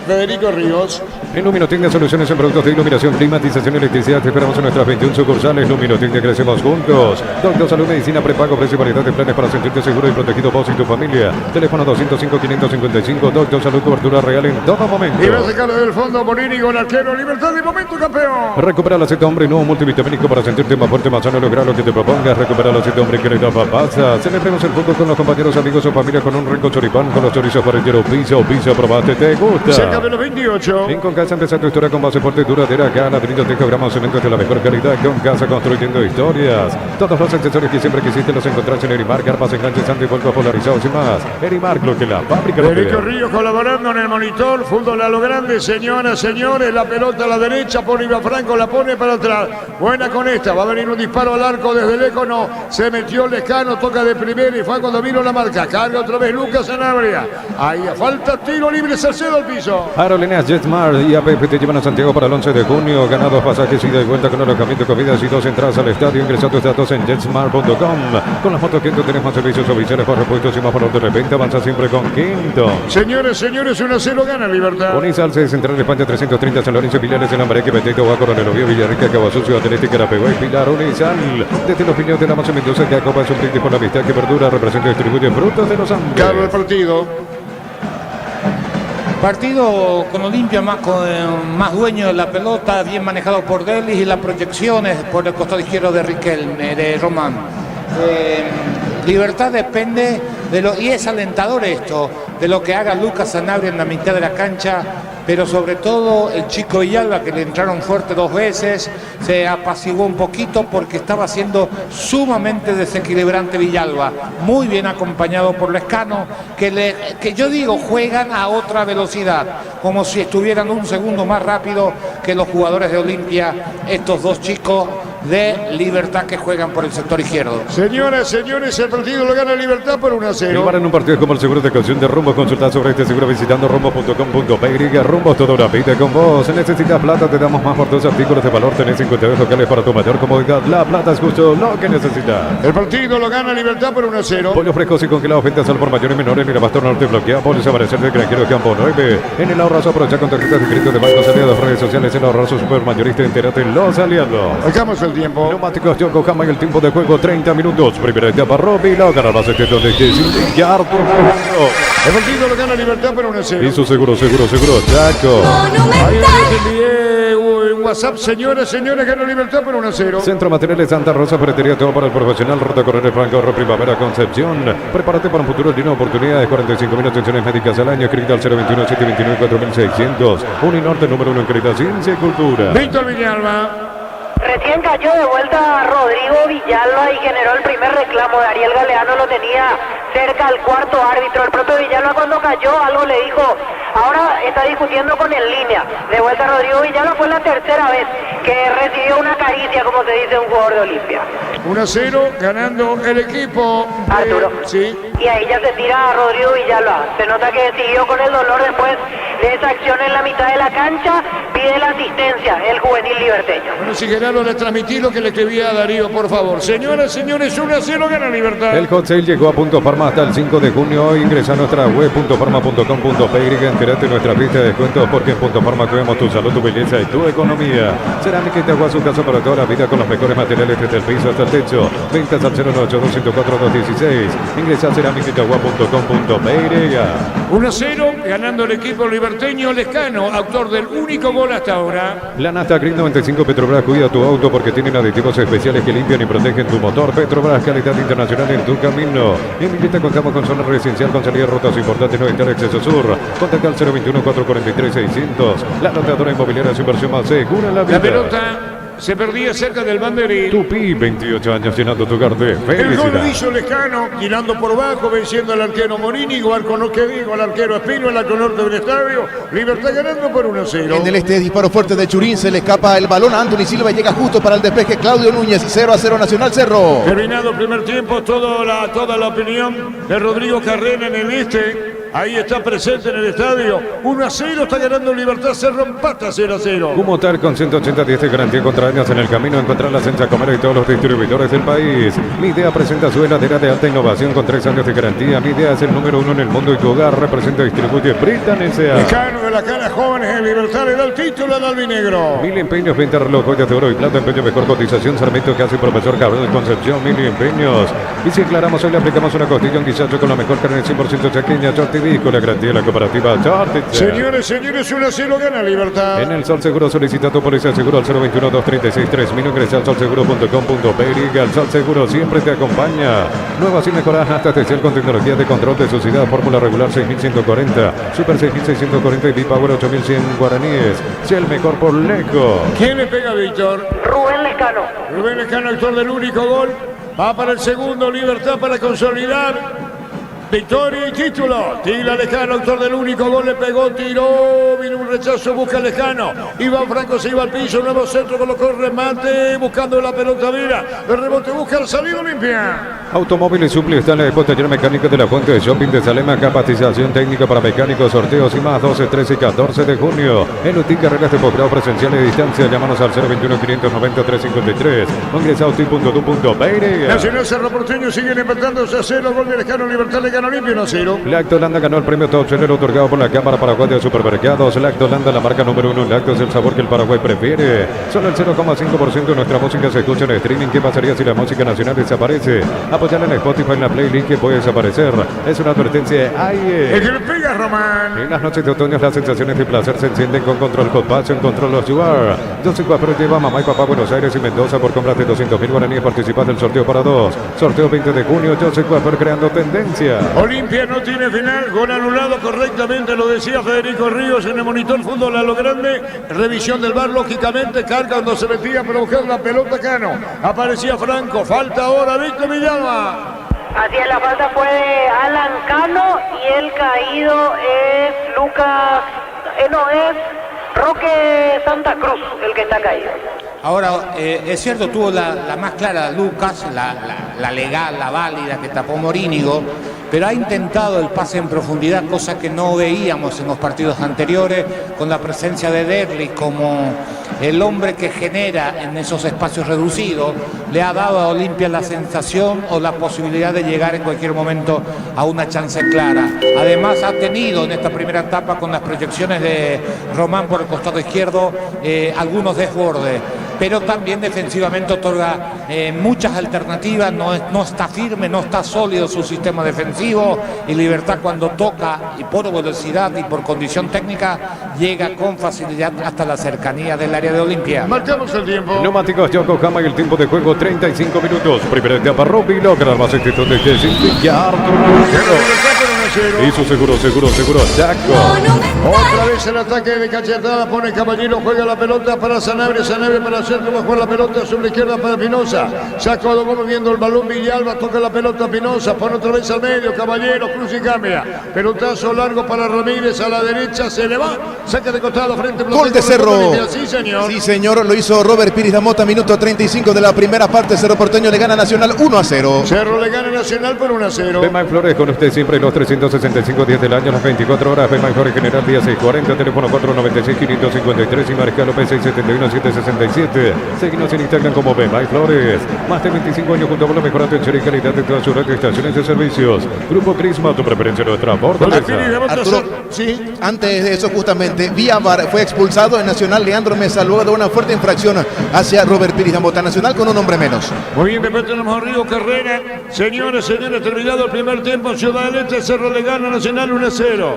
Federico Ríos. En Luminotin de soluciones en productos de iluminación, climatización y electricidad. Te esperamos en nuestras 21 sucursales. Luminotin, que crecemos juntos. Doctor Salud, medicina, prepago, precio y variedad de planes para sentirte seguro y protegido vos y tu familia. Teléfono 205-555. Doctor Salud, cobertura real en todo momento. Y va a sacarlo del fondo Bonini con arquero. Libertad de momento, campeón. Recupera la ceta hombre nuevo multivitamínico para sentirte más fuerte, más sano y lograr lo que te propongas. Recupera la ceta hombre que le da papasa. Celebremos el fútbol con los compañeros, amigos o familia con un rico choripán, con los chorizos parrilleros. Piso, probate, te gusta. Cerca de los 28. En Concasa empieza tu historia con base fuerte duradera. Acá, ladrillo, tejo, grama, cemento de la mejor calidad. Concasa construyendo historias. Todos los accesorios que siempre quisiste los encontrás en Erimark. Arpas, enganches, y vuelcos polarizados y más. Erimark, lo que la fábrica lo Federico crea. Ríos colaborando en el monitor. Fútbol a lo grande, señoras, señores. La pelota a la derecha, pone Iván Franco, la pone para atrás. Buena con esta. Va a venir un disparo al arco desde lejos. No, se metió Lescano, toca de primera y fue cuando vino la marca. Carga otra vez Lucas Sanabria. Ahí falta tiro libre, Salcedo al piso. Aerolíneas JetSmart y APP te llevan a Santiago para el 11 de junio. Ganados pasajes ida y vuelta con alojamiento, comidas y 2 entradas al estadio. Ingresa tus datos en jetsmart.com. Con las fotos Quinto tenés más servicios oficiales para repuestos y más valor de repente. Avanza siempre con Quinto. Señores, 1-0 gana Libertad. Unizal se Central España 330 San Lorenzo, Pilares, en Ambareque, Petito, Guaco, Rovio, Villarrica, Caguazú, Atlético, Carapeguay, Pilar, Unizal. Desde los piñones de la Mazo Mendoza, que acopa su brindis por la amistad que verdura, representa y distribuye frutos de los Andes. Claro, el partido. Partido con Olimpia más dueño de la pelota, bien manejado por Delis y las proyecciones por el costado izquierdo de Riquelme, de Román. Libertad depende y es alentador esto, de lo que haga Lucas Sanabria en la mitad de la cancha, pero sobre todo el chico Villalba, que le entraron fuerte 2 veces, se apaciguó un poquito porque estaba siendo sumamente desequilibrante Villalba, muy bien acompañado por Lescano, que yo digo juegan a otra velocidad, como si estuvieran un segundo más rápido que los jugadores de Olimpia, estos 2 chicos de Libertad que juegan por el sector izquierdo. Señoras, señores, el partido lo gana Libertad por 1-0. Jugar en un partido como el seguro de caución de Rumbo. Consulta sobre este seguro visitando rumbo.com.py. Rumbo, toda una vida con vos. Si necesitas plata, te damos más por 2 artículos de valor. Tenés 52 locales para tu mayor comodidad. La plata es justo lo que necesitas. El partido lo gana Libertad por 1-0. Pollos frescos y congelados, ventas al por mayor y menor en el Abastor Norte bloquea. Pollos amanecer de Granjero Campo 9. En el Ahorrazo aprovecha con tarjetas de crédito de bancos aliados, redes sociales. El Ahorrazo Supermayorista, entérate en los aliados. Sacamos el tiempo. Neumáticos Yokohama y el tiempo de juego 30 minutos. Primera etapa, Robbie lo ganará 70 de Arthur. El partido lo gana Libertad por 1-0. Hizo seguro, Chaco. Ahí les envié un WhatsApp, señores, gana Libertad por 1-0. Centro Materiales Santa Rosa, ferretería, todo para el profesional. Ruta Correr Franco, Primavera, Concepción. Prepárate para un futuro lleno de oportunidades. 45.000 atenciones médicas al año. Escrita al 021-729-4600. Uninorte, número 1 en calidad, ciencia y cultura. Víctor Villalba. Recién cayó de vuelta Rodrigo Villalba y generó el primer reclamo de Ariel Galeano, lo tenía cerca al cuarto árbitro. El propio Villalba cuando cayó algo le dijo, ahora está discutiendo con en línea. De vuelta Rodrigo Villalba, fue la tercera vez que recibió una caricia, como se dice un jugador de Olimpia. 1-0 ganando el equipo. Arturo. Sí. Y ahí ya se tira a Rodrigo Villalba. Se nota que siguió con el dolor después de esa acción en la mitad de la cancha. pide la asistencia el juvenil liberteño. Bueno, si Gerardo le transmití lo que le escribía a Darío, por favor. Señoras, señores, 1-0 gana Libertad. El hot sale llegó a Punto Farma hasta el 5 de junio. Ingresa a nuestra web puntofarma.com.py. Entérate de nuestra fiesta de descuentos porque en Punto Farma cuidamos tu salud, tu belleza y tu economía. Cerámica Itagua, su casa para toda la vida con los mejores materiales desde el piso hasta el techo. Ventas al 098-204-216. Ingresa a cerámicaitagua.com.py. 1-0 ganando el equipo liberteño. Lescano, autor del único gol hasta ahora. La Nafta Green 95 Petrobras cuida tu auto porque tienen aditivos especiales que limpian y protegen tu motor. Petrobras, calidad internacional en tu camino. En Villeta contamos con zona residencial con salida de rutas importantes, no está el acceso sur. Contacta al 021-443-600. La notadora inmobiliaria, su inversión más segura en la vida. La pelota se perdía cerca del banderín. Tupi, 28 años llenando tu hogar de El gol felicidad. lo hizo Lescano, tirando por bajo, venciendo al arquero Morini, igual con lo que digo, al arquero Espino, el arco norte del estadio. Libertad ganando por 1-0. En el este, disparo fuerte de Churín, se le escapa el balón a Anthony Silva y llega justo para el despeje Claudio Núñez. 0-0 Nacional Cerro. Terminado el primer tiempo, toda la opinión de Rodrigo Carrera en el este. Ahí está presente en el estadio. 1-0 está ganando Libertad Cerro, empata 0-0. Humotal con 180 días de garantía contra daños en el camino. Encontrarlas en Chacomero y todos los distribuidores del país. Mi Idea presenta su heladera de alta innovación con 3 años de garantía. Mi Idea es el número 1 en el mundo y tu hogar representa y distribuye Britan S.A. Lescano de la cara jóvenes en Libertad le da el título al albinegro. Mil Empeños, venta reloj, joyas de oro y plata, empeño mejor cotización, Sarmiento que hace profesor Gabriel de Concepción, Mil Empeños. Y si aclaramos, hoy le aplicamos una costilla, un guisacho con la mejor carne 100% chaqueña, Short TV, con la garantía de la cooperativa Short TV. Señores, 1-0 gana Libertad. En el Sol Seguro solicita tu póliza de seguro al 021-236-3000, ingresa al solseguro.com.py. El Sol Seguro siempre te acompaña. Nuevas y mejoradas hasta especial con tecnología de control de suciedad, fórmula regular 6140, Super 6640 y B-Power 8100 guaraníes. Sea el mejor por lejos. ¿Quién le pega a Víctor? Rubén Lescano. Rubén Lescano, autor del único gol. Va para el segundo, Libertad para consolidar. Victoria y título. Tira Lescano, autor del único gol, le pegó, tiró, vino un rechazo, busca Lescano. Iván Franco se iba al piso, nuevo centro, colocó el remate, buscando la pelota, mira, el rebote busca el salido limpia. Automóviles Supli está en la Expo Taller Mecánica de la Fuente de Shopping de Salema, capacitación técnica para mecánicos, sorteos y más, 12, 13 y 14 de junio. En UTI, carreras de posgrado presencial y distancia, llámanos al 021-590-353 o ingresa a uti.tu.py. Nacional Cerro Porteño siguen empatándose a 0, gol de Lescano, Libertad le ganó limpio 1-0. Lactolanda ganó el premio Top Seller otorgado por la Cámara Paraguaya de Supermercados. Lactolanda, la marca número 1 en lácteos, el sabor que el Paraguay prefiere. Solo el 0,5% de nuestra música se escucha en streaming. ¿Qué pasaría si la música nacional desaparece? Apoyar en Spotify en la playlist que puede desaparecer. Es una advertencia. El que le pega, Román. En las noches de otoño las sensaciones de placer se encienden con Control Hot Passion, Control Los Yuar. 12 Cuapero lleva a mamá y papá a Buenos Aires y Mendoza por compras de 200.000 guaraníes. Participas del sorteo para 2. Sorteo 20 de junio. José Cuapero creando tendencia. Olimpia no tiene final, gol anulado correctamente, lo decía Federico Ríos en el monitor fútbol a lo grande. Revisión del VAR, lógicamente, carga cuando se metía para buscar la pelota Cano. Aparecía Franco, falta ahora Víctor Villalba. Así es, la falta fue de Alan Cano y el caído es Lucas, es Roque Santa Cruz el que está caído. Ahora, es cierto, tuvo la más clara Lucas, la legal, la válida que tapó Morínigo, pero ha intentado el pase en profundidad, cosa que no veíamos en los partidos anteriores, con la presencia de Derli como el hombre que genera en esos espacios reducidos, le ha dado a Olimpia la sensación o la posibilidad de llegar en cualquier momento a una chance clara. Además ha tenido en esta primera etapa con las proyecciones de Román por el costado izquierdo algunos desbordes, pero también defensivamente otorga muchas alternativas, no está firme, no está sólido su sistema defensivo, y Libertad cuando toca y por velocidad y por condición técnica llega con facilidad hasta la cercanía del área de Olimpia. Marcamos el tiempo. Neumáticos Yokohama y el tiempo de juego 35 minutos. Primera etapa Robbie logra más instituto de que hizo seguro, Chaco. Otra vez el ataque de cachetada, pone Caballero, juega la pelota para Sanabria para el centro, va a jugar la pelota sobre la izquierda para Pinoza. Sacó Dogó moviendo el balón, Villalba toca la pelota Pinoza, pone otra vez al medio, Caballero, cruz y cambia. Pelotazo largo para Ramírez, a la derecha, se le va, saca de costado frente. Gol de Cerro. Sí, señor. Sí, señor, lo hizo Robert Piris Damota, minuto 35 de la primera parte. Cerro Porteño le gana Nacional 1-0. Cerro le gana Nacional por 1-0. Tema en Flores con usted siempre los 300 165 días del año, las 24 horas. Ve Mejor en General, día 640. Teléfono 496-553 y Mariscal López 671-767. Seguimos en Instagram como Bemay Flores. Más de 25 años junto a la mejor atención y calidad de todas sus redes de estaciones de servicios. Grupo Crisma, tu preferencia nuestra fortaleza. Arturo, sí, antes de eso justamente, vía VAR fue expulsado el Nacional Leandro Mesa luego de una fuerte infracción hacia Robert Piris. Ambota Nacional con un hombre menos. Muy bien, después tenemos a Río Carrera. Señores, terminado el primer tiempo en Ciudad del Este, Cerro le gana Nacional 1-0.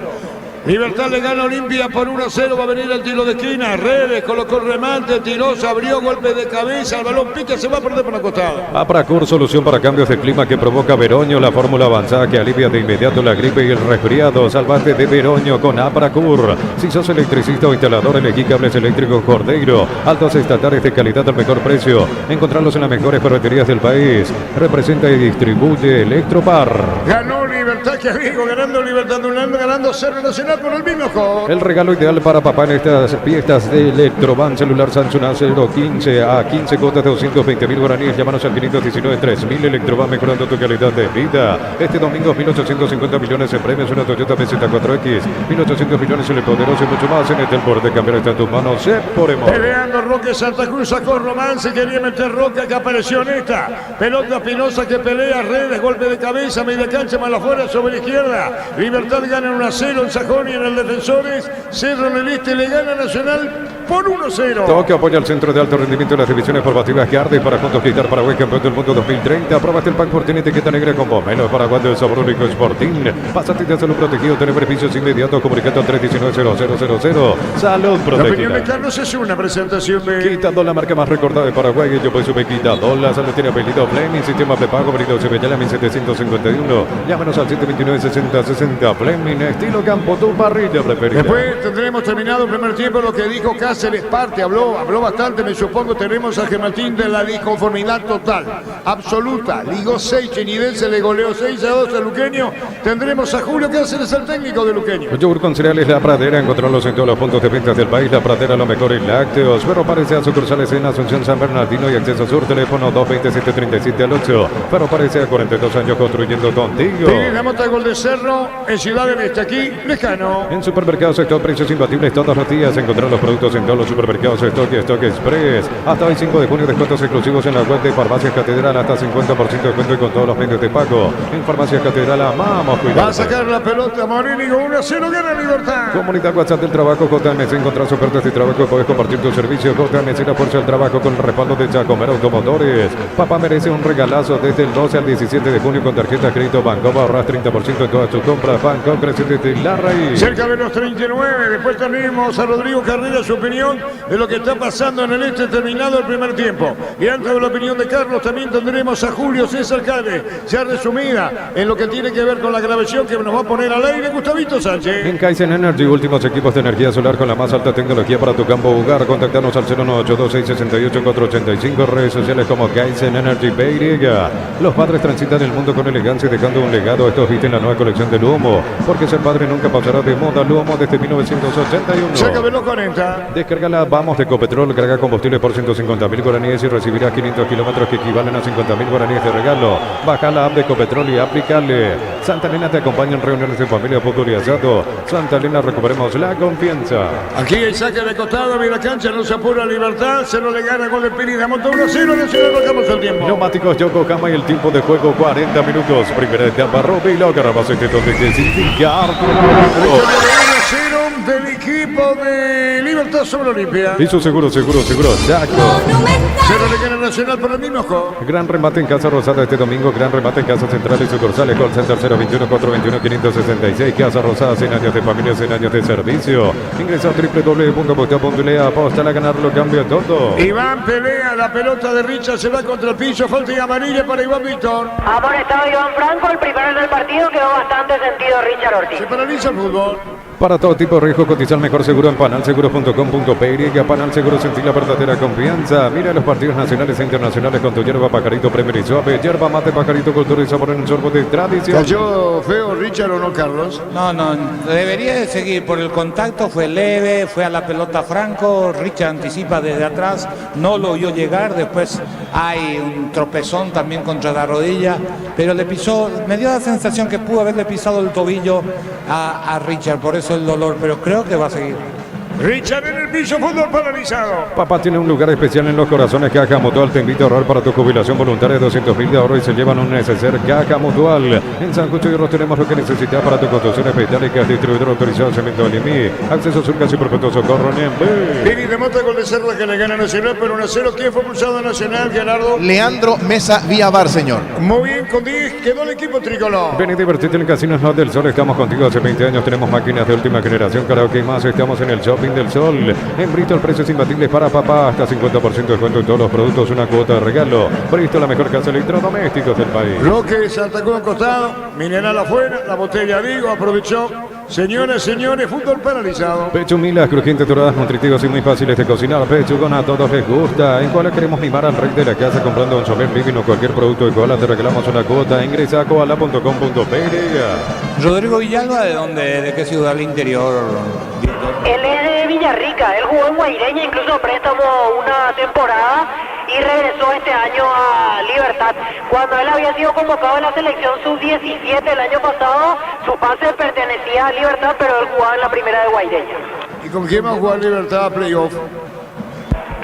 Libertad le gana Olimpia por 1-0, va a venir el tiro de esquina, Redes colocó el remate, tiró, se abrió, golpe de cabeza, el balón pica, se va a perder por la costada. Apracur, solución para cambios de clima que provoca Veroño, la fórmula avanzada que alivia de inmediato la gripe y el resfriado. Salvate de Veroño con Apracur. Si sos electricista o instalador, elegí cables eléctricos Cordeiro, altos estatales de calidad al mejor precio. Encontrarlos en las mejores ferreterías del país. Representa y distribuye Electropar. Ganó Libertad, que amigo, ganando Libertad, ganando Cerro Nacional por el mismo juego. El regalo ideal para papá en estas fiestas de Electroban, celular Samsung A015 a 15 cuotas de 220.000 guaraníes. Llámanos al 519-3000. Electroban, mejorando tu calidad de vida. Este domingo 1.850 millones en premios, una Toyota PZ4X, 1.800 millones en el poderoso y mucho más. En el poder de cambiar está en tus manos. Se ponemos. Peleando Roque Santa Cruz, sacó Romance, quería meter Roca, que apareció en esta. Pelota Pinoza que pelea, Redes, golpe de cabeza, media cancha, mal afuera, sobre la izquierda. Libertad gana 1-0 en Sajón y en el Defensores. Cerro en el Este le gana Nacional por 1-0. Toque apoya al centro de alto rendimiento de las divisiones formativas que arde para juntos gritar Paraguay campeón del mundo 2030. Aprobaste el pack por tiene etiqueta negra con Bomelo Paraguay del sabor único Sporting. Pásate de salud protegido, tener beneficios inmediatos comunicando al 319-0000. Salud protegida. La opinión de Carlos es una presentación de Quitando la marca más recordada de Paraguay. Yo pues sube Quitando. La salud tiene apellido Fleming, sistema prepago, Benito Cebellala 1751. Llámanos al 729-6060. Fleming, estilo campo, tu parrilla preferida. Después tendremos terminado el primer tiempo, lo que dijo Cáceres parte, habló bastante, me supongo. Tenemos a Gemartín de la disconformidad total, absoluta. Ligó 6, Chinidense le goleó 6-2 a Luqueño. Tendremos a Julio Cáceres, el técnico de Luqueño. Yogur con cereales La Pradera, encontrarlos en todos los puntos de ventas del país. La Pradera, lo mejor en lácteos. Pero parece a sucursales en Asunción, San Bernardino y Acceso Sur. Teléfono 227-37-8. Pero parece a 42 años construyendo contigo. Tenemos el gol de Cerro en Ciudad del Este, aquí lejano. En supermercados Stock, precios imbatibles todos los días. Encontrar los productos en todos los supermercados Stock y Stock Express. Hasta hoy 5 de junio, descuentos exclusivos en la web de Farmacias Catedral. Hasta 50% de descuento y con todos los medios de pago. En Farmacias Catedral amamos cuidar. Va a sacar la pelota Morini con 1-0, gana Libertad. Comunidad WhatsApp del trabajo JMC. Encontrás ofertas de trabajo, puedes compartir tu servicio. JMC, la fuerza del trabajo con el respaldo de Chacomer Automotores. Papá merece un regalazo desde el 12 al 17 de junio con tarjeta crédito Banco. Ahorras 30% en todas tus compras. Banco crece desde la raíz. Cerca de los 39. Después tenemos a Rodrigo Carrera, su opinión de lo que está pasando en el Este terminado el primer tiempo. Y antes de la opinión de Carlos, también tendremos a Julio César Cade, ya resumida en lo que tiene que ver con la grabación que nos va a poner al aire Gustavito Sánchez. En Kaizen Energy, últimos equipos de energía solar con la más alta tecnología para tu campo hogar. Contactanos al 0182668-485. Redes sociales como Kaizen Energy BY. Los padres transitan el mundo con elegancia y dejando un legado. Estos visten la nueva colección de Luomo, porque ser padre nunca pasará de moda. Luomo desde 1981. Cerca de los 40. Descárgala Vamos de Ecopetrol, carga combustible por 150.000 guaraníes y recibirás 500 kilómetros que equivalen a 50.000 guaraníes de regalo. Baja la app de Ecopetrol y aplícale. Santa Elena te acompaña en reuniones de familia, fútbol y asado. Santa Elena, recuperemos la confianza. Aquí hay saque de costado, mira cancha, no se apura Libertad, se lo le gana gol de Piri, de monta 1-0, Nacional, bajamos el tiempo. Neumáticos Yokohama y el tiempo de juego 40 minutos. Primera etapa, Roby Logar, base de donde que significa del equipo de Libertad sobre Olimpia. Hizo seguro, Chaco. Cerro le gana Nacional por el mismo ojo. Gran remate en Casa Rosada este domingo. Gran remate en Casa Central y sucursales. Call Center 021-421-566. Casa Rosada, 100 años de familia, 100 años de servicio. Ingresa a www.aposta.le. Aposta a ganar, lo cambia todo. Iván pelea, la pelota de Richard se va contra el piso. Falta y amarilla para Iván Víctor. Amonestado Iván Franco, el primero del partido, quedó bastante sentido Richard Ortiz. Se paraliza el fútbol. Para todo tipo de riesgo, cotizar mejor seguro en panalseguros.com.py. Panal Seguros, sentir la verdadera confianza. Mira los partidos nacionales e internacionales con tu hierba Pajarito Premier y Suave. Hierba mate Pajarito, cultura y sabor en un sorbo de tradición. ¿Cayó feo Richard o no, Carlos? No, debería de seguir por el contacto. Fue leve, fue a la pelota Franco. Richard anticipa desde atrás, no lo vio llegar. Después hay un tropezón también contra la rodilla, pero le pisó, me dio la sensación que pudo haberle pisado el tobillo a Richard, por eso el dolor, pero creo que va a seguir. Richard en el piso, fútbol paralizado. Papá tiene un lugar especial en los corazones. Caja Mutual te invita a ahorrar para tu jubilación voluntaria de 200.000 de ahorro y se llevan un neceser. Caja Mutual. En San Justo y Ros tenemos lo que necesitas para tu construcciones metálicas. Distribuidor autorizado Cemento Alimí. Acceso Sur casi perpetuo Socorro Niembe. Vini de Mota con de Cerro que le gana Nacional, pero 1-0. ¿Quién fue pulsado a Nacional, Gerardo? Leandro Mesa vía VAR, señor. Muy bien, con 10 quedó el equipo tricolor. Ven y divertirte en el Casino Slot del Sol. Estamos contigo hace 20 años. Tenemos máquinas de última generación. Karaoke y más. Estamos en el Shopping del Sol. En Bristol, precios imbatibles para papá. Hasta 50% de descuento en todos los productos. Una cuota de regalo. Bristol, la mejor casa de electrodomésticos del país. Roque Santa Cruz costado. Mineral afuera. La botella Vigo aprovechó. Señoras, señores, fútbol paralizado. Pechumilas, crujientes, doradas, nutritivas y muy fáciles de cocinar. Pechugón, a todos les gusta. En Koala queremos mimar al rey de la casa comprando un Soler Living o cualquier producto de Koala. Te regalamos una cuota. Ingresa a koala.com.pe. Rodrigo Villalba, ¿de qué ciudad del interior? Él es de Villarrica, él jugó en Guaireña, incluso préstamo una temporada y regresó este año a Libertad. Cuando él había sido convocado en la selección sub-17 el año pasado, su pase pertenecía a Libertad, pero él jugaba en la primera de Guaireña. ¿Y con quién va a jugar Libertad playoff?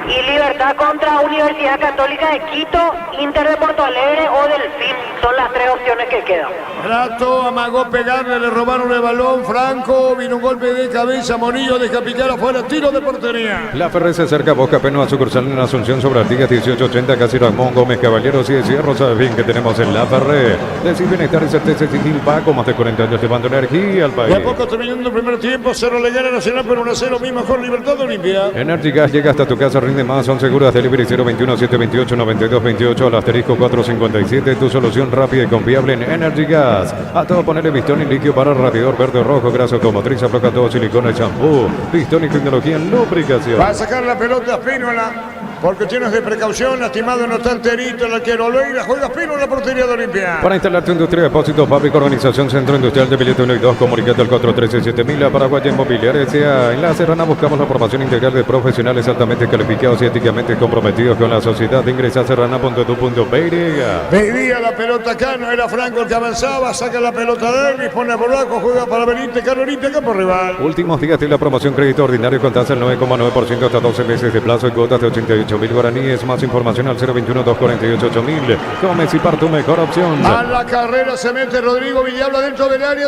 Y Libertad contra Universidad Católica de Quito, Inter de Porto Alegre o Delfín. Son las tres opciones que quedan. Rato amagó pegarle, le robaron el balón. Franco, vino un golpe de cabeza. Monillo deja picar afuera, tiro de portería. La Ferre se acerca a Boca Peno a sucursal en Asunción sobre Artigas 1880, casi Ramón Gómez Caballeros y de Cierro. Sabes bien que tenemos en La Ferre. Decir bienestar y certeza sin Paco, más de 40 años llevando energía al país. De a poco terminando el primer tiempo, Cerro le gana Nacional por 1-0, mi mejor Libertad Olimpia. Energy Gas llega hasta tu casa, rinde más, son seguras. Delivery 021-728-9228 al asterisco 457. Tu solución rápida y confiable en Energy Gas. A todo ponerle pistón y líquido para radiador verde o rojo, graso automotriz, afloja todo, silicona y champú. Pistón y tecnología en lubricación. Va a sacar la pelota Spínola. Por cuestiones de precaución, lastimado no está enterito el arquero Oleira, juega Spínola, portería de Olimpia. Para instalar tu industria, depósito, fábrica, organización, centro industrial de billete 1 y 2, comunicate al 413-7000, Paraguay Inmobiliaria S.A. En La Serrana buscamos la formación integral de profesionales altamente calificados y éticamente comprometidos con la sociedad. Ingresa a serrana.tu.pe. Pedía la pelota acá, no era Franco el que avanzaba, saca la pelota de Elvis, pone por abajo, juega para Benítez, Carlos Olimpia, campo rival. Últimos días de la promoción crédito ordinario con tasa del 9,9% hasta 12 meses de plazo y cuotas de 88.000 guaraníes. Más información al 021-248-8000. Gómez y tu mejor opción. A la carrera se mete Rodrigo Villalba dentro del área.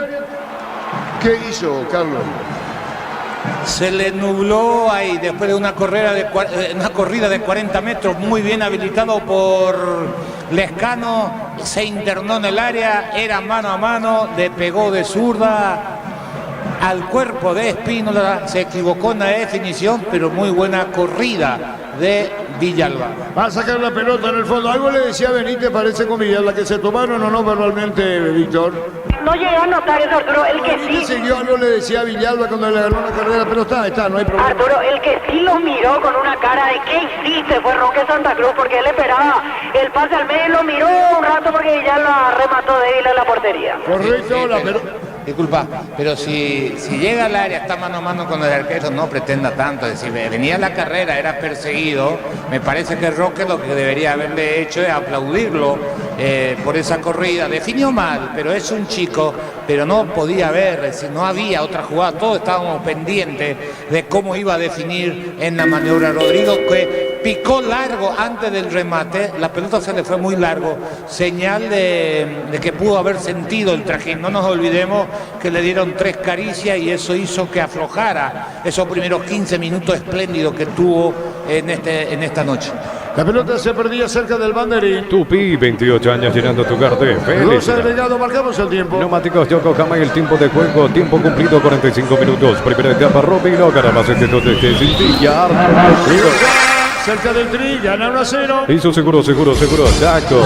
¿Qué hizo, Carlos? Se le nubló ahí después de una corrida de 40 metros, muy bien habilitado por Lescano, se internó en el área, era mano a mano, le pegó de zurda al cuerpo de Spínola, se equivocó en la definición, pero muy buena corrida de Villalba. Va a sacar la pelota en el fondo. Algo le decía Benítez, parece con Villalba, que se tomaron o no verbalmente, Víctor. No llegué a notar eso, Arturo. El que sí. Siguió, algo le decía a Villalba cuando le agarró la carrera, pero está, no hay problema. Arturo, el que sí lo miró con una cara de ¿qué hiciste? Fue Roque Santa Cruz, porque él esperaba el pase al medio y lo miró un rato porque Villalba remató débil en la portería. Correcto, la pelota. Disculpa, pero si llega al área, está mano a mano con el arquero, no pretenda tanto. Es decir, venía la carrera, era perseguido. Me parece que Roque lo que debería haberle hecho es aplaudirlo por esa corrida. Definió mal, pero es un chico, pero no podía ver, es decir, no había otra jugada. Todos estábamos pendientes de cómo iba a definir en la maniobra Rodrigo, que picó largo antes del remate. La pelota se le fue muy largo. Señal de que pudo haber sentido el trajín. No nos olvidemos que le dieron 3 caricias y eso hizo que aflojara esos primeros 15 minutos espléndidos que tuvo en esta noche. La pelota se perdía cerca del banderín. Tupi, 28 años llenando tu cartel. Los agregados, marcamos el tiempo. Neumáticos Yokohama y el tiempo de juego. Tiempo cumplido, 45 minutos. Primera etapa, Robino. Caramba, se quedó de Cintilla. Cerca del tri, gana 1-0. Hizo seguro, Chaco.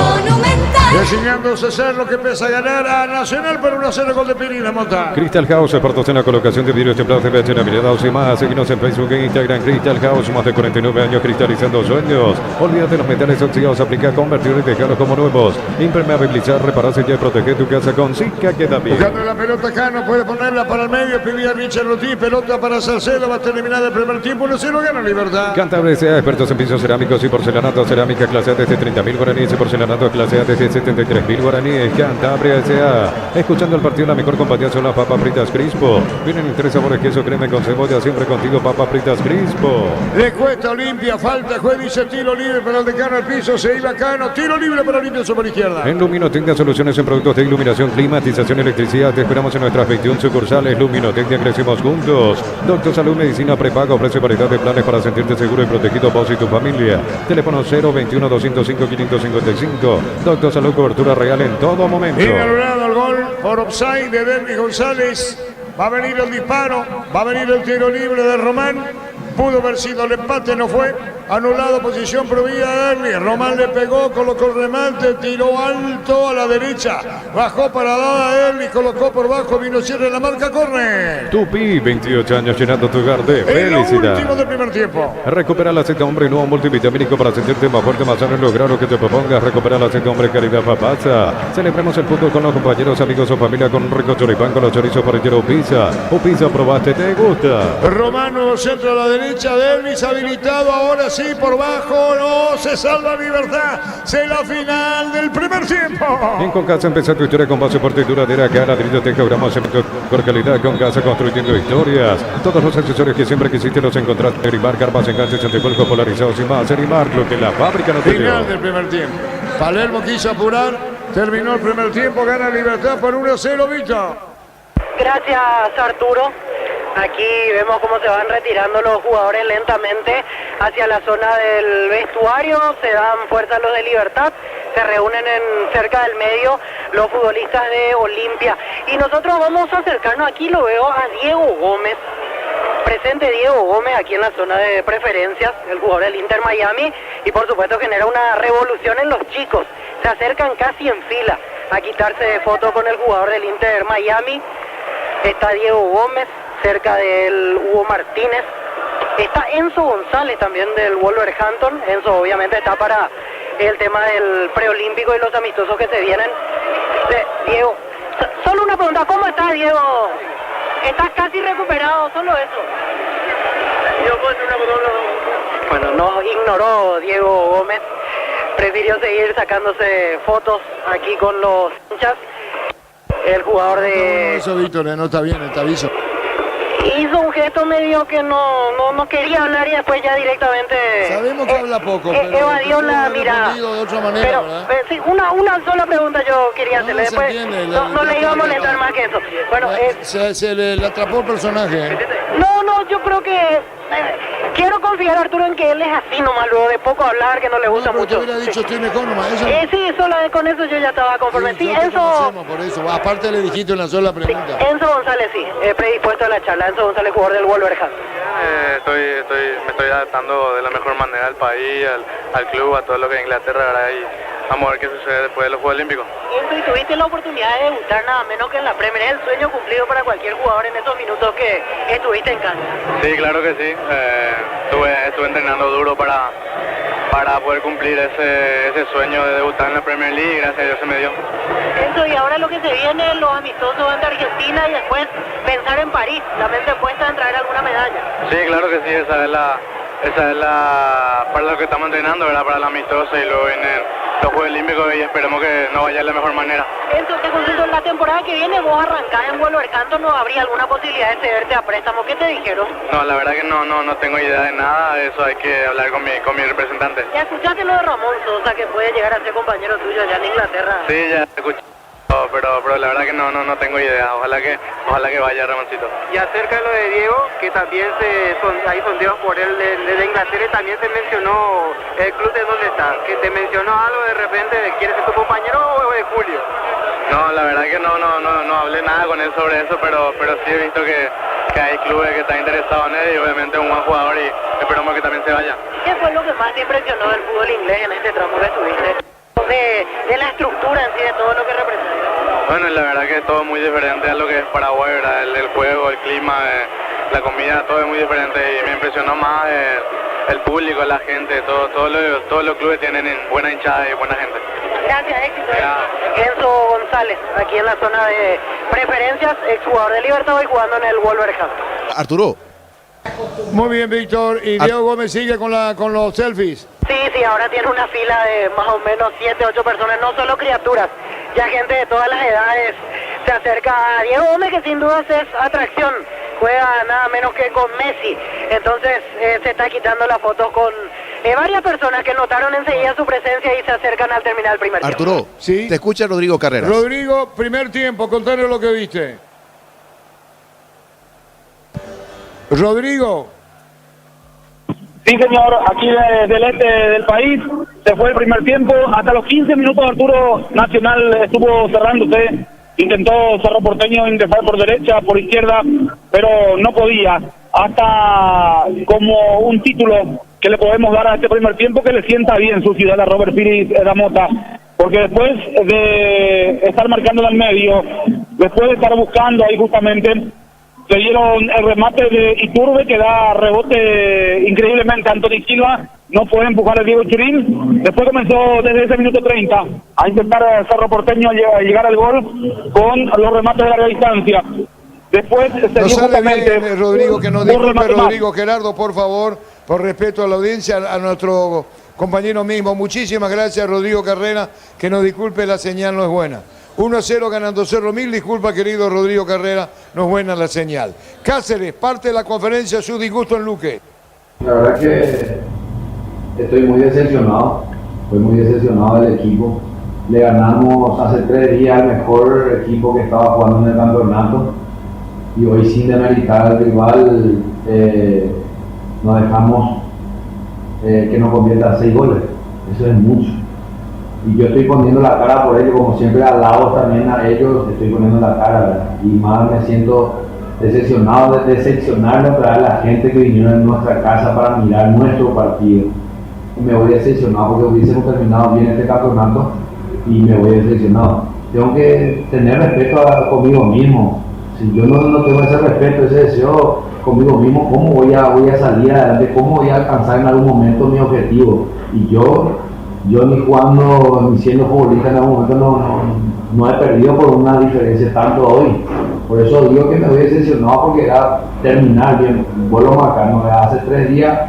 Designándose ser lo que pesa ganar a Nacional por 1-0 gol de Pirina Mota. Crystal House, patrocina colocación de vidrios templados de VH, habilitados y más. Seguimos en Facebook e Instagram. Crystal House, más de 49 años cristalizando sueños. Olvídate los metales oxidados, aplica, convertir y dejarlos como nuevos. Impermeabilizar, reparar, sellar y proteger tu casa con Zika queda bien. Buscando la pelota acá, no puede ponerla para el medio. Pedía Richard Lotí, pelota para Salcedo, va a terminar el primer tiempo. 1-0 gana Libertad. Cantabria sea experto Descuentos en pisos cerámicos y porcelanato. Cerámica clase A desde 30.000 guaraníes y porcelanato clase A desde 73.000 guaraníes. Cantabria S.A. Escuchando el partido, la mejor compañía son las papas fritas Crispo. Vienen en 3 sabores, queso, crema con cebolla. Siempre contigo, papas fritas Crispo. Le cuesta Olimpia, falta, juez dice tiro libre para el decano al piso, se iba Cano, tiro libre para Olimpia sobre izquierda. En Luminotecnia, soluciones en productos de iluminación, climatización, electricidad. Te esperamos en nuestras 21 sucursales. Luminotecnia, crecemos juntos. Doctor Salud, Medicina Prepago, ofrece variedad de planes para sentirte seguro y protegido vos y tu familia. Teléfono 021-205-555. Doctor Salud, cobertura real en todo momento. Inaugurado el gol por offside de Derby González. Va a venir el disparo, va a venir el tiro libre de Román. Pudo haber sido el empate, no fue. Anulado, posición prohibida de Derby. Román le pegó, colocó el remate, tiró alto a la derecha. Bajó para Dada Derby, colocó por bajo, vino cierre la marca, corre. Tupi, 28 años llenando tu hogar de En lo felicidad. último del primer tiempo. Recupera el aceite hombre nuevo multivitamínico para sentirte más fuerte, más sano y lograr lo que te propongas. Recupera el aceite hombre calidad papasa. Celebremos el fútbol con los compañeros, amigos o familia con un rico choripán con los chorizos parrillero Pizza. Pizza, probaste, te gusta. Romano centro a la derecha, Derby habilitado, ahora sí por bajo, no se salva Libertad. Se la final del primer tiempo. En Concasa empieza tu historia con base fuerte y duradera. Acá ladrillo, teja, gramo, cemento por calidad. Concasa construyendo historias. Todos los accesorios que siempre quisiste los encontraste. Erimar, carpas, enganches, anticuerpos polarizados y más. Erimar, lo que la fábrica no te dio. Final del primer tiempo. Palermo quiso apurar, terminó el primer tiempo, gana Libertad por 1-0, Víctor. Gracias, Arturo. Aquí vemos cómo se van retirando los jugadores lentamente hacia la zona del vestuario, se dan fuerza los de Libertad, se reúnen cerca del medio los futbolistas de Olimpia. Y nosotros vamos a acercarnos, aquí lo veo a Diego Gómez, presente Diego Gómez aquí en la zona de preferencias, el jugador del Inter Miami, y por supuesto genera una revolución en los chicos, se acercan casi en fila a quitarse fotos con el jugador del Inter Miami. Está Diego Gómez, cerca del Hugo Martínez. Está Enzo González también del Wolverhampton. Enzo obviamente está para el tema del preolímpico y los amistosos que se vienen. Diego, solo una pregunta, ¿cómo estás, Diego? ¿Estás casi recuperado? Solo eso. Bueno, nos ignoró Diego Gómez. Prefirió seguir sacándose fotos aquí con los hinchas. El jugador de... No, eso, Víctor, no está bien, está aviso. Hizo un gesto medio que no quería hablar y después ya directamente... Sabemos que habla poco, pero... evadió la mirada. De otra manera, pero sí, una sola pregunta yo quería hacerle. Después no le iba a molestar más que eso. Bueno, se le atrapó el personaje. No, yo creo que... quiero confiar, Arturo, en que él es así nomás, luego de poco hablar, que no le gusta mucho. Te hubiera dicho estoy mejor nomás. Eso... sí, solo con eso yo ya estaba conforme. Sí, Enzo... Por eso, aparte le dijiste una sola pregunta. Sí, Enzo González, sí, predispuesto a la charla. Enzo González, jugador del Wolverhampton. Me estoy adaptando de la mejor manera al país, al club, a todo lo que es Inglaterra, ¿verdad? Y vamos a ver qué sucede después de los Juegos Olímpicos. Y tuviste la oportunidad de debutar nada menos que en la Premier. Es el sueño cumplido para cualquier jugador en esos minutos que estuviste en cancha. Sí, claro que sí. Estuve entrenando duro para poder cumplir ese sueño de debutar en la Premier League y gracias a Dios se me dio. Eso, y ahora lo que se viene, los amistosos ante Argentina y después pensar en París, la mente puesta en traer alguna medalla. Sí, claro que sí, esa es la para lo que estamos entrenando, ¿verdad? Para el amistoso y luego vienen los Juegos Olímpicos y esperemos que nos vaya de la mejor manera. Entonces, te consulto, la temporada que viene vos arrancás en Wolverhampton, ¿no habría alguna posibilidad de cederte a préstamo? ¿Qué te dijeron? No, la verdad que no tengo idea de nada, de eso hay que hablar con mi representante. ¿Ya escuchaste lo de Ramón Sosa, que puede llegar a ser compañero tuyo allá en Inglaterra? Sí, ya escuché. Pero la verdad que no tengo idea, ojalá que vaya Ramoncito. Y acerca de lo de Diego, que también hay sondeos por él desde Inglaterra y también se mencionó el club de donde está, que te mencionó algo de repente, ¿quieres ser tu compañero o de Julio? No, la verdad que no hablé nada con él sobre eso, pero sí he visto que hay clubes que están interesados en él y obviamente es un buen jugador y esperamos que también se vaya. ¿Qué fue lo que más te impresionó del fútbol inglés en este tramo que estuviste? De la estructura en sí, de todo lo que representa. Bueno, la verdad que todo es muy diferente a lo que es Paraguay, ¿verdad? El juego, el clima, la comida, todo es muy diferente y me impresionó más el público, la gente, todos los clubes tienen buena hinchada y buena gente. Gracias, éxito. Enzo González, aquí en la zona de preferencias, exjugador de Libertad y jugando en el Wolverhampton. Arturo, Muy bien, Víctor. Y Diego Gómez sigue con los selfies. Sí, ahora tiene una fila de más o menos 7, 8 personas, no solo criaturas, ya gente de todas las edades se acerca a Diego Gómez, que sin dudas es atracción, juega nada menos que con Messi, entonces se está quitando las fotos con varias personas que notaron enseguida su presencia y se acercan al terminar el primer tiempo. Arturo, ¿sí? Te escucha Rodrigo Carreras. Rodrigo, primer tiempo, contanos lo que viste. Rodrigo. Sí, señor, aquí del este del país se fue el primer tiempo. Hasta los 15 minutos Arturo Nacional estuvo cerrándose. Intentó Cerro Porteño ingresar por derecha, por izquierda, pero no podía. Hasta como un título que le podemos dar a este primer tiempo, que le sienta bien su ciudad a Robert Piris da Mota. Porque después de estar marcando en el medio, después de estar buscando ahí justamente, se dieron el remate de Iturbe, que da rebote increíblemente a Anthony Silva, no puede empujar a Diego Chirín. Después comenzó desde ese minuto 30 a intentar Cerro Porteño llegar al gol con los remates de larga distancia. Después se dio justamente bien, Rodrigo, que nos disculpe Rodrigo. Gerardo, por favor, por respeto a la audiencia, a nuestro compañero mismo. Muchísimas gracias, Rodrigo Carrera, que nos disculpe, la señal no es buena. 1-0 ganando Cerro. Mil disculpas, querido Rodrigo Carrera, no es buena la señal. Cáceres, parte de la conferencia, su disgusto en Luque. La verdad que estoy muy decepcionado, del equipo. Le ganamos hace 3 días al mejor equipo que estaba jugando en el campeonato y hoy, sin demeritar al rival, nos dejamos que nos convierta 6 goles. Eso es mucho. Y yo estoy poniendo la cara por ellos, como siempre al lado también a ellos estoy poniendo la cara, ¿verdad? Y más me siento decepcionado de decepcionarle otra vez a la gente que vinieron en nuestra casa para mirar nuestro partido. Y me voy decepcionado porque hubiésemos terminado bien este campeonato y me voy decepcionado. Tengo que tener respeto conmigo mismo. Si yo no tengo ese respeto, ese deseo conmigo mismo, ¿cómo voy a salir adelante? ¿Cómo voy a alcanzar en algún momento mi objetivo? Y yo ni jugando, ni siendo futbolista en algún momento no he perdido por una diferencia tanto hoy. Por eso digo que me voy decepcionado porque era terminar bien, vuelvo a marcar, ¿no? Hace 3 días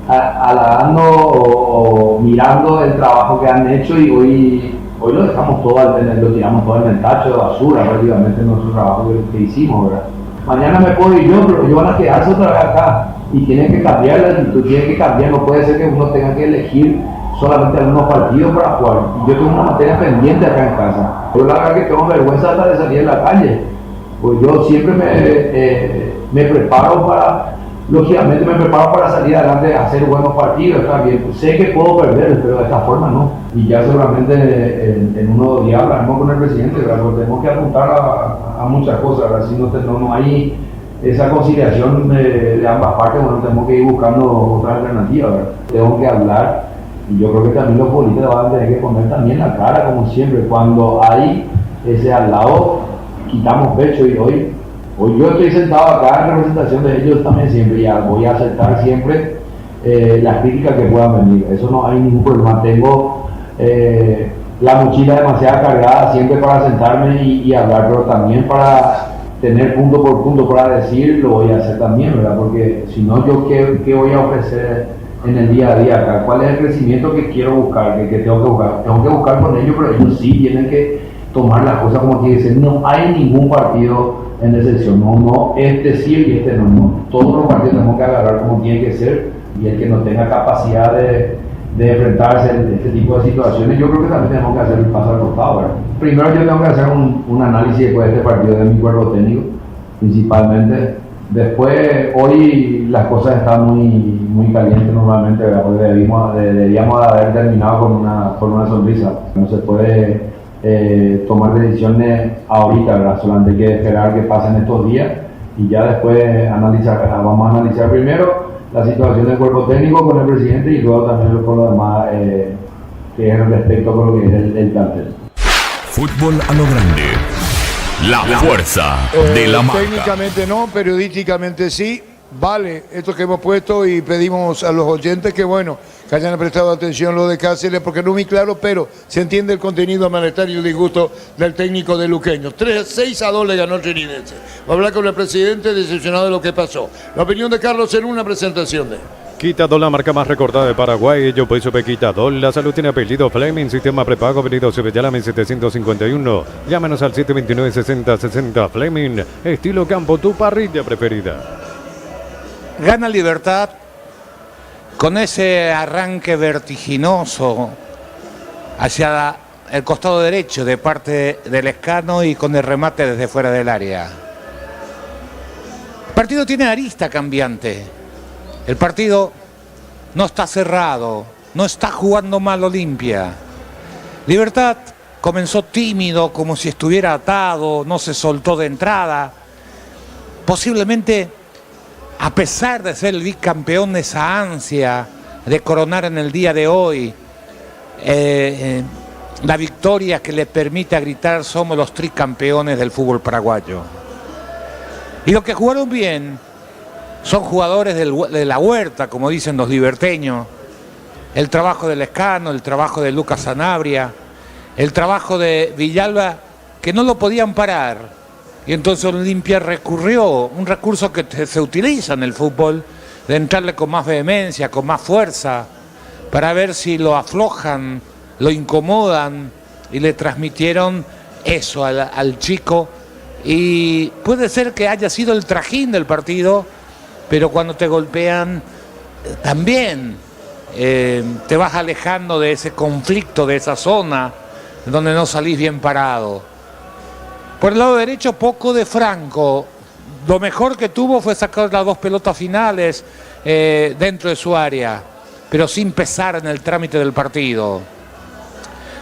halagando o mirando el trabajo que han hecho y hoy lo dejamos todo, lo tiramos todo en el tacho de basura prácticamente nuestro trabajo que hicimos, ¿verdad? Mañana me puedo ir yo, pero ellos van a quedarse otra vez acá y tienen que cambiar la actitud, tienen que cambiar, no puede ser que uno tenga que elegir solamente algunos partidos para jugar. Yo tengo una materia pendiente acá en casa. Yo la verdad que tengo vergüenza hasta de salir en la calle. Pues yo siempre me preparo lógicamente me preparo para salir adelante, hacer buenos partidos, está bien. Sé que puedo perder, pero de esta forma no. Y ya seguramente en unos 2 días hablaremos con el presidente, ¿verdad? Porque tenemos que apuntar a muchas cosas, ¿verdad? Si no hay esa conciliación de ambas partes, bueno, tenemos que ir buscando otras alternativas, ¿verdad? Tengo que hablar. Y yo creo que también los políticos van a tener que poner también la cara, como siempre. Cuando hay ese al lado, quitamos pecho. Y hoy yo estoy sentado acá en representación de ellos también siempre. Y voy a aceptar siempre las críticas que puedan venir. Eso no hay ningún problema. Tengo la mochila demasiado cargada siempre para sentarme y hablar, pero también para tener punto por punto para decir, lo voy a hacer también, ¿verdad? Porque si no, yo qué voy a ofrecer en el día a día acá, cuál es el crecimiento que quiero buscar, que tengo que buscar con ellos, pero ellos sí tienen que tomar las cosas como tiene que ser. No hay ningún partido en decepción, no, este sí y este no, todos los partidos tenemos que agarrar como tiene que ser, y el que no tenga capacidad de enfrentarse a este tipo de situaciones, yo creo que también tenemos que hacer el paso al costado, ¿verdad? Primero yo tengo que hacer un análisis después de este partido de mi cuerpo técnico, principalmente. Después, hoy las cosas están muy calientes normalmente, ¿verdad? Porque deberíamos haber terminado con una sonrisa. No se puede tomar decisiones ahorita, ¿verdad? Solamente hay que esperar que pasen estos días y ya después vamos a analizar primero la situación del cuerpo técnico con el presidente y luego también con lo demás que es respecto con lo que es el plantel. Fútbol a lo grande. La fuerza de la marca. Técnicamente no, periodísticamente sí. Vale esto que hemos puesto y pedimos a los oyentes que, bueno, que hayan prestado atención lo de Cáceres, porque no es muy claro, pero se entiende el contenido, el malestar y el disgusto del técnico de Luqueño. 6-2 le ganó el Trinidense. Va a hablar con el presidente decepcionado de lo que pasó. La opinión de Carlos en una presentación de... Quitadol, la marca más recordada de Paraguay. Yo pues supe Quitadol. La salud tiene apellido Fleming. Sistema prepago. Avenida Sevillala 1751. Llámanos al 729-6060. Fleming. Estilo campo, tu parrilla preferida. Gana Libertad con ese arranque vertiginoso hacia el costado derecho de parte del Lescano y con el remate desde fuera del área. El partido tiene arista cambiante. El partido no está cerrado, no está jugando mal Olimpia. Libertad comenzó tímido, como si estuviera atado, no se soltó de entrada. Posiblemente, a pesar de ser el bicampeón, esa ansia de coronar en el día de hoy la victoria que le permite gritar somos los tricampeones del fútbol paraguayo. Y los que jugaron bien son jugadores de la huerta, como dicen los liberteños. El trabajo de Lescano, el trabajo de Lucas Sanabria, el trabajo de Villalba, que no lo podían parar. Y entonces Olimpia recurrió, un recurso que se utiliza en el fútbol, de entrarle con más vehemencia, con más fuerza, para ver si lo aflojan, lo incomodan, y le transmitieron eso al chico. Y puede ser que haya sido el trajín del partido, pero cuando te golpean también te vas alejando de ese conflicto, de esa zona donde no salís bien parado. Por el lado derecho, poco de Franco. Lo mejor que tuvo fue sacar las 2 pelotas finales dentro de su área, pero sin pesar en el trámite del partido.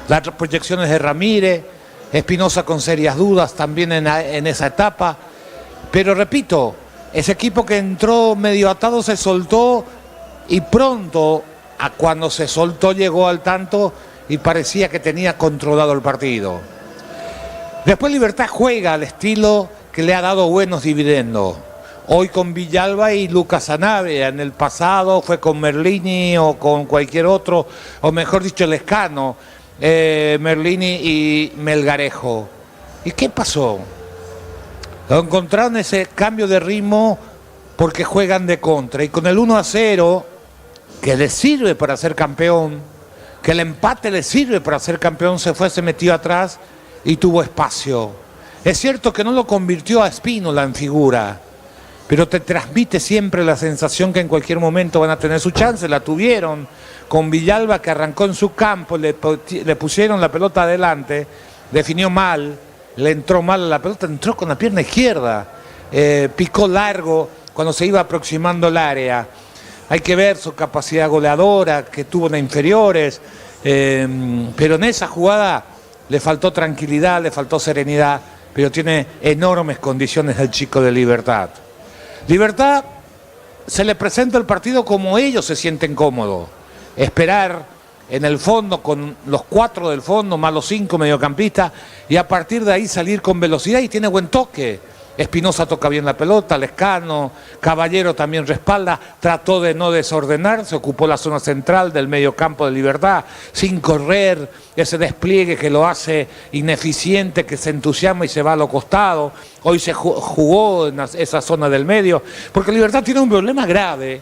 Las proyecciones de Ramírez, Espinosa con serias dudas también en esa etapa, pero repito, ese equipo que entró medio atado se soltó y pronto, cuando se soltó, llegó al tanto y parecía que tenía controlado el partido. Después Libertad juega al estilo que le ha dado buenos dividendos. Hoy con Villalba y Lucas Sanabria, en el pasado fue con Merlini o con cualquier otro, o mejor dicho Lescano, Merlini y Melgarejo. ¿Y qué pasó? Lo encontraron ese cambio de ritmo porque juegan de contra. Y con el 1-0, que le sirve para ser campeón, que el empate le sirve para ser campeón, se metió atrás y tuvo espacio. Es cierto que no lo convirtió a Espínola en figura, pero te transmite siempre la sensación que en cualquier momento van a tener su chance. La tuvieron con Villalba, que arrancó en su campo, le pusieron la pelota adelante, definió mal. Le entró mal a la pelota, entró con la pierna izquierda, picó largo cuando se iba aproximando al área. Hay que ver su capacidad goleadora que tuvo en inferiores, pero en esa jugada le faltó tranquilidad, le faltó serenidad, pero tiene enormes condiciones el chico de Libertad. Libertad se le presenta el partido como ellos se sienten cómodos, esperar en el fondo con los 4 del fondo más los 5 mediocampistas y a partir de ahí salir con velocidad, y tiene buen toque. Espinosa toca bien la pelota, Lescano, Caballero también respalda, trató de no desordenar, se ocupó la zona central del mediocampo de Libertad sin correr, ese despliegue que lo hace ineficiente, que se entusiasma y se va a los costados. Hoy se jugó en esa zona del medio, porque Libertad tiene un problema grave,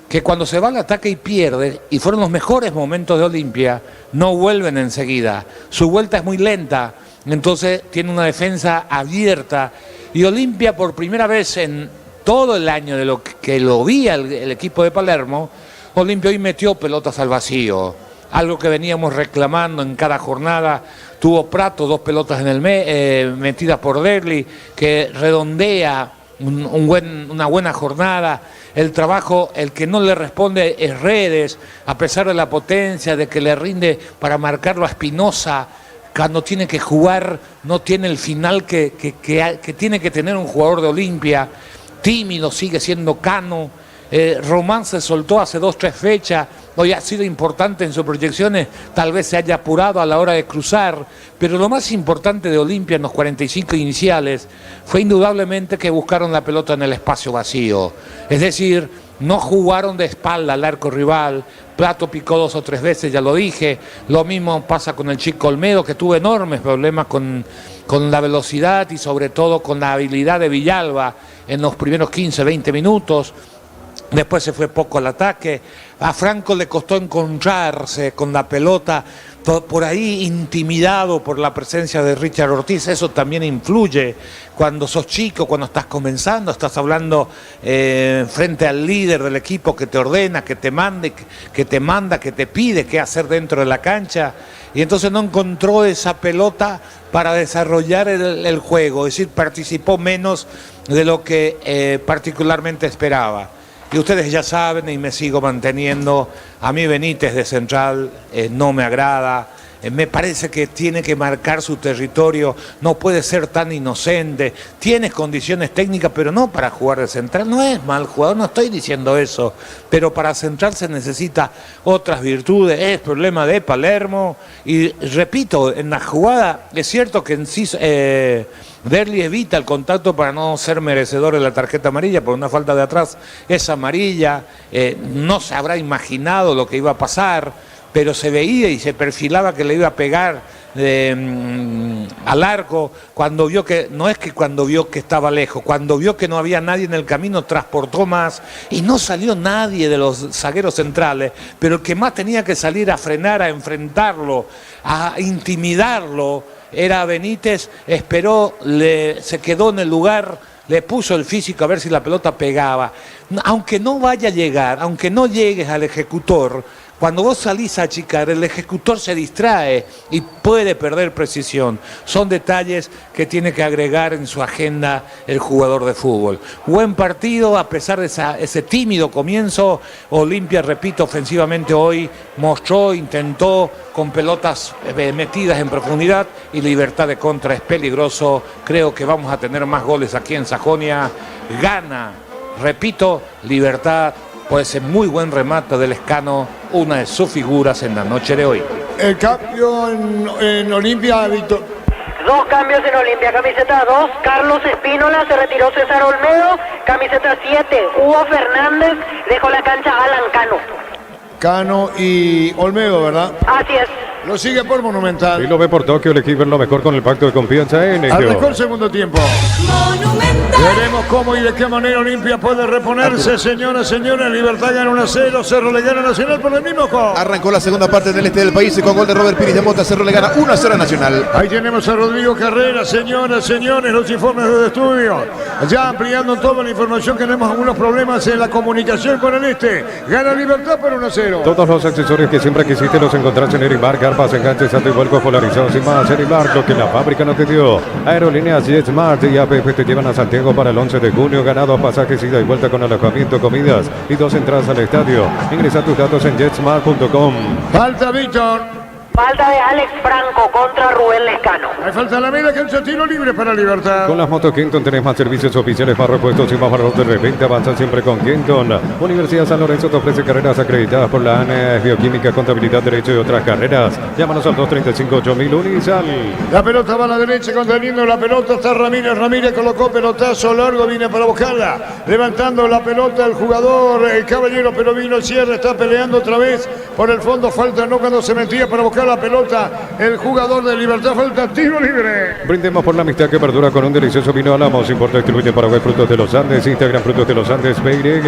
que cuando se va al ataque y pierde, y fueron los mejores momentos de Olimpia, no vuelven enseguida. Su vuelta es muy lenta, entonces tiene una defensa abierta. Y Olimpia, por primera vez en todo el año de lo que lo vi el equipo de Palermo, Olimpia hoy metió pelotas al vacío. Algo que veníamos reclamando en cada jornada. Tuvo Prato 2 pelotas en el metidas por Derli, que redondea una buena jornada. El trabajo, el que no le responde es Redes, a pesar de la potencia, de que le rinde para marcarlo a Espinosa. Cuando tiene que jugar, no tiene el final que tiene que tener un jugador de Olimpia. Tímido sigue siendo Cano. Román se soltó hace 2-3 fechas. Hoy ha sido importante en sus proyecciones, tal vez se haya apurado a la hora de cruzar, pero lo más importante de Olimpia en los 45 iniciales fue indudablemente que buscaron la pelota en el espacio vacío. Es decir, no jugaron de espalda al arco rival, Prato picó 2 o 3 veces, ya lo dije. Lo mismo pasa con el chico Olmedo, que tuvo enormes problemas con la velocidad y sobre todo con la habilidad de Villalba en los primeros 15, 20 minutos. Después se fue poco al ataque. A Franco le costó encontrarse con la pelota, por ahí intimidado por la presencia de Richard Ortiz. Eso también influye cuando sos chico, cuando estás comenzando, estás hablando frente al líder del equipo que te ordena, que te manda, que te pide qué hacer dentro de la cancha. Y entonces no encontró esa pelota para desarrollar el juego, es decir, participó menos de lo que particularmente esperaba. Y ustedes ya saben, y me sigo manteniendo, a mí Benítez de central no me agrada. Me parece que tiene que marcar su territorio, no puede ser tan inocente, tiene condiciones técnicas, pero no para jugar de central. No es mal jugador, no estoy diciendo eso, pero para central se necesita otras virtudes. Es problema de Palermo, y repito, en la jugada es cierto que en sí Derli evita el contacto para no ser merecedor de la tarjeta amarilla por una falta de atrás. Es amarilla, no se habrá imaginado lo que iba a pasar, pero se veía y se perfilaba que le iba a pegar al arco, cuando vio que, no es que cuando vio que estaba lejos, cuando vio que no había nadie en el camino, transportó más y no salió nadie de los zagueros centrales, pero el que más tenía que salir a frenar, a enfrentarlo, a intimidarlo, era Benítez. Esperó, se quedó en el lugar, le puso el físico a ver si la pelota pegaba. Aunque no vaya a llegar, aunque no llegues al ejecutor, cuando vos salís a achicar, el ejecutor se distrae y puede perder precisión. Son detalles que tiene que agregar en su agenda el jugador de fútbol. Buen partido, a pesar de ese tímido comienzo. Olimpia, repito, ofensivamente hoy mostró, intentó con pelotas metidas en profundidad, y Libertad de contra es peligroso. Creo que vamos a tener más goles aquí en Sajonia. Gana, repito, Libertad por ese muy buen remate del Escano, una de sus figuras en la noche de hoy. El cambio en Olimpia, Víctor. 2 cambios en Olimpia. Camiseta 2, Carlos Espínola, se retiró César Olmedo. Camiseta 7, Hugo Fernández, dejó la cancha Alan Cano. Cano y Olmedo, ¿verdad? Así es. Lo sigue por Monumental. Y lo ve por Tokio, el equipo es lo mejor con el pacto de confianza en Al mejor segundo tiempo. Veremos cómo y de qué manera Olimpia puede reponerse, señoras, señores. Libertad gana 1-0, Cerro le gana Nacional por el mismo gol. Arrancó la segunda parte del este del país y con gol de Robert Pires de Mota, Cerro le gana 1-0 a Nacional. Ahí tenemos a Rodrigo Carrera, señoras, señores, los informes del estudio. Ya ampliando toda la información, que tenemos algunos problemas en la comunicación con el este. Gana Libertad por 1-0. Todos los accesorios que siempre quisiste los encontrás en Erimar, carpas, enganches, salto y vuelcos polarizados y más. Erimar, lo que la fábrica no te dio. Aerolíneas JetSmart y APF te llevan a Santiago para el 11 de junio. Ganados pasajes, ida y vuelta con alojamiento, comidas y 2 entradas al estadio. Ingresa tus datos en jetsmart.com. Falta Víctor. Falta de Alex Franco contra Rubén Lescano. Hay falta la media cancha, tiro libre para Libertad. Con las motos Kenton tenés más servicios oficiales, más repuestos y más valor de repente. Avanza siempre con Kenton. Universidad San Lorenzo te ofrece carreras acreditadas por la ANE, bioquímica, contabilidad, derecho y otras carreras. Llámanos al 235-8000 Unisal. La pelota va a la derecha, conteniendo la pelota está Ramírez. Ramírez colocó pelotazo largo, viene para buscarla. Levantando la pelota el jugador, el Caballero, pero vino el cierre, está peleando otra vez por el fondo. Falta no cuando se metía para buscar la pelota el jugador de Libertad. Falta tiro libre. Brindemos por la amistad que perdura con un delicioso vino Álamos. Importa y distribuye Paraguay Frutos de los Andes. Instagram Frutos de los Andes PY.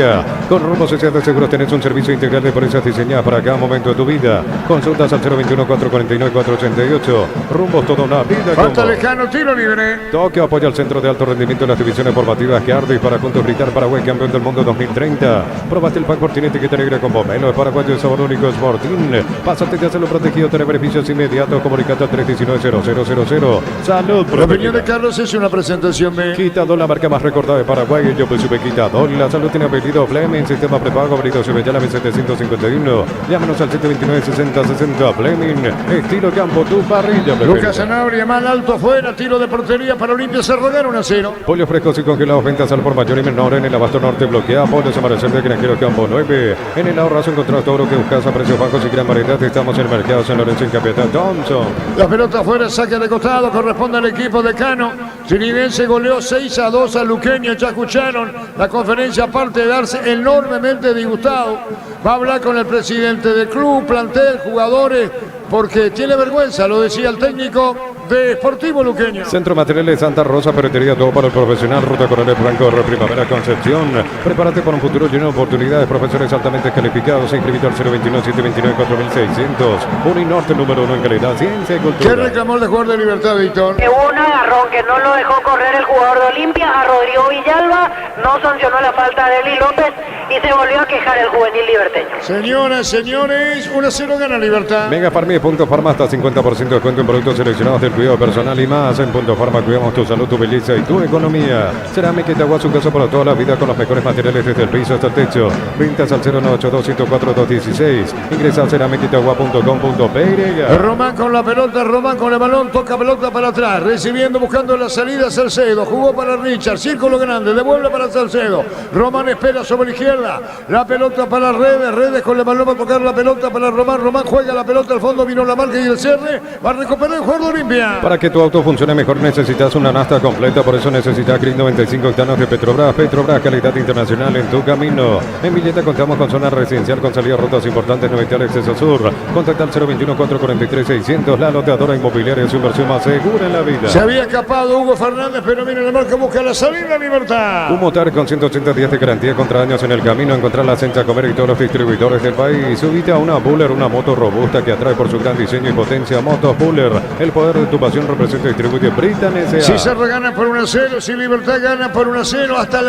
Con Rumbos S.A. Seguros tenés un servicio integral de pólizas diseñadas para cada momento de tu vida. Consultas al 021-449-488. Rumbos, toda una vida. Falta Lejano, tiro libre. Tokio apoya al centro de alto rendimiento en las divisiones formativas que Ardis para juntos gritar Paraguay campeón del mundo 2030. Probaste el pack Fortinet etiqueta negra con pomelo de paraguayo de sabor único Sporting. Pásate de hacerlo protegido, tener beneficios inmediatos. Comunicate al 319-0000. Salud. La opinión de Carlos es una presentación de Quitadol, la marca más recordada de Paraguay. Yo pues supe Quitadol. La salud tiene apellido Fleming. Sistema prepago abrido sobre ya la 751. Llámanos al 729-6060 Fleming. Estilo campo, tu parrilla. Lucas Sanabria, mal alto afuera. Tiro de portería para Olimpia. Se rogaron 1-0. Pollos frescos y congelados, ventas al por mayor y menor. En el abasto norte bloquea. Pollos amanecer de granjeros campo 9. En el ahorrazo encontrás todo lo que buscas a precios precios bajos y gran variedad. Estamos en el mercado San Lorenzo en Capitán Thompson. La pelota fuera, saque de costado, corresponde al equipo de Cano. Trinidense goleó 6-2 a Luqueño, ya escucharon la conferencia, aparte de darse enormemente disgustado. Va a hablar con el presidente del club, plantel, jugadores, porque tiene vergüenza, lo decía el técnico de Sportivo Luqueño. Centro Materiales Santa Rosa, ferretería, todo para el profesional. Ruta Coronel Blanco, Primavera Concepción. Prepárate para un futuro lleno de oportunidades. Profesores altamente calificados. Inscribito al 021-729-4600. Uninorte número 1 en calidad, ciencia y cultura. ¿Qué reclamó el jugador de Libertad, Víctor? Hubo un agarrón que no lo dejó correr el jugador de Olimpia, a Rodrigo Villalba, no sancionó la falta de Eli López y se volvió a quejar el juvenil liberteño. Señoras, señores, 1-0 gana Libertad. Mega Farma y Punto Farma hasta 50% de descuento en productos seleccionados del cuidado personal y más. En Punto Farma cuidamos tu salud, tu belleza y tu economía. Cerámica Itagua, su casa para toda la vida con los mejores materiales desde el piso hasta el techo. Ventas al 0982-104-216. Ingresa a ceramicaitagua.com.py. Román con la pelota, Román con el balón, toca pelota para atrás, recibiendo, buscando la salida Salcedo, jugó para Richard, círculo grande, devuelve para Salcedo. Román espera sobre la izquierda, la pelota para Redes, Redes con el balón va a tocar la pelota para Román, Román juega la pelota al fondo, vino la marca y el cierre, va a recuperar el juego de Olimpia. Para que tu auto funcione mejor necesitas una nafta completa, por eso necesitas Green 95 octanos de Petrobras. Petrobras, calidad internacional en tu camino. En Villeta contamos con zona residencial con salidas rutas importantes, 90 al exceso sur. Contacta al 021-443-600, la loteadora inmobiliaria, su inversión más segura en la vida. Se había escapado Hugo Fernández, pero mira la marca, busca la salida, Libertad. Un motor con 180 días de garantía contra daños en el camino. Encontrarla en Comer y todos los distribuidores del país. Subite a una Buller, una moto robusta que atrae por su gran diseño y potencia. Motos Buller, el poder de tu pasión, representa y distribuye Britan S.A. Si Cerro gana por 1-0, si Libertad gana por 1-0, hasta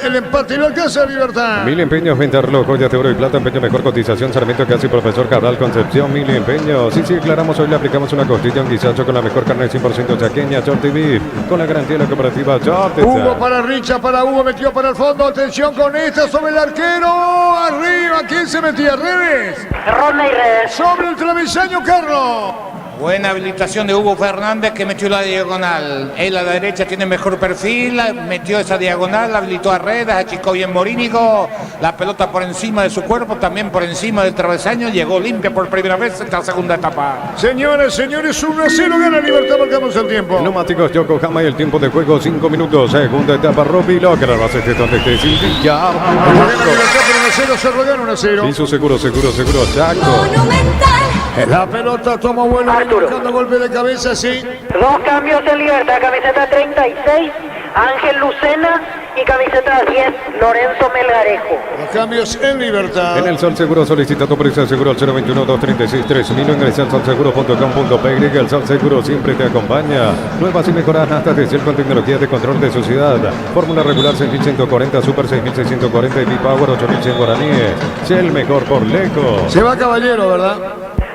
el empate y lo alcanza Libertad. Mil Empeños, venta reloj, joyas de oro y plata, empeño mejor cotización, Sarmiento Casi, Profesor Cabral, Concepción, Mil Empeños. Sí, declaramos hoy le aplicamos una costilla, un guisacho con la mejor carne 100% chaqueña, Short TV, con la garantía de la cooperativa Short. Hugo para Richa, para Hugo, metió para el fondo, atención con esta sobre el arquero, arriba, ¿quién se metía? Redes. Ronda y Redes. Sobre el travesaño, Carlos. Buena habilitación de Hugo Fernández que metió la diagonal. Él a la derecha tiene mejor perfil, metió esa diagonal, habilitó a Redes, achicó bien Morínigo, la pelota por encima de su cuerpo, también por encima del travesaño, llegó limpia por primera vez en esta segunda etapa. Señores, 1-0 gana Libertad, marcamos el tiempo. Neumáticos Yokohama y el tiempo de juego 5 minutos. Segunda etapa, Robilo, que la base esté donde esté Silvilla. Cerro gana 1-0. Y su seguro, Chaco. La pelota toma vuelo, buscando golpe de cabeza, sí. Dos cambios en Libertad, camiseta 36, Ángel Lucena y camiseta 10, Lorenzo Melgarejo. Los cambios en Libertad. En el Sol Seguro solicita tu precio de seguro al 021-236-3000. Ingresa al solseguro.com.py. El Sol Seguro siempre te acompaña. Nuevas y mejoradas naftas de Shell con tecnología de control de suciedad. Fórmula regular 6140, Super 6640 y B-Power 8100 guaraníes. Shell mejor por lejos. Se va Caballero, ¿verdad?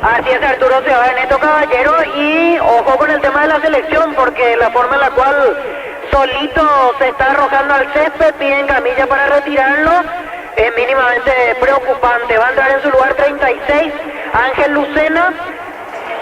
Así es, Arturo, se va Neto Caballero y ojo con el tema de la selección porque la forma en la cual solito se está arrojando al césped, piden camilla para retirarlo, es mínimamente preocupante. Va a entrar en su lugar 36, Ángel Lucena,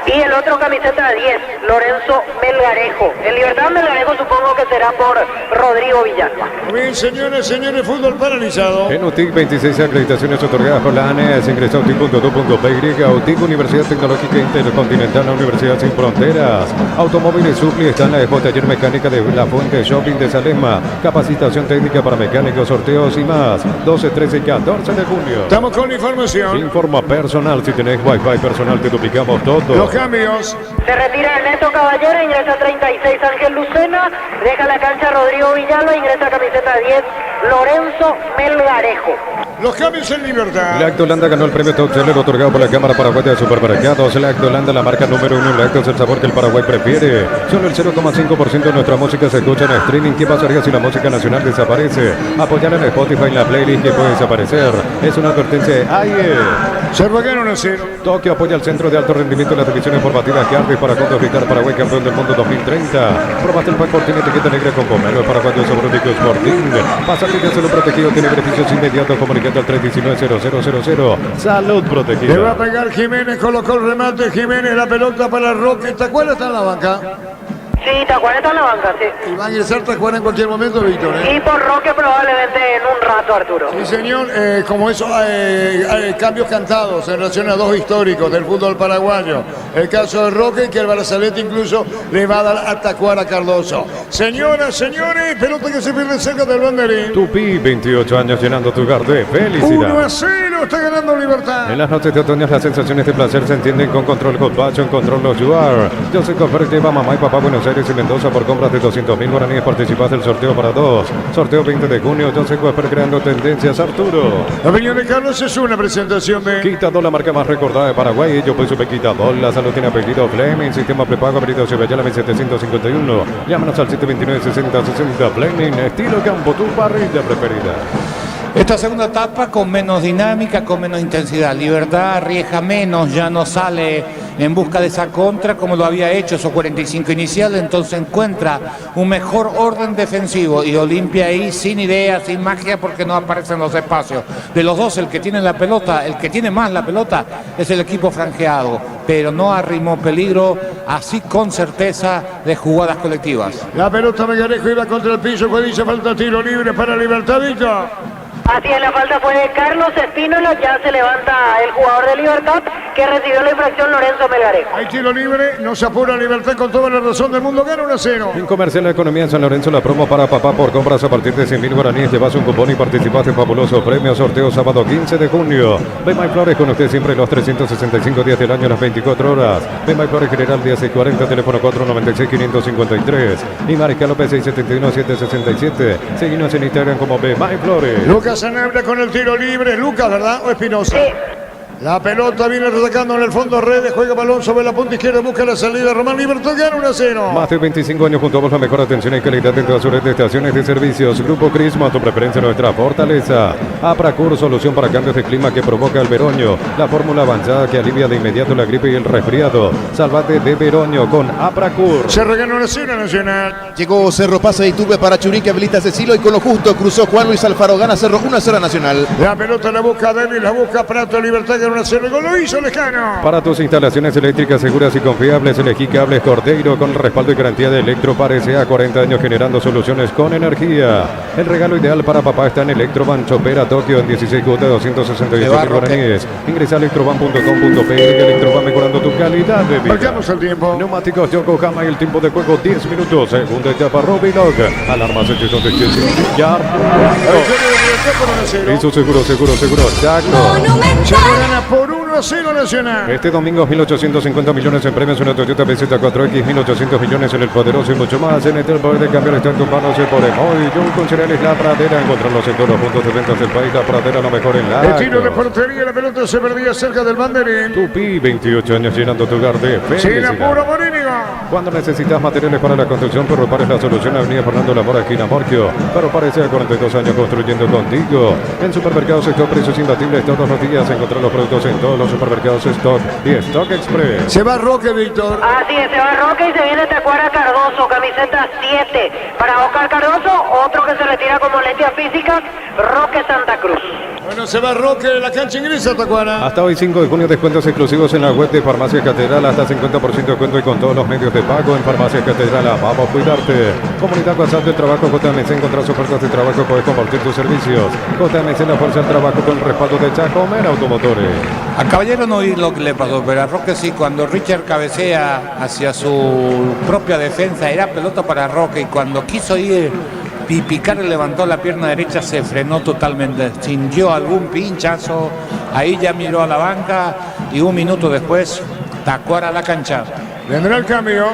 y el otro camiseta 10, Lorenzo Melgarejo. En Libertad Melgarejo supongo que será por Rodrigo Villalba. Bien, señores, fútbol paralizado. En UTIC 26 acreditaciones otorgadas por la ANES. Ingresa a utic.edu.py. UTIC, Universidad Tecnológica Intercontinental, la Universidad Sin Fronteras. Automóviles Supli está en la EJ Taller Mecánica de La Fuente Shopping de Salema. Capacitación técnica para mecánicos, sorteos y más. 12, 13 y 14 de junio. Estamos con la información. Informa personal. Si tenés Wi-Fi personal, te duplicamos todo. Los cambios. Se retira Ernesto Caballero, ingresa 36 Ángel Lucena, deja la cancha Rodrigo Villalba, ingresa camiseta 10 Lorenzo Melgarejo. Los cambios en Libertad. Lacto Holanda ganó el premio Top Seller otorgado por la Cámara Paraguaya de Supermercados. Lacto Holanda, la marca número 1 en lácteos, el sabor que el Paraguay prefiere. Solo el 0,5% de nuestra música se escucha en streaming. ¿Qué pasaría si la música nacional desaparece? Apoyar en Spotify en la playlist que puede desaparecer. Es una advertencia de AIE. Cerro gana 1-0. Tokio apoya al Centro de Alto Rendimiento de las divisiones formativas que arde para juntos gritar Paraguay campeón del mundo 2030. Probaste el pack Sporting etiqueta negra con pomelo paraguayo sobre único Sporting. Pásate que solo protegido tiene beneficios inmediatos comunicando al 319-0000. Salud protegida. Le va a pegar Jiménez, colocó el remate Jiménez, la pelota para Roque. ¿Tacuela está en la banca? Sí, Tacuara está en la banca, sí. Y va a ingresar Tacuara en cualquier momento, Víctor. Y por Roque probablemente en un rato, Arturo. Sí, señor. Como eso, hay cambios cantados en relación a dos históricos del fútbol paraguayo. El caso de Roque, que el Barzalete incluso le va a dar a Tacuara Cardoso. Señoras, señores, pelota que se pierde cerca del banderín. Tupi, 28 años llenando tu hogar de felicidad. 1-0, está ganando Libertad. En las noches de otoño las sensaciones de placer se entienden con Control Hot Passion, Control Los Yuar. José Coffer lleva a mamá y papá a Buenos Aires y Mendoza por compras de 200.000 guaraníes. Participas del sorteo para dos. Sorteo 20 de junio. José Coffer creando tendencias, Arturo. La opinión de Carlos es una presentación de Quitador, la marca más recordada de Paraguay. Yo pues supe Quitador. La salud tiene apellido Fleming. Sistema prepago Avenida Ceballala 1751. Llámanos al 729-6060. Fleming. Estilo campo, tu parrilla preferida. Esta segunda etapa con menos dinámica, con menos intensidad. Libertad arriesga menos, ya no sale en busca de esa contra como lo había hecho esos 45 iniciales, entonces encuentra un mejor orden defensivo y Olimpia ahí sin idea, sin magia porque no aparecen los espacios. De los dos, el que tiene la pelota, el que tiene más la pelota es el equipo franjeado, pero no arrimó peligro así con certeza de jugadas colectivas. La pelota Megarejo iba contra el piso, cuando dice falta tiro libre para Libertad, Víctor. Así es, la falta fue de Carlos Espínola, ya se levanta el jugador de Libertad que recibió la infracción Lorenzo Melgarejo. Hay tiro libre, no se apura Libertad con toda la razón del mundo, gana 1-0. En Comercial La Economía en San Lorenzo, la promo para papá por compras a partir de 100.000 guaraníes. Llevas un cupón y participas en fabuloso premio. Sorteo sábado 15 de junio. Ve My Flores con usted siempre los 365 días del año, las 24 horas. Ve My Flores General 1640, teléfono 496-553. Y Mariscal López 671-767. Seguimos en Instagram como Ve My Flores. Lucas Sanabria con el tiro libre. Lucas, ¿verdad? ¿O Espinosa? Sí. La pelota viene atacando en el fondo redes, juega balón sobre la punta izquierda, busca la salida, Román Libertad gana 1-0. Más de 25 años junto a vos, la mejor atención y calidad en todas su red de estaciones de servicios. Grupo Crisma, tu preferencia, nuestra fortaleza. Apracur, solución para cambios de clima que provoca el veroño. La fórmula avanzada que alivia de inmediato la gripe y el resfriado. Salvate de veroño con Apracur. Se reganó 1-0 Nacional. Llegó Cerro, pasa y tuve para Churín que habilita a Cecilio y con lo justo cruzó Juan Luis Alfaro, gana Cerro 1-0 Nacional. La pelota la busca David, la busca Prato, Libertad gana 1-0, gol lo hizo Lejano. Para tus instalaciones eléctricas seguras y confiables, elegí Cables Cordeiro con respaldo y garantía de Electropar S.A. 40 años generando soluciones con energía. El regalo ideal para papá está en Electroban Chopera Tokio en 16 cuotas 268 guaraníes. Ingresa a electroban.com.pe y Electroban mejorando tu calidad de vida. Marcamos el tiempo. Neumáticos Yokohama y el tiempo de juego 10 minutos. Segunda etapa Robilog. Alarmas hechas donde ya. Hizo seguro. Chaco. Se gana por 1-0 Nacional. Este domingo 1.850 millones en premios, una Toyota BZ4X, 1.800 millones en el poderoso y mucho más. En el poder de cambiar está en tus manos por Emoy. Yo con cereales La Pradera, encontrarlos en todos los puntos de ventas del país. La Pradera, lo mejor en la. El tiro de portería, la pelota se perdía cerca del banderín. Tupi, 28 años llenando tu hogar de felicidad. Sin apuro, Morínigo. Cuando necesitas materiales para la construcción, Ferropar es la solución. Avenida Fernando Lamora, esquina Morquio. Ferropar es 42 años construyendo contigo. En supermercados Stock, precios imbatibles todos los días. Encontrar los productos en todos los supermercados Stock y Stock Express. Se va Roque, Víctor. Así es, se va Roque y se viene Tacuara Cardoso, camiseta 7. Para Oscar Cardoso, otro que se retira con molestias físicas, Roque Santa Cruz. Bueno, se va Roque, la cancha ingresa Tacuara. Hasta hoy 5 de junio, descuentos exclusivos en la web de Farmacia Catedral, hasta 50% de descuento y con todos los medios de pago en Farmacia Catedral. Vamos a cuidarte. Comunidad WhatsApp de Trabajo JMC, encontrar ofertas de trabajo, puedes compartir tus servicios. JMC, la fuerza del trabajo con el respaldo de Chacomer Automotores. A Caballero no oí lo que le pasó, pero a Roque sí, cuando Richard cabecea hacia su propia defensa, era pelota para Roque y cuando quiso ir y picar levantó la pierna derecha, se frenó totalmente, sintió algún pinchazo, ahí ya miró a la banca y un minuto después Tacuara a la cancha. Vendrá el cambio.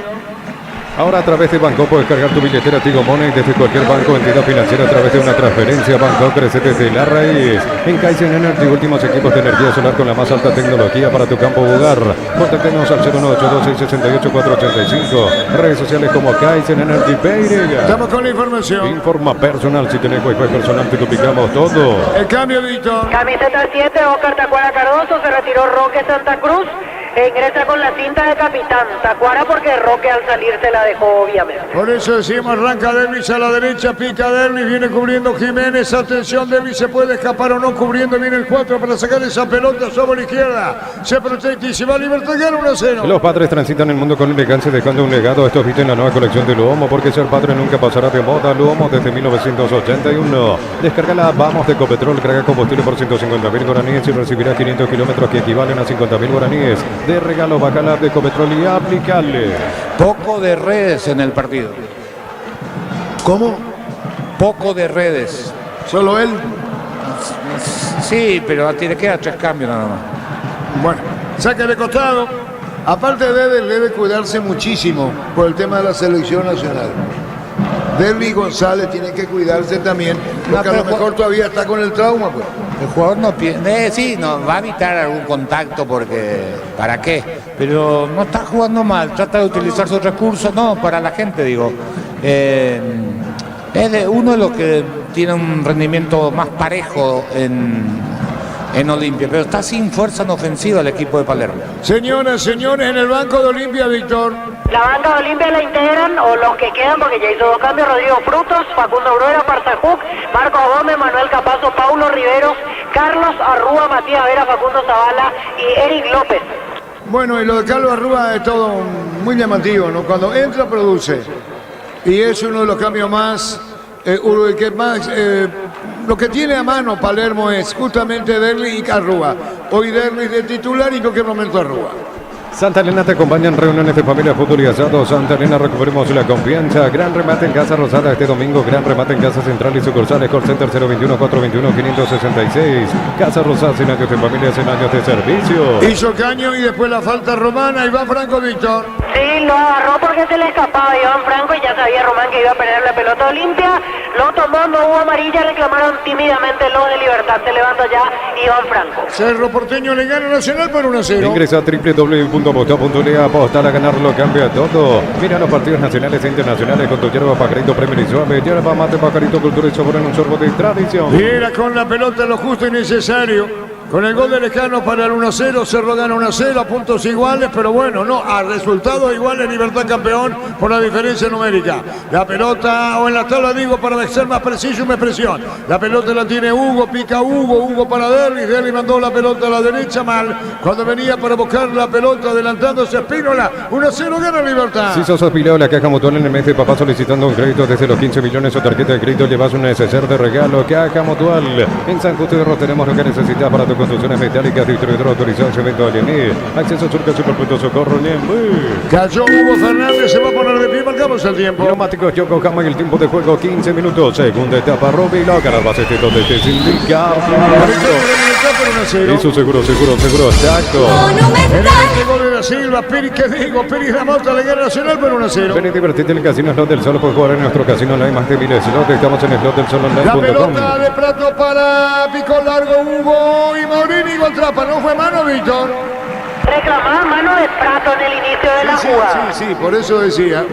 Ahora a través de Banco puedes cargar tu billetera Tigo Money desde cualquier banco o entidad financiera a través de una transferencia. Banco crece desde la raíz. En Kaizen Energy, últimos equipos de energía solar con la más alta tecnología para tu campo o hogar. Contáctenos al 0182668-485. Redes sociales como Kaizen Energy Pereira. Estamos con la información. Informa personal, si tenés wifi personal te duplicamos todo. El cambio, Víctor. Camiseta 7, Oscar Tacuara Cardoso, se retiró Roque Santa Cruz. ingresa con la cinta de capitán. Tacuara porque Roque al salir se la dejó, obviamente. Por eso decimos, arranca Derlis a la derecha, pica Derlis, viene cubriendo Jiménez. Atención, Derlis se puede escapar o no, cubriendo, viene el 4 para sacar esa pelota sobre la izquierda. Se protege y se va a Libertad, gana 1-0. Los padres transitan el mundo con elegancia dejando un legado. Estos visten la nueva colección de Luomo, porque ser padre nunca pasará de moda. Luomo desde 1981. Descárgala, vamos de Ecopetrol, carga combustible por 150.000 guaraníes y recibirá 500 kilómetros que equivalen a 50.000 guaraníes. De regalo, bacala de Ecopetrol y aplicarle. Poco de redes en el partido. ¿Cómo? Poco de redes. ¿Solo él? Sí, pero tiene que dar 3 cambios nada más. Bueno, saque de costado. Aparte de él, debe cuidarse muchísimo por el tema de la selección nacional. Derlis González tiene que cuidarse también, porque a lo mejor todavía está con el trauma, pues. El jugador no pierde, sí, no, va a evitar algún contacto porque, ¿para qué? Pero no está jugando mal, trata de utilizar sus recursos, no, para la gente digo. Es uno de los que tiene un rendimiento más parejo en Olimpia, pero está sin fuerza en ofensiva el equipo de Palermo. Señoras, señores, en el banco de Olimpia, Víctor. La banca de Olimpia la integran, o los que quedan, porque ya hizo 2 cambios, Rodrigo Frutos, Facundo Bruera, Parzajuc, Marcos Gómez, Manuel Capazo, Paulo Riveros, Carlos Arrúa, Matías Vera, Facundo Zavala y Eric López. Bueno, y lo de Carlos Arrúa es todo muy llamativo, ¿no? Cuando entra, produce. Y es uno de los cambios más, lo que tiene a mano Palermo es justamente Derlis y Arrúa. Hoy Derlis de titular y en cualquier momento Arrúa. Santa Elena te acompaña en reuniones de familia, fútbol y asado. Santa Elena, recuperemos la confianza. Gran remate en Casa Rosada este domingo. Gran remate en Casa Central y sucursales. Call Center 021-421-566. Casa Rosada, 100 años de familia, 100 años de servicio. Hizo caño y después la falta romana. Y va Franco Víctor. Sí, lo agarró porque se le escapaba Iván Franco y ya sabía Román que iba a perder la pelota Olimpia. Lo tomó, no hubo amarilla, reclamaron tímidamente los de Libertad. Se levanta ya Iván Franco. Cerro Porteño le gana Nacional por 1-0. Ingresa a www.botao.le, apostar a ganarlo cambia todo. Mira los partidos nacionales e internacionales con tu yerba Pajarito Premier y Suave. Yerba mate Pajarito, cultura y sabor en un sorbo de tradición. Viera con la pelota lo justo y necesario. Con el gol de Lejano para el 1-0, Cerro gana 1-0 a puntos iguales, pero bueno, no, a resultados iguales, Libertad campeón por la diferencia numérica. La pelota, o en la tabla digo, para ser más preciso y más presión. La pelota la tiene Hugo, pica Hugo para Derlis mandó la pelota a la derecha mal. Cuando venía para buscar la pelota adelantándose Espínola, 1-0 gana Libertad. Si sos afiliado a la Caja Mutual en el mes de papá solicitando un crédito desde los 15 millones o tarjeta de crédito, llevas un neceser de regalo. Caja Mutual. En San Justo de Ros tenemos lo que necesitas para tu construcciones metálicas, distribuidor autorizado, Cemento Alianí, Acceso Surca, Superpunto Socorro, Cayó Hugo Fernández, se va a poner de pie, marcamos el tiempo. Neumáticos Yokohama en el tiempo de juego, 15 minutos, segunda etapa, Roby Loca, las bases donde te indica. Eso seguro, exacto. En el gol de la Silva, Pérez, ¿qué digo? Pérez la Mota, la Guerra Nacional por 1-0. Ven y divertirte en el Casino Slot del Sol, puedes jugar en nuestro casino online, más de miles de slots, estamos en slotdelsolonline.com. La pelota de Prato para Pico Largo, Hugo y Maurini con Trapa, ¿no fue mano, Víctor? Reclamaba mano de Prato en el inicio de la jugada. Sí, por eso decía.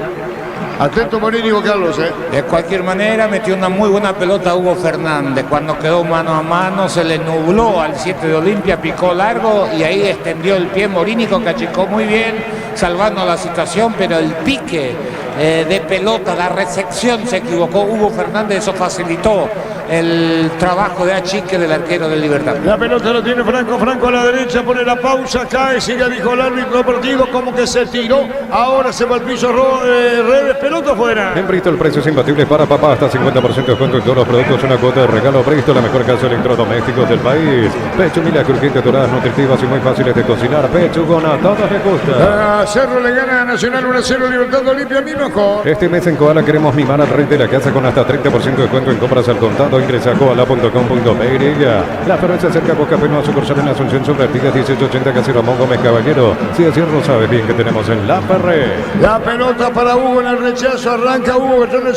Atento Morini y Carlos, De cualquier manera, metió una muy buena pelota a Hugo Fernández. Cuando quedó mano a mano, se le nubló al 7 de Olimpia, picó largo y ahí extendió el pie Morínico, que achicó muy bien, salvando la situación, pero el pique de pelota, la recepción se equivocó Hugo Fernández, eso facilitó el trabajo de achique del arquero de Libertad. La pelota lo tiene Franco a la derecha, pone la pausa, cae, sigue, dijo el árbitro partido, como que se tiró, ahora se va al piso, Redes, pelota fuera. En Bristol, precios imbatibles para papá, hasta 50% de descuento en todos los productos, una cuota de regalo. Bristol, la mejor casa de electrodomésticos del país. Pechuguilla, crujientes, doradas, nutritivas y muy fáciles de cocinar. Pechugona, a todos les gusta. Cerro le gana a Nacional 1-0, Libertad de Olimpia, mi mejor. Este mes en Koala queremos mimar al rey de la casa con hasta 30% de descuento en compras al contado. Ingresa a koala.com.py. La Ferocia cerca de Boca Peno, a sucursal en Asunción sobre Artigas 1880, Casero Ramón Gómez Caballero. Si así lo sabes bien que tenemos en La Ferre. La pelota para Hugo en el rechazo, arranca Hugo, que está en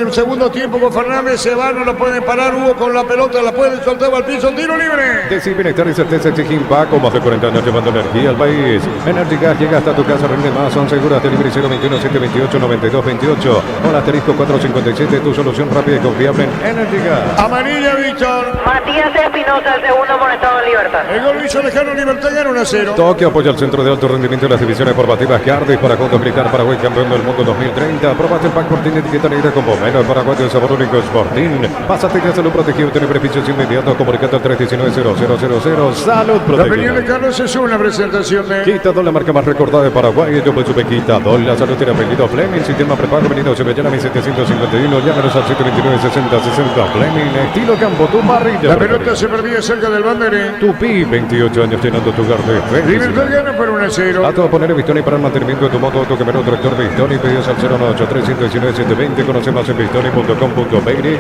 el segundo tiempo con Fernández, se va, no lo pueden parar, Hugo con la pelota, la puede soltar al piso, tiro libre. Decir bienestar y certeza exige Impaco, más de 40 años llevando energía al país. Energy Gas llega hasta tu casa, rinde más, son seguras, delivery 021-728-9228. Hola, asterisco 457, tu solución rápida y confiable en Energy Bélgica. Amarilla, Víctor. Matías Espinosa, el segundo amonestado en Libertad. El gol lo hizo Lejano Libertad, gana 1-0. Toque apoya al centro de alto rendimiento de las divisiones formativas Cardiff para juntos gritar Paraguay campeón del mundo 2030. Probaste el pack Sporting etiqueta negra con pomelo paraguayo de sabor único Sporting. Pásate ya salud protegido, tiene beneficios inmediatos. Comunicate al 319-0000. Salud La protegida. opinión de Carlos es una presentación de Quitador, la marca más recordada de Paraguay. Yo supe Quitador. La salud tiene apellido Fleming. Sistema prepago. Avenida Sevillana 1751. Llámenos al 729-6060. Fleming. Estilo campo. Tu parrilla. la pelota se perdía cerca del banderín. Tupi, 28 años llenando tu hogar de fe. Libertad gana por 1-0. A todo poner Vistoni para el mantenimiento de tu moto, auto, camioneta, tractor Vistoni. Pedidos al 098-319-720. Conocemos en Vistoni.com.py.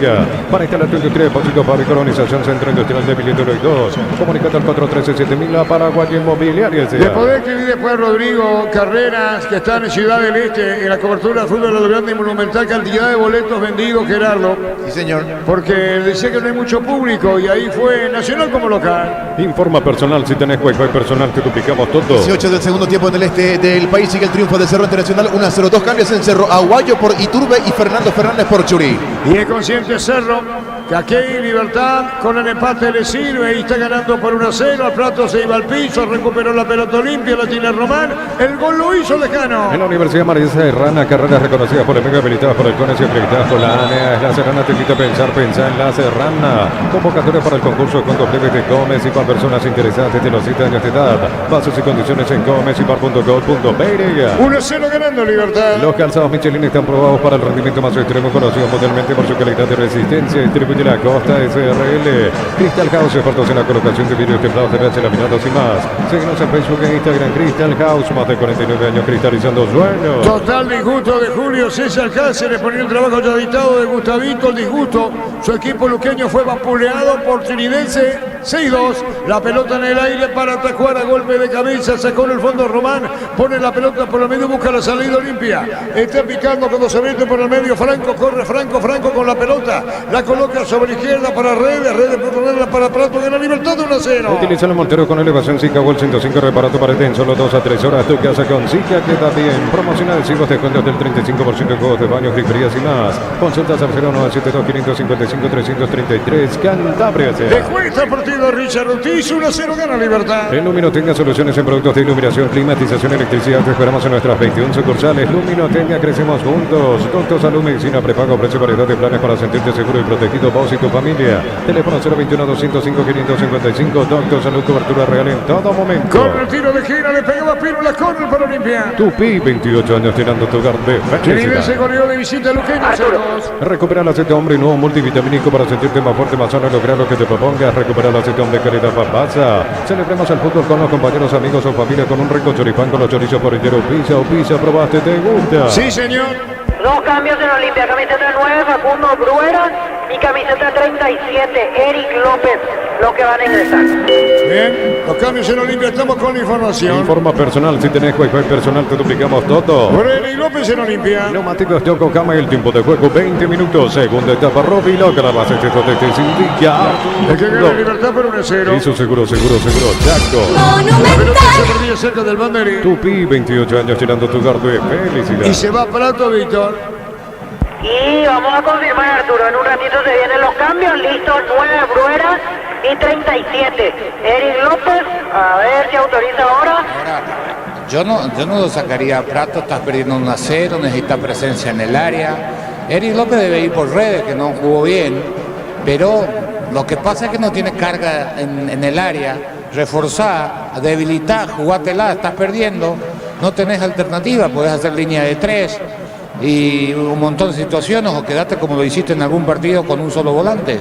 Para instalar tu industria de depósito, fábrica, organización, centro industrial de Milito 1 y 2. Comunicate al 413-7000. Paraguay Inmobiliaria. Le podés escribir después a Rodrigo Carreras, que está en Ciudad del Este, en la cobertura del fútbol de la grande y monumental, cantidad de boletos vendidos, Gerardo. Sí, señor. Porque decía que no hay mucho público y ahí fue Nacional como local. Informa personal, si tenés Wi-Fi personal, te duplicamos todo. 18 del segundo tiempo en el este del país. Sigue el triunfo de Cerro Internacional 1-0. Dos cambios en Cerro. Aguayo por Iturbe y Fernando Fernández por Churí. Y es consciente Cerro que aquí Libertad con el empate le sirve y está ganando por 1-0. Al plato se iba al piso, recuperó la pelota limpia, la tiene Román. El gol lo hizo Lejano. En la Universidad María Serrana, carreras reconocidas por el MEGA, habilitadas por el CONES y acreditadas por la ANEA. Es la Serrana, te invita a pensar en la Serrana. Convocatoria para el concurso con plebes de Gómez y para personas interesadas de los 7 años de edad. Bases y condiciones en gómezipar.gov.py. 1-0 ganando Libertad. Los calzados Michelin están probados para el rendimiento más extremo, conocidos mundialmente por su calidad de resistencia. Distribuye la Costa SRL. Crystal House, expertos en la colocación de vidrios templados, de laminados y más. Síguenos en Facebook e Instagram. Crystal House, más de 49 años cristalizando sueños. Total disgusto de Julio César Cáceres, ponía el trabajo ya editado de Gustavito, el disgusto. Su equipo luqueño fue vapuleado por Trinidense 6-2. La pelota en el aire para atacar a golpe de cabeza. Sacó en el fondo Román. Pone la pelota por el medio, busca la salida Olimpia. Está picando cuando se mete por el medio. Franco corre, Franco con la pelota. La coloca sobre izquierda para Redes. Redes puede ponerla para Prato. Gana Libertad de 1-0. Utiliza el Montero con elevación Zika Gol 105 reparato para en solo 2 a 3 horas. Tu casa con Zika queda bien. Promociona adhesivos, descuentos del 35% en juegos de baños, griferías y más. Consultas al 0972-555-333. Cantabria. Le cuesta el partido a Richard Ortiz. 1-0 gana Libertad. En Luminotenga, soluciones en productos de iluminación, climatización, electricidad. Te esperamos en nuestras 21 sucursales. Luminotenga, crecemos juntos. Doctor Salud, medicina, prepago, precio, variedad de planes para sentirte seguro y protegido vos y tu familia. Teléfono 021-205-555. Doctor Salud, cobertura real en todo momento. Corre el tiro de gira, le pegaba Pírola, corre para Olimpia. Tupi, 28 años tirando tu hogar de Trinidense felicidad. goleó de visita a Luqueño. Recupera el aceite hombre nuevo multivitamínico para sentirte más fuerte, más sano y lograr lo que te propongas. Recupera el aceite hombre de calidad Papasa. Celebremos el fútbol con los compañeros, amigos o familia con un rico choripán con los chorizos por entero. Pizza o pizza, probaste, te gusta. Sí, señor. Dos cambios en Olimpia, camiseta 9, Facundo Bruera y camiseta 37, Eric López, lo que van a ingresar. Bien, los cambios en Olimpia, estamos con la información. Informa personal, si tenés Wi-Fi personal te duplicamos todo. Por Eric López en Olimpia. Neumáticos Yokohama, el tiempo de juego 20 minutos. Segunda etapa, Roby logra las excesos de este indica. El que gana Libertad por 1-0. Hizo seguro, Chaco. La pelota se perdía cerca del banderín. Tupi, 28 años llenando tu hogar de felicidad. Y se va Prato, Víctor. Y vamos a confirmar, Arturo, en un ratito se vienen los cambios, listo, 9 Bruera y 37, Eric López, a ver si autoriza ahora. Yo no lo sacaría a Prato, estás perdiendo 1-0, necesita presencia en el área. Eric López debe ir por Redes, que no jugó bien, pero lo que pasa es que no tiene carga en el área. Reforzá, debilitá, jugátela, estás perdiendo, no tenés alternativa, podés hacer línea de 3 y un montón de situaciones, o quedate como lo hiciste en algún partido con un solo volante.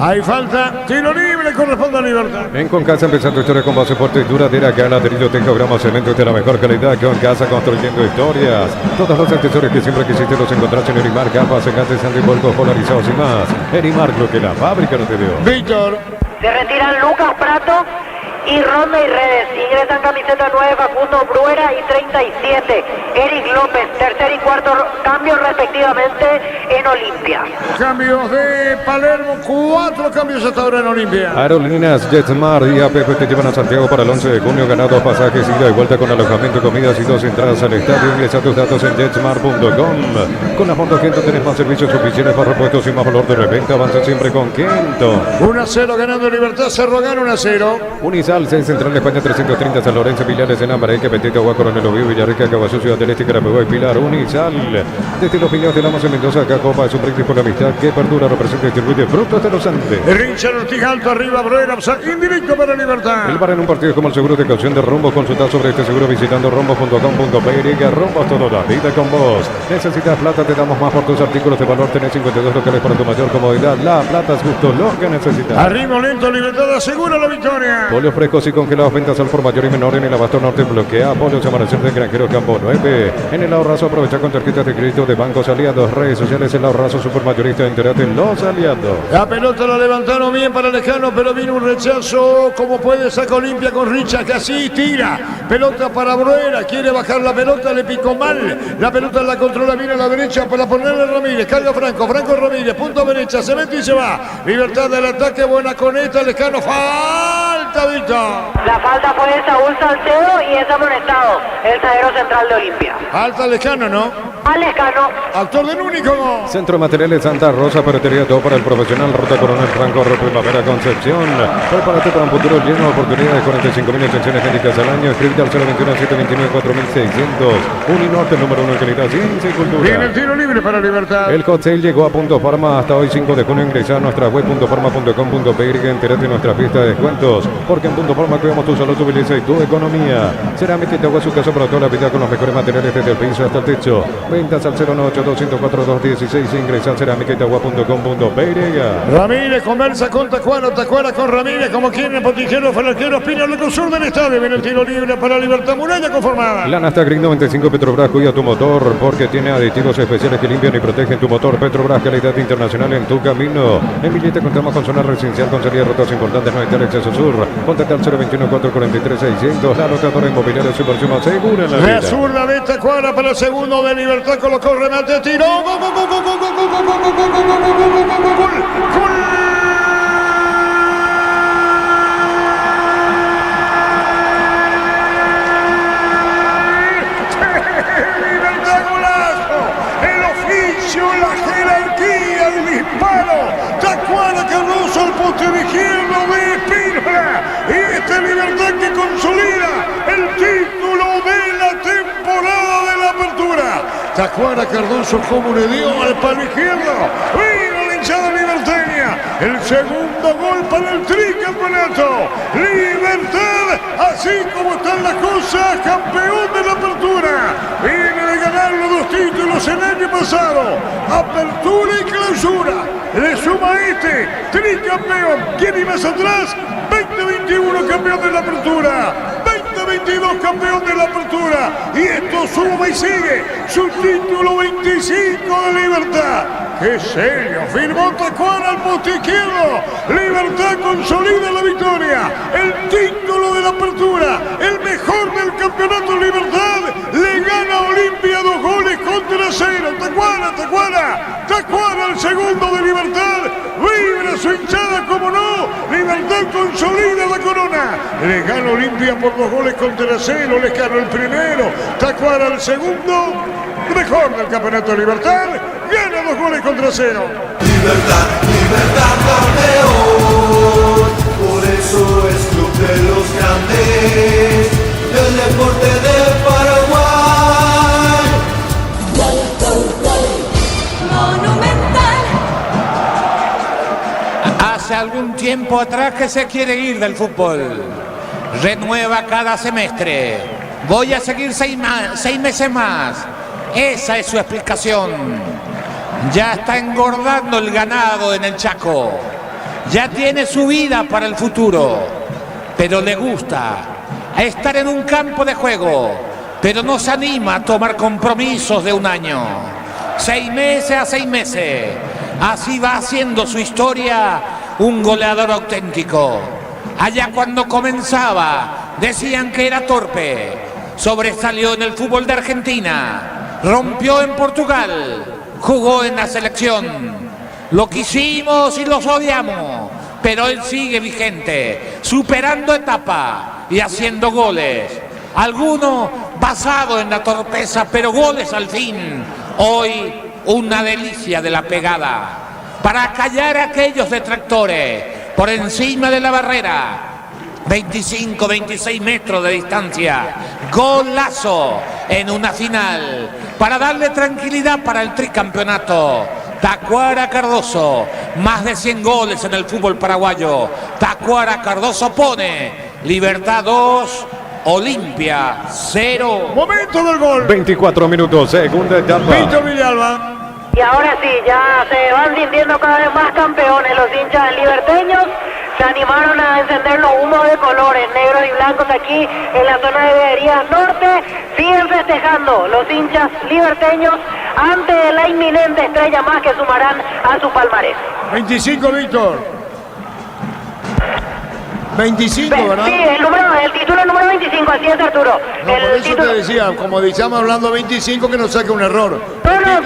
Hay falta, tiro libre, corresponde a Libertad. En Concasa empezando historia con base fuerte y duradera, que han adherido Tecogramos cementos de la mejor calidad. Concasa construyendo historias. Todos los accesorios que siempre quisiste los encontrás en Erimar, gafas, secantes, antivuelcos, polarizados y más. Erimar, lo que la fábrica no te dio. Víctor. Se retiran Lucas Prato y Ronda y Redes. Ingresan camiseta 9 Facundo Bruera y 37 Eric López. Tercer y cuarto cambio respectivamente en Olimpia. Cambios de Palermo, 4 cambios hasta ahora en Olimpia. Aerolíneas JetSmart y APP te llevan a Santiago para el 11 de junio. Gana 2 pasajes, ida y vuelta con alojamiento, comidas y 2 entradas al estadio. Ingresa tus datos en jetsmart.com. Con la Honda Kento tenés más servicios oficiales, más repuestos y más valor de reventa. Avanza siempre con Kento. 1-0 ganando Libertad, Cerro gana 1-0. Unisal, 6 Central de España 330, San Lorenzo, Pilares, en Ambareque, Petito, Agua, Coronel Oviedo, Villarrica, Caguazú, Ciudad del Este, Carabobo y Pilar. Unisal, desde los Piños de Lamos en Mendoza, acá Copa es un brindis por la amistad que perdura, representa y distribuye frutos de los Andes. Richard Ortiz alto arriba, Bruera, indirecto para Libertad. El bar en un partido como el seguro de caución de Rumbo. Consulta sobre este seguro visitando rumbo.com.py. Rumbo toda la vida con vos. Necesitas plata, te damos más por tus artículos de valor. Tenés 52 locales para tu mayor comodidad. La plata es justo lo que necesitas. Arriba lento, Libertad asegura la victoria. Polios frescos y congelados, ventas al por mayor y menor en el Abasto Norte. Bloquea Polios Amanecer de Granjero Campo 9. En el Ahorrazo aprovecha con tarjetas de crédito de bancos aliados. Redes sociales, el Ahorrazo Supermayorista. Entérate en los aliados. La pelota la levantaron bien para Lejano, pero vino un rechazo. Como puede, saca Olimpia con Richard, que así tira. Pelota para Bruera, quiere bajar la pelota, le picó mal. La pelota la controla bien a la derecha para ponerle Ramírez. Carga Franco, Franco Ramírez, punto derecha, se mete y se va. Libertad del ataque, buena conecta, Lejano, falta, Víctor. La falta fue de Saúl Salcedo y es amonestado el zaguero central de Olimpia. Falta Lejano, ¿no? Alejano. Actor del único. Centro Materiales Santa Rosa, ferretería todo para el profesional. Ruta Coronel Franco, Primavera Concepción. Prepárate para un futuro lleno de oportunidades. 45.000 extensiones médicas al año. Escribite al 021-729-4600. Uninorte, número 1 en calidad, ciencia y cultura. Viene el tiro libre para Libertad. El hot sale llegó a Punto Farma hasta hoy 5 de junio. Ingresa a nuestra web puntofarma.com.py. Entérate de nuestra fiesta de descuentos. Porque en Punto Farma cuidamos tu salud, tu belleza y tu economía. Cerámica y te agua su casa para toda la vida con los mejores materiales desde el piso hasta el techo. Ventas al 098-204-216. Ingresa a cerámica.com.py. Ramírez conversa con Tacuara, Tacuara con Ramírez, como quieren, Potijero, Falanquero, Espino, Leco Sur del estadio. Viene el tiro libre para Libertad, muralla conformada. La Nasta Green 95 Petrobras, cuida tu motor porque tiene aditivos especiales que limpian y protegen tu motor. Petrobras, calidad internacional en tu camino. En Villeta contamos con zona residencial con salida de rutas importantes, no hay tal exceso sur. Contacta al 021-443-600. La lotadora inmobiliaria Super Suma, segura en la vida. La zurda de Tacuara para el segundo de Libertad, colocó remate, tiró. ¡Gol! La jerarquía del disparo. Tacuara Cardoso al poste de izquierdo de Espínola. Y esta Libertad que consolida el título de la temporada de la apertura. Tacuara Cardoso como le dio al palo izquierdo. Vino la hinchada liberteña. El segundo gol para el tricampeonato. Libertad, así como están las cosas, campeón de la apertura. Viene de ganar los 2 títulos el año pasado. Apertura y clausura. Le suma este tricampeón. ¿Quién iba más atrás? 2021 campeón de la apertura. 2022 campeón de la apertura. Y esto suma y sigue. Su título 25 de Libertad. ¡Qué serio! Firmó Tacuara al poste izquierdo. Libertad consolida la victoria. El título de la apertura. El mejor del campeonato. Libertad le gana a Olimpia 2 goles contra 0. Tacuara, Tacuara. Tacuara el segundo de Libertad. Vibra su hinchada, como no. Libertad consolida la corona. Le gana Olimpia por 2 goles contra 0. Le ganó el primero. Tacuara el segundo. Mejor del campeonato de Libertad. Gana 2 goles contra 0. Libertad, Libertad campeón. Por eso es club de los grandes del deporte de Paraguay. Monumental. Hace algún tiempo atrás que se quiere ir del fútbol. Renueva cada semestre. Voy a seguir 6 meses más. Esa es su explicación. Ya está engordando el ganado en el Chaco. Ya tiene su vida para el futuro. Pero le gusta estar en un campo de juego. Pero no se anima a tomar compromisos de un año. 6 meses a 6 meses. Así va haciendo su historia un goleador auténtico. Allá cuando comenzaba, decían que era torpe. Sobresalió en el fútbol de Argentina. Rompió en Portugal. Jugó en la selección. Lo quisimos y los odiamos. Pero él sigue vigente, superando etapa y haciendo goles. Algunos basados en la torpeza, pero goles al fin. Hoy, una delicia de la pegada. Para callar a aquellos detractores, por encima de la barrera. 25, 26 metros de distancia. Golazo en una final. Para darle tranquilidad para el tricampeonato. Tacuara Cardoso, más de 100 goles en el fútbol paraguayo. Tacuara Cardoso pone Libertad 2, Olimpia 0. Momento del gol. 24 minutos, segunda etapa. Víctor Villalba. Y ahora sí, ya se van sintiendo cada vez más campeones los hinchas liberteños. Se animaron a encender los humos de colores negros y blancos aquí en la zona de Veguerías Norte. Siguen festejando los hinchas liberteños ante la inminente estrella más que sumarán a su palmarés. 25, Víctor. 25, ¿verdad? Sí, el título número 25, así es, Arturo. No, por eso te decía, como estamos hablando 25, que nos saque un error.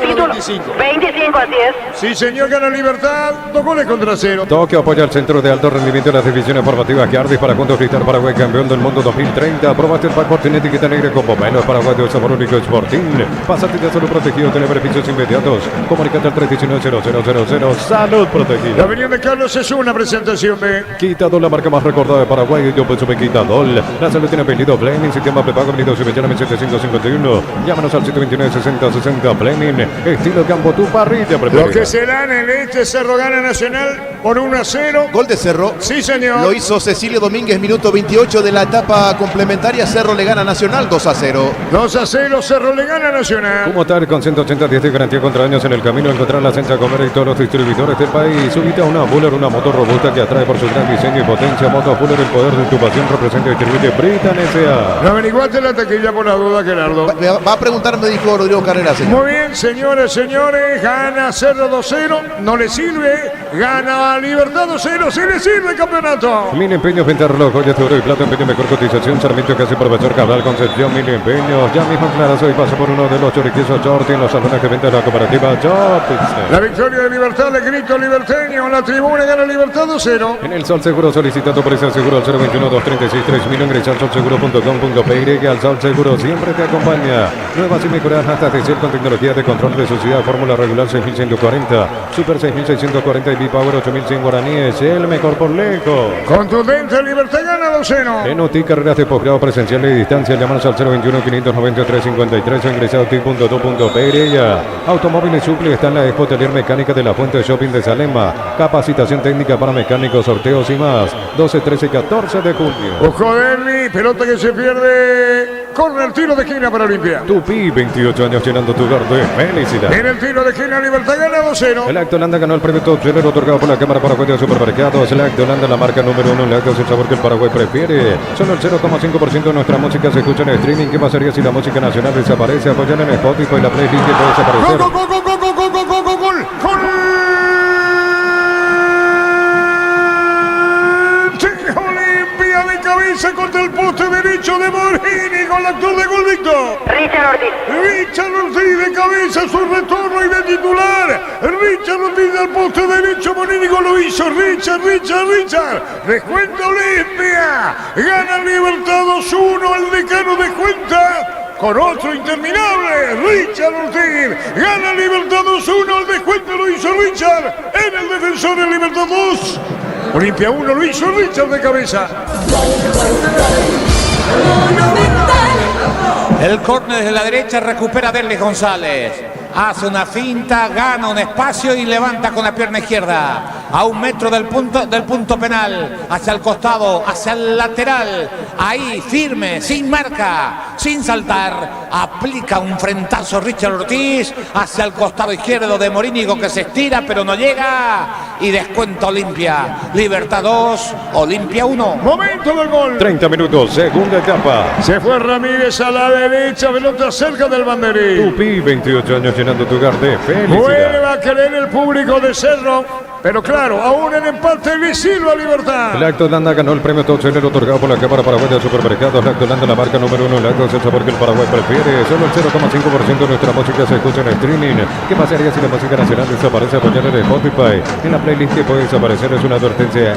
Título 25, así es. Sí, señor, gana Libertad, 2 goles contra 0. Tokio apoya al centro de alto rendimiento de las divisiones formativas Giardis para juntos gritar Paraguay campeón del mundo 2030. Aprobaste el pack por tiene etiqueta negra con pomelos Paraguay de sabor único Sporting. Pásate de salud protegido, tiene beneficios inmediatos. Comunicate al 319-0000. Salud protegida. La avenida de Carlos es una presentación de Quitadol, la marca más recordada de Paraguay. Yo pienso que Quitadol. La salud tiene apellido Fleming, sistema prepago, venido Subellana 751. Llámanos al 729-6060 Fleming. Estilo campo, tu parrilla preferida. Lo que será en el este, Cerro gana Nacional por 1-0. Gol de Cerro. Sí, señor. Lo hizo Cecilio Domínguez, minuto 28 de la etapa complementaria. Cerro le gana Nacional 2-0. 2-0, Cerro le gana Nacional. Como tal, con 180 días de garantía contra daños en el camino, encontrar la Centra Comer y todos los distribuidores del país. Subite a una Buller, una moto robusta que atrae por su gran diseño y potencia. Moto Buller, el poder de tu pasión, representa y distribuye Britan S.A. No averiguaste la taquilla por la duda, Gerardo. Va a preguntar, me dijo Rodrigo Carrera, señor. Muy bien, señores, gana Cerro 2-0, no le sirve, gana Libertad 2-0, sí le sirve el campeonato. Mil empeños, venta reloj, joyas de oro y plata, empeño mejor cotización, Sarmiento casi profesor Cabral, Concepción, Mil empeños, ya mismo Clarazo y paso por uno de los choriquesos Shorty en los salones de venta de la cooperativa Shorty. La victoria de Libertad, le grito liberteño, la tribuna gana Libertad 2-0. En el Sol Seguro solicita tu precio seguro al 021-236-3000, ingresa al solseguro.com.py, al Sol Seguro siempre te acompaña. Nuevas y mejoradas hasta de con tecnología de control de suciedad, fórmula regular 6140, Super 6640 y B-Power 8100 guaraníes, el mejor por lejos. Contundente, Libertad gana 2-0. En UTI, carreras de posgrado presencial y distancia, llámanos al 021-593-53 o ingresa a uti.do.py. Automóviles Supli está en la Expo Taller Mecánica de la Fuente Shopping de Salema. Capacitación técnica para mecánicos, sorteos y más. 12, 13 y 14 de junio. Ojo Derby, pelota que se pierde. Corre el tiro de esquina para Olimpia. Tupi, 28 años llenando tu hogar de felicidad. En el tiro de esquina, Libertad gana 2-0. El Acto Holanda ganó el premio Top Seller otorgado por la Cámara Paraguaya de Supermercados. El Acto Holanda, la marca número 1. El Acto es el sabor que el Paraguay prefiere. Solo el 0,5% de nuestra música se escucha en streaming. ¿Qué pasaría si la música nacional desaparece? Apoyan en Spotify la playlist que puede desaparecer. ¡Gol, gol, gol, gol, gol, gol, gol, gol, gol! ¡Gol! Olimpia de cabeza contra el poste derecho de Morini con la actor de gol Víctor. Richard Ortiz. Richard Ortiz de cabeza, su retorno y de titular. Richard Ortiz al poste derecho, Morini lo hizo. Richard. Descuenta Olimpia. Gana Libertad 2-1, el decano descuenta. Con otro interminable, Richard Ortiz. Gana Libertad 2-1, el descuento lo hizo Richard. En el defensor de Libertad 2. Olimpia 1 lo hizo Richard de cabeza. El córner desde la derecha recupera Derlis González. Hace una finta, gana un espacio y levanta con la pierna izquierda. A 1 metro del punto penal. Hacia el costado, hacia el lateral. Ahí, firme, sin marca, sin saltar. Aplica un frentazo Richard Ortiz hacia el costado izquierdo de Morínigo que se estira pero no llega. Y descuenta Olimpia. Libertad 2, Olimpia 1. Momento del gol. 30 minutos, segunda etapa. Se fue Ramírez a la derecha, pelota cerca del banderín. Tupi, 28 años llenando tu hogar de felicidad. Vuelve a querer el público de Cerro. Pero claro, aún en empate le sirve a Libertad. Lactolanda ganó el premio Top Seller otorgado por la Cámara Paraguaya de Supermercados. Lactolanda, la marca número 1. Lacto es el sabor que el Paraguay prefiere. Solo el 0,5% de nuestra música se escucha en streaming. ¿Qué pasaría si la música nacional desaparece? Apoyar en Spotify. En la playlist que puede desaparecer es una advertencia.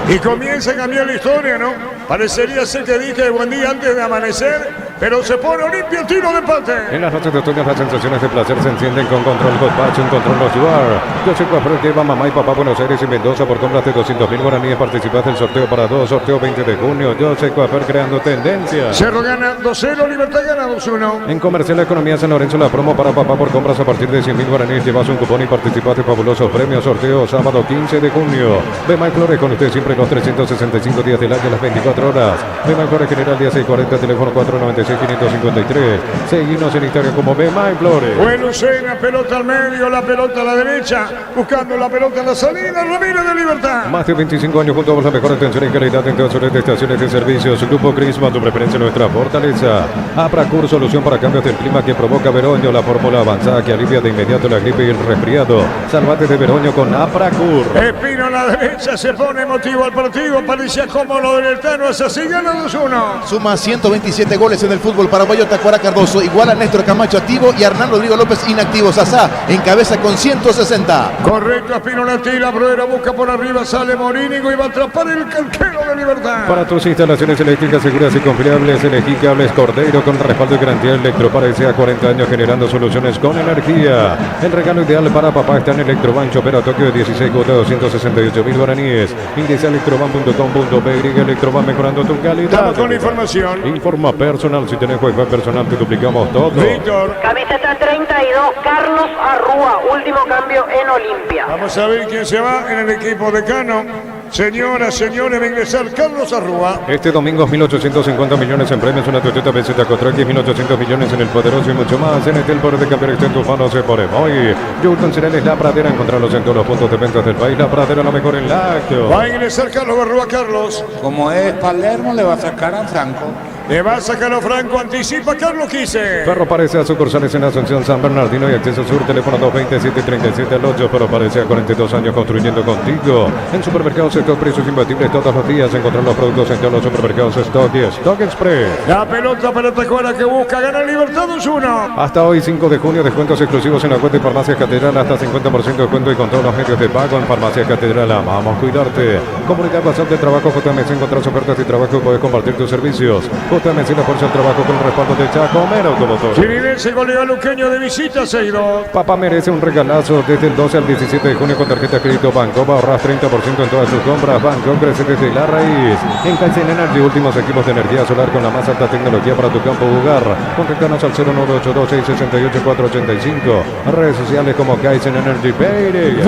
Y comienza a cambiar la historia, ¿no? Parecería ser que dije buen día antes de amanecer, pero se pone Olimpia el tiro de empate. En las noches de otoño las sensaciones de placer se encienden con Control Hot Patch, un Control Los Yuar. Yo soy Coafer que lleva mamá y papá a Buenos Aires y Mendoza por compras de 200.000 guaraníes. Participas del sorteo para 2, sorteo 20 de junio. Yo soy Coafer creando tendencia. Cerro gana 2-0, Libertad gana 2-1. En Comercial Economía San Lorenzo, la promo para papá por compras a partir de 100.000 guaraníes. Llevas un cupón y participas de fabulosos premios. Sorteo sábado 15 de junio. Bemay Flores con usted siempre los 365 días del año, las 24 horas. Bemay Flores General 1640, teléfono 496-553. Seguimos en Instagram como Bemay Flores. Bueno, Lucena, pelota al medio, la pelota a la derecha, buscando la pelota en la salida, Ramírez de Libertad. Más de 25 años junto a la mejor atención y calidad en todas sus estaciones de servicios. Grupo Crisma, tu preferencia, nuestra fortaleza. Apracur, solución para cambios del clima que provoca veroño, la fórmula avanzada que alivia de inmediato la gripe y el resfriado. Salvate de veroño con Apracur. Espino a la derecha, se pone emotivo al partido, parecía como lo del Tano, es así, gana 2-1. Suma 127 goles en el fútbol paraguayo. Tacuara Cardoso igual a Néstor Camacho activo y Hernán Rodrigo López inactivo. Sasá encabeza con 160. Correcto, Espino la tira, Bruera busca por arriba, sale Morínigo y va a atrapar el calquero de Libertad. Para tus instalaciones eléctricas seguras y confiables, elegí Cables Cordero con respaldo y garantía Electropara a 40 años generando soluciones con energía. El regalo ideal para papá está en Electrobancho, pero a Tokio de 16 cuotas, 268.000 guaraníes. Ingresa a electroban.com.pe. Electroban mejorando tu calidad. Estamos con la información. Informa personal, si tenés wifi personal te duplicamos todo. Víctor. Camiseta 32, Carlos Arrúa, último cambio en Olimpia. Vamos a ver quién se va en el equipo de Cano. Señoras, señores, va a ingresar Carlos Arrúa. Este domingo 1.850 millones en premios, una Toyota BZ Cotrack, 1.800 millones en el poderoso y mucho más. En el poder de campeón está en tus manos, se pone hoy. Yurton Cereales, La Pradera, encontrarlos en todos los puntos de ventas del país. La Pradera, lo mejor en Lácteo. Va a ingresar Carlos Arrúa, Carlos. Como es Palermo, le va a sacar a Franco. Le va a sacar a Franco, anticipa Carlos Quise. Ferro parece a sucursales en Asunción, San Bernardino y Acceso Sur, teléfono 227-37 Ferro parece a 42 años construyendo contigo. En supermercados Stock, precios imbatibles todos los días. Encontrar los productos en todos los supermercados Stock y Stock Express. La pelota para Tacuara que busca ganar Libertad 2-1. Hasta hoy 5 de junio, descuentos exclusivos en la cuenta de Farmacias Catedral, hasta 50% de descuento y con todos los medios de pago en Farmacias Catedral. Amamos cuidarte. Comunidad WhatsApp de trabajo JMC, encontrás ofertas y trabajo y puedes compartir tus servicios. JMC, la fuerza del trabajo con el respaldo de Chaco Mero Automotor. Chiridense goleó a Luqueño de visita 6-2. Papá merece un regalazo desde el 12 al 17 de junio con tarjeta crédito Banco. Ahorras 30% en todas sus compras. Banco crece desde la raíz. En Kaizen Energy, últimos equipos de energía solar con la más alta tecnología para tu campo hogar. Contactanos al 09826684585. Redes sociales como Kaizen Energy Payday.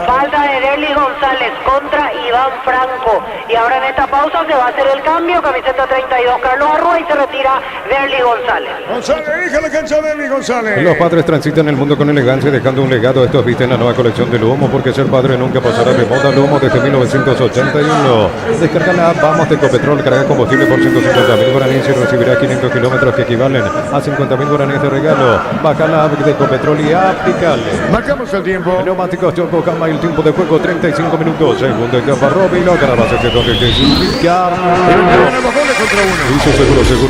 Falta de Derly González contra Iván Franco. Y ahora en esta pausa se va a hacer el cambio. Camiseta 32, Carlos Arrúa, y se retira Derly González. González, deja la cancha de Derly González. Los padres transitan el mundo con elegancia dejando un legado. Estos visten la nueva colección de Lumo porque ser padre nunca pasará de moda. Lumo desde 1981. Descarga la app Vamos de Ecopetrol, carga combustible por 150.000 guaraníes y recibirá 500 kilómetros que equivalen a 50.000 guaraníes de regalo. Baja la app de Ecopetrol y aplicale. Marcamos el tiempo. Neumáticos Choco Cama y el tiempo de juego 35 minutos. Segundo etapa Robilo, Carabas de donde te significa. Hizo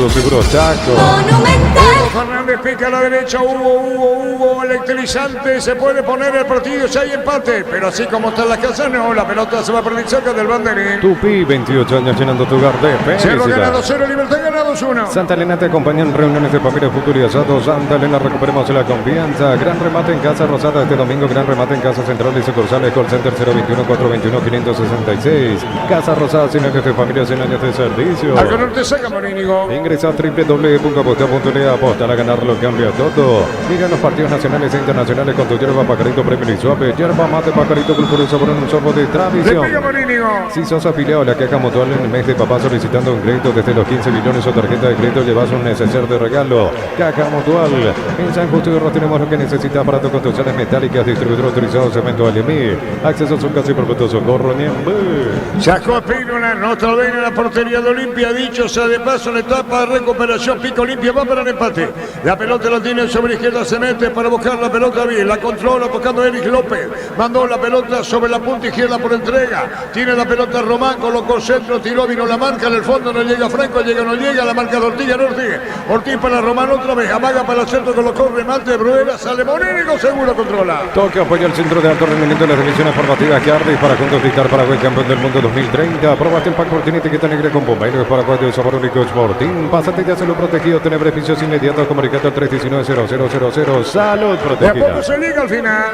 seguro, Chaco. Hugo Fernández pica a la derecha, Hugo electrizante, se puede poner el partido, si hay empate, pero así como está la casa, no, la pelota se va a perder cerca del banderín. Tupi, 28 años llenando tu hogar de Cerro felicidad. gana 2-0, Libertad gana 2-1. Santa Elena te acompaña en reuniones de familia, fútbol y asado. Santa Elena, recuperemos la confianza. Gran remate en Casa Rosada este domingo, gran remate en Casa Central y sucursales, call center 021-421-566. Casa Rosada, 100 años de familia, 100 años de servicio. Al color te saca Morínigo. Ingresa a www.aposta.le, apostar a ganarlo, cambia todo. Mira los partidos nacionales e internacionales con tu yerba Pajarito Premium y Suave. Yerba mate Pajarito, cultura y sabor en un sorbo de tradición. Le pega Morínigo. amigo. Si sos afiliado a la Caja Mutual en el mes de papá solicitando un crédito desde los 15 millones o tarjeta de crédito, llevas un neceser de regalo. Caja Mutual. En San Justo y Ros tenemos lo que necesitas para tus construcciones metálicas. Distribuidor autorizado Cemento Alemí. Acceso a su casa y perpetuo socorro. Sacó Espínola, otra vez en la portería de Olimpia. Dicho sea de paso, en la etapa de recuperación, pica Olimpia, va para el empate. La pelota la tiene sobre izquierda, se mete para buscar la pelota bien. La controla buscando a Eric López. Mandó la pelota sobre la punta izquierda por entrega. Tiene la pelota Román, colocó centro, tiró, vino la marca. En el fondo no llega Franco, no llega. La marca de Ortiz, Ortiz para Román otra vez. Amaga para el centro, colocó remate. Bruera, sale Morénico, seguro controla. Toque apoya el centro de alto rendimiento en las divisiones formativas que Ardis para juntos gritar Paraguay campeón del mundo 2030. Probaste el pack Fortín etiqueta negra con bombailo de Paraguay de sabor único Sporting. Pásate ya se lo protegido, tener beneficios inmediatos. Comunicate al 319-0000. Salud protegida. De a poco se liga al final.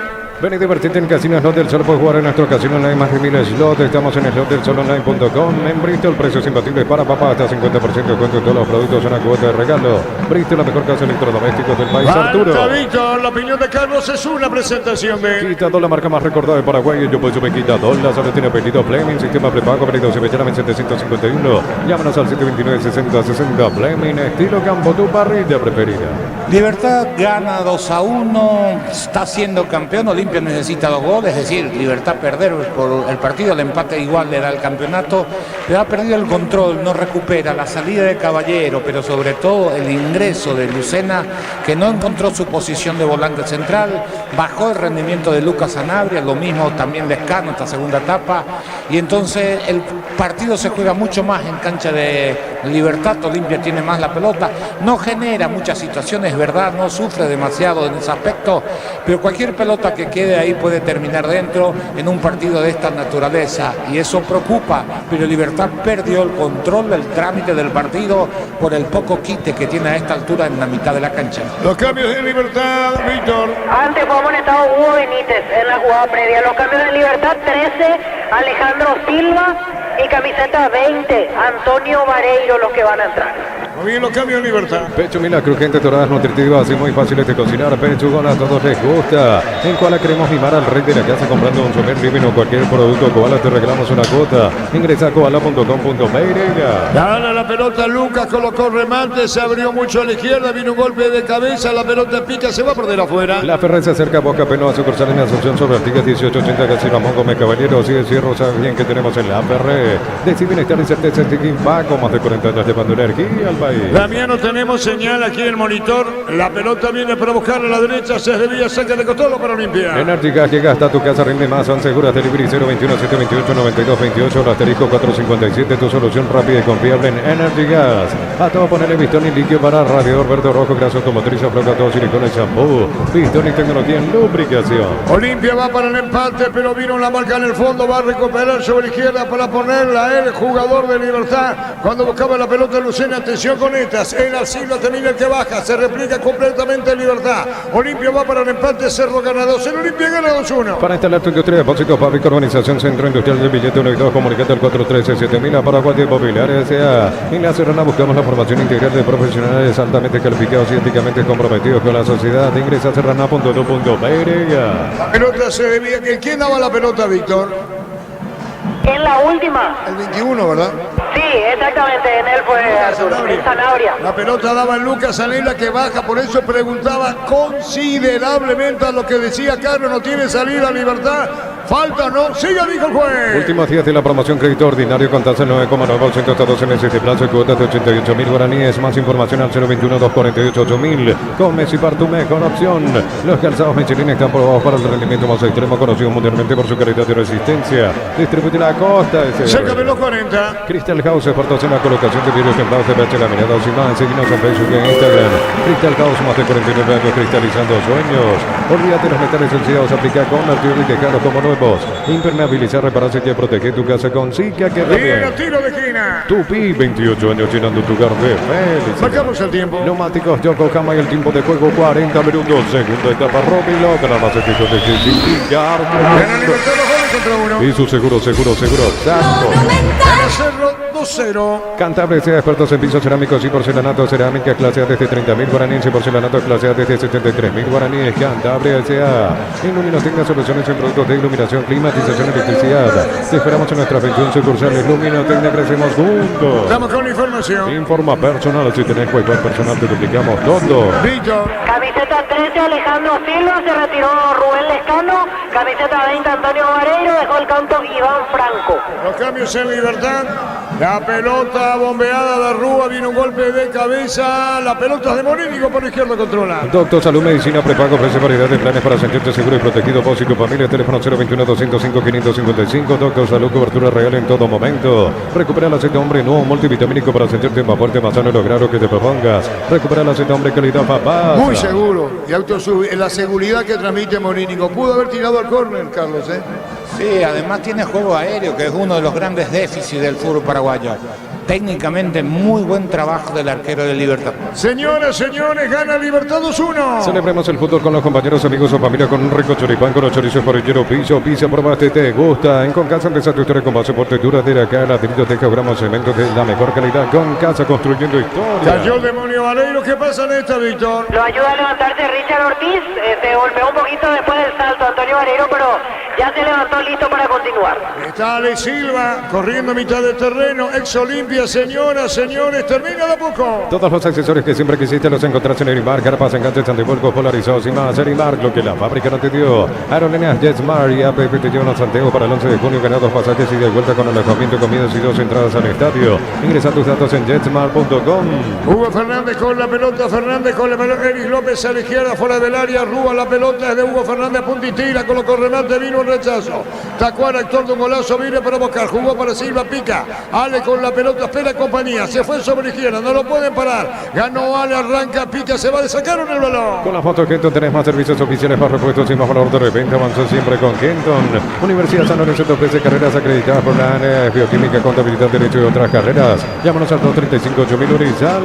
Ven y divertirte en Casino Slot del Sol. Puedes jugar en nuestro casino online más de 1000 slots. Estamos en slotdelsolonline.com. En Bristol, precios imbatibles para papá. Hasta 50% de descuento en todos los productos. Una cuota de regalo. Bristol, la mejor casa de electrodomésticos del país. Arturo. Víctor, la opinión de Carlos es una presentación de Quitador, la marca más recordada de Paraguay. Yo pues me Quitador. La sala tiene apellido Fleming. Sistema prepago. Apellido Sebellamen 751. Llámanos al 729-6060. Fleming. Estilo Campo, tu parrilla preferida. Libertad gana 2-1. Está siendo campeón. Olimpia necesita 2 goles, es decir, Libertad perder por el partido, el empate igual le da el campeonato, le ha perdido el control, no recupera la salida de Caballero, pero sobre todo el ingreso de Lucena, que no encontró su posición de volante central, bajó el rendimiento de Lucas Sanabria, lo mismo también Lescano esta segunda etapa, y entonces el partido se juega mucho más en cancha de Libertad. Olimpia tiene más la pelota, no genera muchas situaciones, verdad, no sufre demasiado en ese aspecto, pero cualquier pelota que quede ahí puede terminar dentro en un partido de esta naturaleza, y eso preocupa, pero Libertad perdió el control del trámite del partido por el poco quite que tiene a esta altura en la mitad de la cancha. Los cambios de Libertad, Víctor. Antes fue amonestado Hugo Benítez en la jugada previa. Los cambios de Libertad, 13, Alejandro Silva, y camiseta 20, Antonio Vareiro, los que van a entrar. Muy bien, los cambios de Libertad. Pecho Mila, crujientes, doradas, nutritivas y muy fáciles de cocinar. Pechugola, a todos les gusta. En Koala queremos mimar al rey de la casa comprando un super living o cualquier producto Koala, te regalamos una cuota. Ingresa a koala.com.br. Gana la pelota, Lucas colocó remate, se abrió mucho a la izquierda, vino un golpe de cabeza, la pelota pica, se va por de afuera. La Ferrer se acerca a Boca Peno a sucursal en Asunción sobre Artigas 1880, casi Ramón Gómez Caballero. Sigue cierro, sabe bien que tenemos en la Ferrer. Decir bienestar y certeza en Paco, más de 40 años llevando energía al país. Damiano, tenemos señal aquí en el monitor. La pelota viene para buscar a la derecha, se desvía, saca de costado para Olimpia. Enérgica llega hasta tu casa, rinde más, son seguras, delivery 021 728 9228, el asterisco 457, tu solución rápida y confiable en Energy Gas. A todo ponerle pistón y líquido para radiador verde rojo, grasa automotriz, afloja todo silicona y champú, pistón y tecnología en lubricación. Olimpia va para el empate, pero vino la marca en el fondo, va a recuperar sobre la izquierda para ponerla el jugador de Libertad. Cuando buscaba la pelota Lucena, atención con estas, el asilo termina el que baja, se replica completamente en Libertad. Olimpia va para el empate, Cerro gana 2, el Olimpia gana 2-1. Para instalar tu industria de depósitos, Fabrica Urbanización Centro Industrial del Billete 1 y 2, comunicate al 413-7000 a Paraguay de Popular S.A. En La Serrana buscamos la formación integral de profesionales altamente calificados y éticamente comprometidos con la sociedad. Ingresa a serrana.do.br. La pelota se debía, ¿quién daba la pelota, Víctor? En la última. El 21, ¿verdad? Sí, exactamente, en él fue Arturo, en Sanabria. La pelota daba en Lucas Anela que baja, por eso preguntaba considerablemente a lo que decía Carlos, no tiene salida Libertad. Falta, no, siga, dijo el juez. Últimos días de la promoción crédito ordinario con tasa del 9,9% hasta 12 meses de plazo y cuotas de 88.000 guaraníes. Más información al 021-248-8000. Con Mesipar, tu mejor opción. Los calzados Michelin están probados para el rendimiento más extremo, conocido mundialmente por su calidad y resistencia. Distribuye la costa. Cerca de los 40. Crystal House, expertos en la colocación de vidrios templados de PH laminados y más. Seguimos en Facebook y en Instagram. Crystal House, más de 49 años cristalizando sueños. Olvídate los metales sencillos, aplica con artículos y dejarlos como nuevos. Impermeabilizar, repararse y proteger tu casa con Zika que bien. Tiro de esquina. Tupi, 28 años llenando tu hogar de felicidad. Marcamos el tiempo. Neumáticos Yokohama y el tiempo de juego 40 minutos. Segunda etapa, Robin logra más efectos de Gana Libertad 2 goles contra 1. Y su seguro. Santo. Gana Cerro 2-0. Cantabria sea expertos en pisos cerámicos y porcelanato, cerámica clase A desde 30.000 guaraníes y porcelanato clase A desde 73.000 guaraníes. Cantabria sea Iluminotecnia, soluciones en productos de iluminación, climatización, electricidad. Te esperamos en nuestras 21 sucursales. Iluminotecnia, crecemos juntos. Estamos con la información. Informa personal, si tenés cualquier personal te duplicamos todo. Víctor. Camiseta 13 Alejandro Silva, se retiró Rubén Lescano. Camiseta 20 Antonio Vareiro, dejó el canto Iván Franco. Los cambios en Libertad. La pelota bombeada de Rúa, viene un golpe de cabeza. La pelota de Morínigo por izquierda controla. Doctor Salud Medicina Prepago ofrece variedad de planes para sentirte seguro y protegido vos y tu familia. Teléfono 021-205-555. Doctor Salud, cobertura real en todo momento. Recupera el aceite hombre nuevo multivitamínico para sentirte más fuerte, más sano y lograr lo que te propongas. Recupera el aceite hombre calidad papá. Muy seguro. Y la seguridad que transmite Morínigo. Pudo haber tirado al córner, Carlos, ¿eh? Sí, además tiene juego aéreo, que es uno de los grandes déficits del fútbol paraguayo. Técnicamente, muy buen trabajo del arquero de Libertad. Señoras, señores, gana Libertad 2-1. Celebremos el fútbol con los compañeros, amigos o familia con un rico choripán con los chorizos parrilleros, pizza, probaste, te gusta. En Concasa empieza tu historia con base por textura de acá, ladrillos de gramos, cementos de la mejor calidad. Concasa, construyendo historia. Cayó el demonio Vareiro. ¿Qué pasa en esta, Víctor? Lo ayuda a levantarse Richard Ortiz. Se golpeó un poquito después del salto Antonio Vareiro, pero ya se levantó listo para continuar. Está Ale Silva corriendo a mitad de terreno. Ex Olimpia, señoras, señores, termina de poco. Todos los accesorios que siempre quisiste los encontrás en Erimar, carpas, enganches, antivuelcos, polarizados y más. Erimar, lo que la fábrica no te dio. Aerolíneas JetSmart y APP te llevan a Santiago para el 11 de junio. Gana 2 pasajes y de vuelta con alojamiento, comidas y 2 entradas al estadio. Ingresa tus datos en jetsmart.com. Hugo Fernández con la pelota, Eric López a la izquierda, fuera del área. Rúa la pelota, es de Hugo Fernández, punta y tira, colocó remate, vino un rechazo. Tacuara, actor de un golazo, viene para buscar, jugó para Silva, pica. Ale con la pelota, espera compañía, se fue sobre izquierda, no lo pueden parar. Ganó Ale, arranca, pica, se va, le sacaron el balón. Con la foto Kenton tenés más servicios oficiales, más repuestos y más valor de repente. Avanzó siempre con Kenton. Universidad San Lorenzo te ofrece carreras acreditadas por la ANE, bioquímica, contabilidad, derecho y otras carreras. Llámanos al 235-8000 Urizal.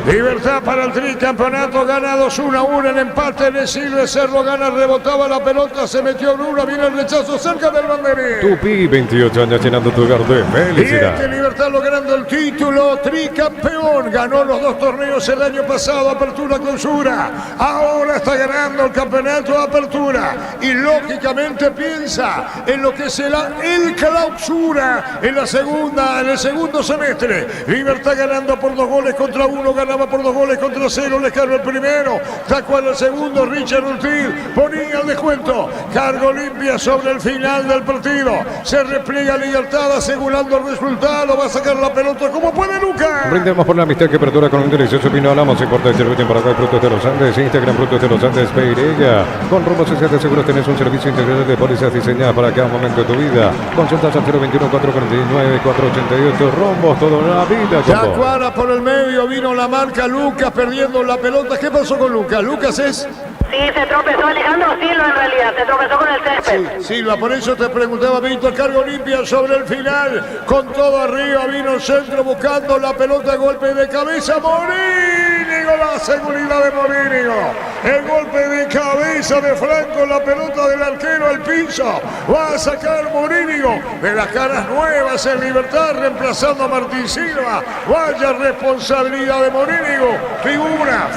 Libertad para el tricampeonato, gana 2-1, el empate de Silva, Cerro gana, rebotaba la pelota, se metió Bruna, viene el rechazo cerca del banderín. Tupi, 28 años llenando tu hogar de felicidad. Y Libertad logrando el título, tricampeón, ganó los 2 torneos el año pasado, Apertura, Clausura, ahora está ganando el campeonato Apertura y lógicamente piensa en lo que será el Clausura en el segundo semestre. Libertad ganando por 2 goles contra 1, ganaba por 2 goles contra 0, le cargó el primero, Tacuara el segundo, Richard Ortiz ponía el descuento, cargo limpia sobre el final del partido, se repliega Libertad asegurando el resultado, va a sacar la pelota como puede Lucas. Brindemos por la amistad que perdura con un delicioso vino. Hablamos importa de servicio en Paraguay, Frutos de los Andes, Instagram Frutos de los Andes, Peirella. Con Rumbo Social de Seguros tenés un servicio integral de pólizas diseñadas para cada momento de tu vida. Consultas al 021-449-488. Rombos toda la vida. Tacuara por el medio, vino la marca Lucas perdiendo la pelota. ¿Qué pasó con Lucas? Lucas es... Sí, se tropezó Alejandro Silva en realidad, se tropezó con el césped. Sí, Silva, por eso te preguntaba, Víctor, cargo limpia sobre el final, con todo arriba, vino el centro buscando la pelota, golpe de cabeza, Morínigo, la seguridad de Morínigo, el golpe de cabeza de Franco, la pelota del arquero al piso, va a sacar Morínigo de las caras nuevas en Libertad, reemplazando a Martín Silva, vaya responsabilidad de Morínigo, figura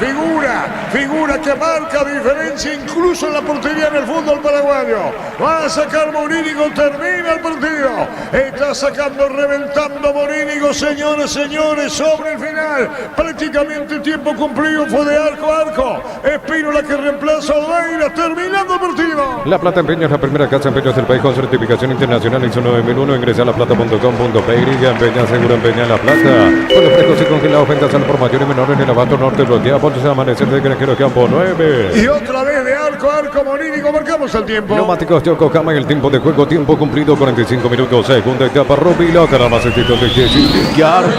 que marca diferencia incluso en la portería en el fútbol paraguayo. Va a sacar Morínigo, termina el partido. Está sacando, reventando Morínigo, señores, sobre el final. Prácticamente tiempo cumplido, fue de arco a arco. Espínola que reemplaza a Olveira, terminando el partido. La Plata Empeño es la primera casa empeños del país con certificación internacional ISO 9001. Ingresa a laplata.com.pe. Empeña, seguro empeña La Plata. Con los frescos y congelados, ventas al por mayor y menor en el Abasto Norte, bloquea por amanecer de Granjero Campo 9. Y otra vez de arco a arco, Morínigo, marcamos el tiempo. Neumáticos Yokohama en el tiempo de juego, tiempo cumplido, 45 minutos, segunda etapa, Rubiloca, la más exitosa de Jesse. 5 agregados,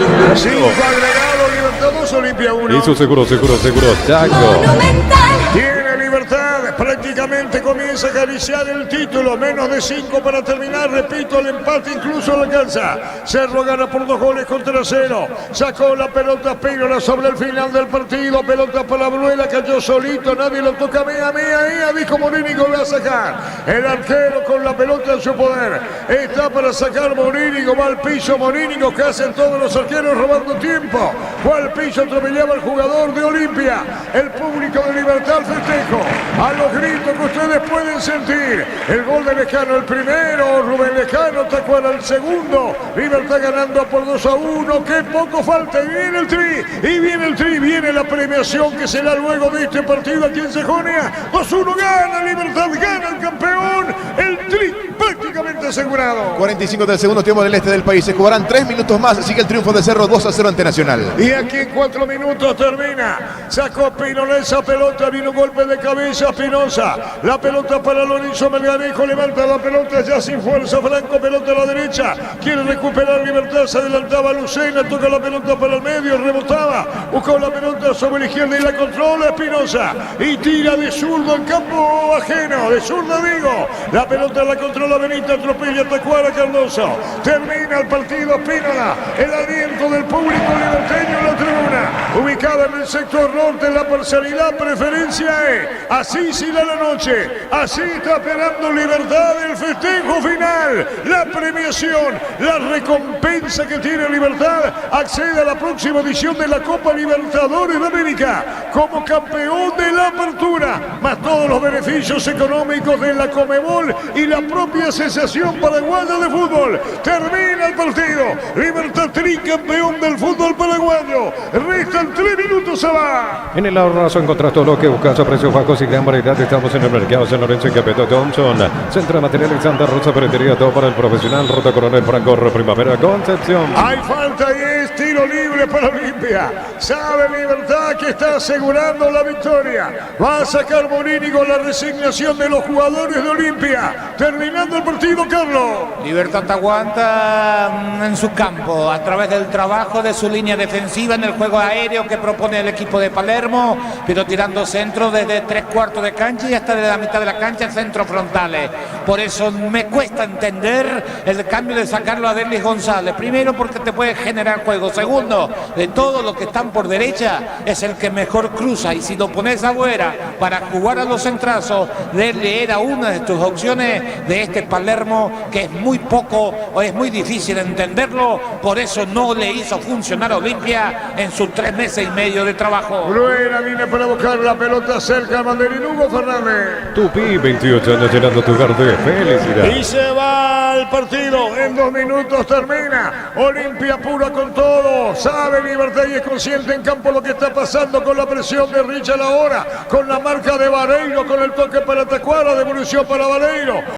Libertad 2, Olimpia 1. Hizo seguro, Chaco. Tiene Libertad, prácticamente comienza veces acariciar el título. Menos de 5 para terminar. Repito, el empate incluso le alcanza. Cerro gana por 2 goles contra 0. Sacó la pelota Pínola sobre el final del partido. Pelota para Bruela, cayó solito. Nadie lo toca. Mía, dijo Morínigo, va a sacar. El arquero con la pelota en su poder. Está para sacar Morínigo. Va al piso Morínigo, que hacen todos los arqueros robando tiempo. Fue al piso, atropellaba al jugador de Olimpia. El público de Libertad festejo. A los gritos que ustedes pueden sentir. El gol de Lejano, el primero. Rubén Lejano, Tacuara el segundo. Libertad ganando por 2-1. Qué poco falta. Y viene el tri. Viene la premiación que será luego de este partido aquí en Sajonia. 2-1 gana Libertad, gana el campeón. El tri prácticamente asegurado. 45 del segundo tiempo del este del país. Se jugarán 3 minutos más. Sigue el triunfo de Cerro 2-0 ante Nacional. Y aquí en 4 minutos termina. Sacó Pinola esa pelota. Vino un golpe de cabeza Espinosa. La pelota para Lorenzo Melgarejo. Levanta la pelota ya sin fuerza. Franco, pelota a la derecha. Quiere recuperar Libertad. Se adelantaba Lucena. Toca la pelota para el medio. Rebotaba. Buscó la pelota sobre la izquierda y la controla Espinosa. Y tira de zurdo en campo ajeno. De zurdo digo. La pelota la controla Benito. Atropella Tacuara Cardoso. Termina el partido Pínola. El aliento del público liberteño en la tribuna. Ubicada en el sector norte en la parcialidad. Preferencia E. Así será la noche. Así está esperando Libertad el festejo final. La premiación. La recompensa que tiene Libertad. Accede a la próxima edición de la Copa Libertadores de América. Como campeón de la apertura. Más todos los beneficios económicos de la Comebol y la propia Asociación Paraguaya de Fútbol. Termina el partido. Libertad tricampeón del fútbol paraguayo. Restan 3 minutos, se va. En el ahorrazo encontrás todo lo que buscas a precios bajos y gran variedad. Estamos en el mercado San Lorenzo en Capeto Thompson. Centro de Materiales Santa Rosa, Ferretería, todo para el profesional. Ruta Coronel Franco, Primavera, Concepción. Hay falta y es tiro libre para Olimpia. Sabe Libertad que está asegurando la victoria. Va a sacar Morínigo la resignación de los jugadores de Olimpia. Terminando el partido, Carlos. Libertad aguanta en su campo a través del trabajo de su línea defensiva en el juego aéreo que propone el equipo de Palermo, pero tirando centro desde 3/4 de cancha y hasta de la mitad de la cancha centros frontales. Por eso me cuesta entender el cambio de sacarlo a Derlis González. Primero porque te puede generar juego. Segundo, de todos los que están por derecha es el que mejor cruza, y si lo pones afuera para jugar a los centrazos, Derlis era una de tus opciones de este Palermo, que es muy poco o es muy difícil entenderlo. Por eso no le hizo funcionar a Olimpia en sus 3 meses y medio de trabajo. Bruera viene para buscar la pelota cerca al banderín. Hugo Fernández. Tupi, 28 años llenando tu hogar de felicidad. Y se va al partido. En 2 minutos termina. Olimpia pura con todo. Sabe Libertad y es consciente en campo lo que está pasando con la presión de Richard ahora. Con la marca de Vareiro. Con el toque para Tacuara. Devolución para Vareiro.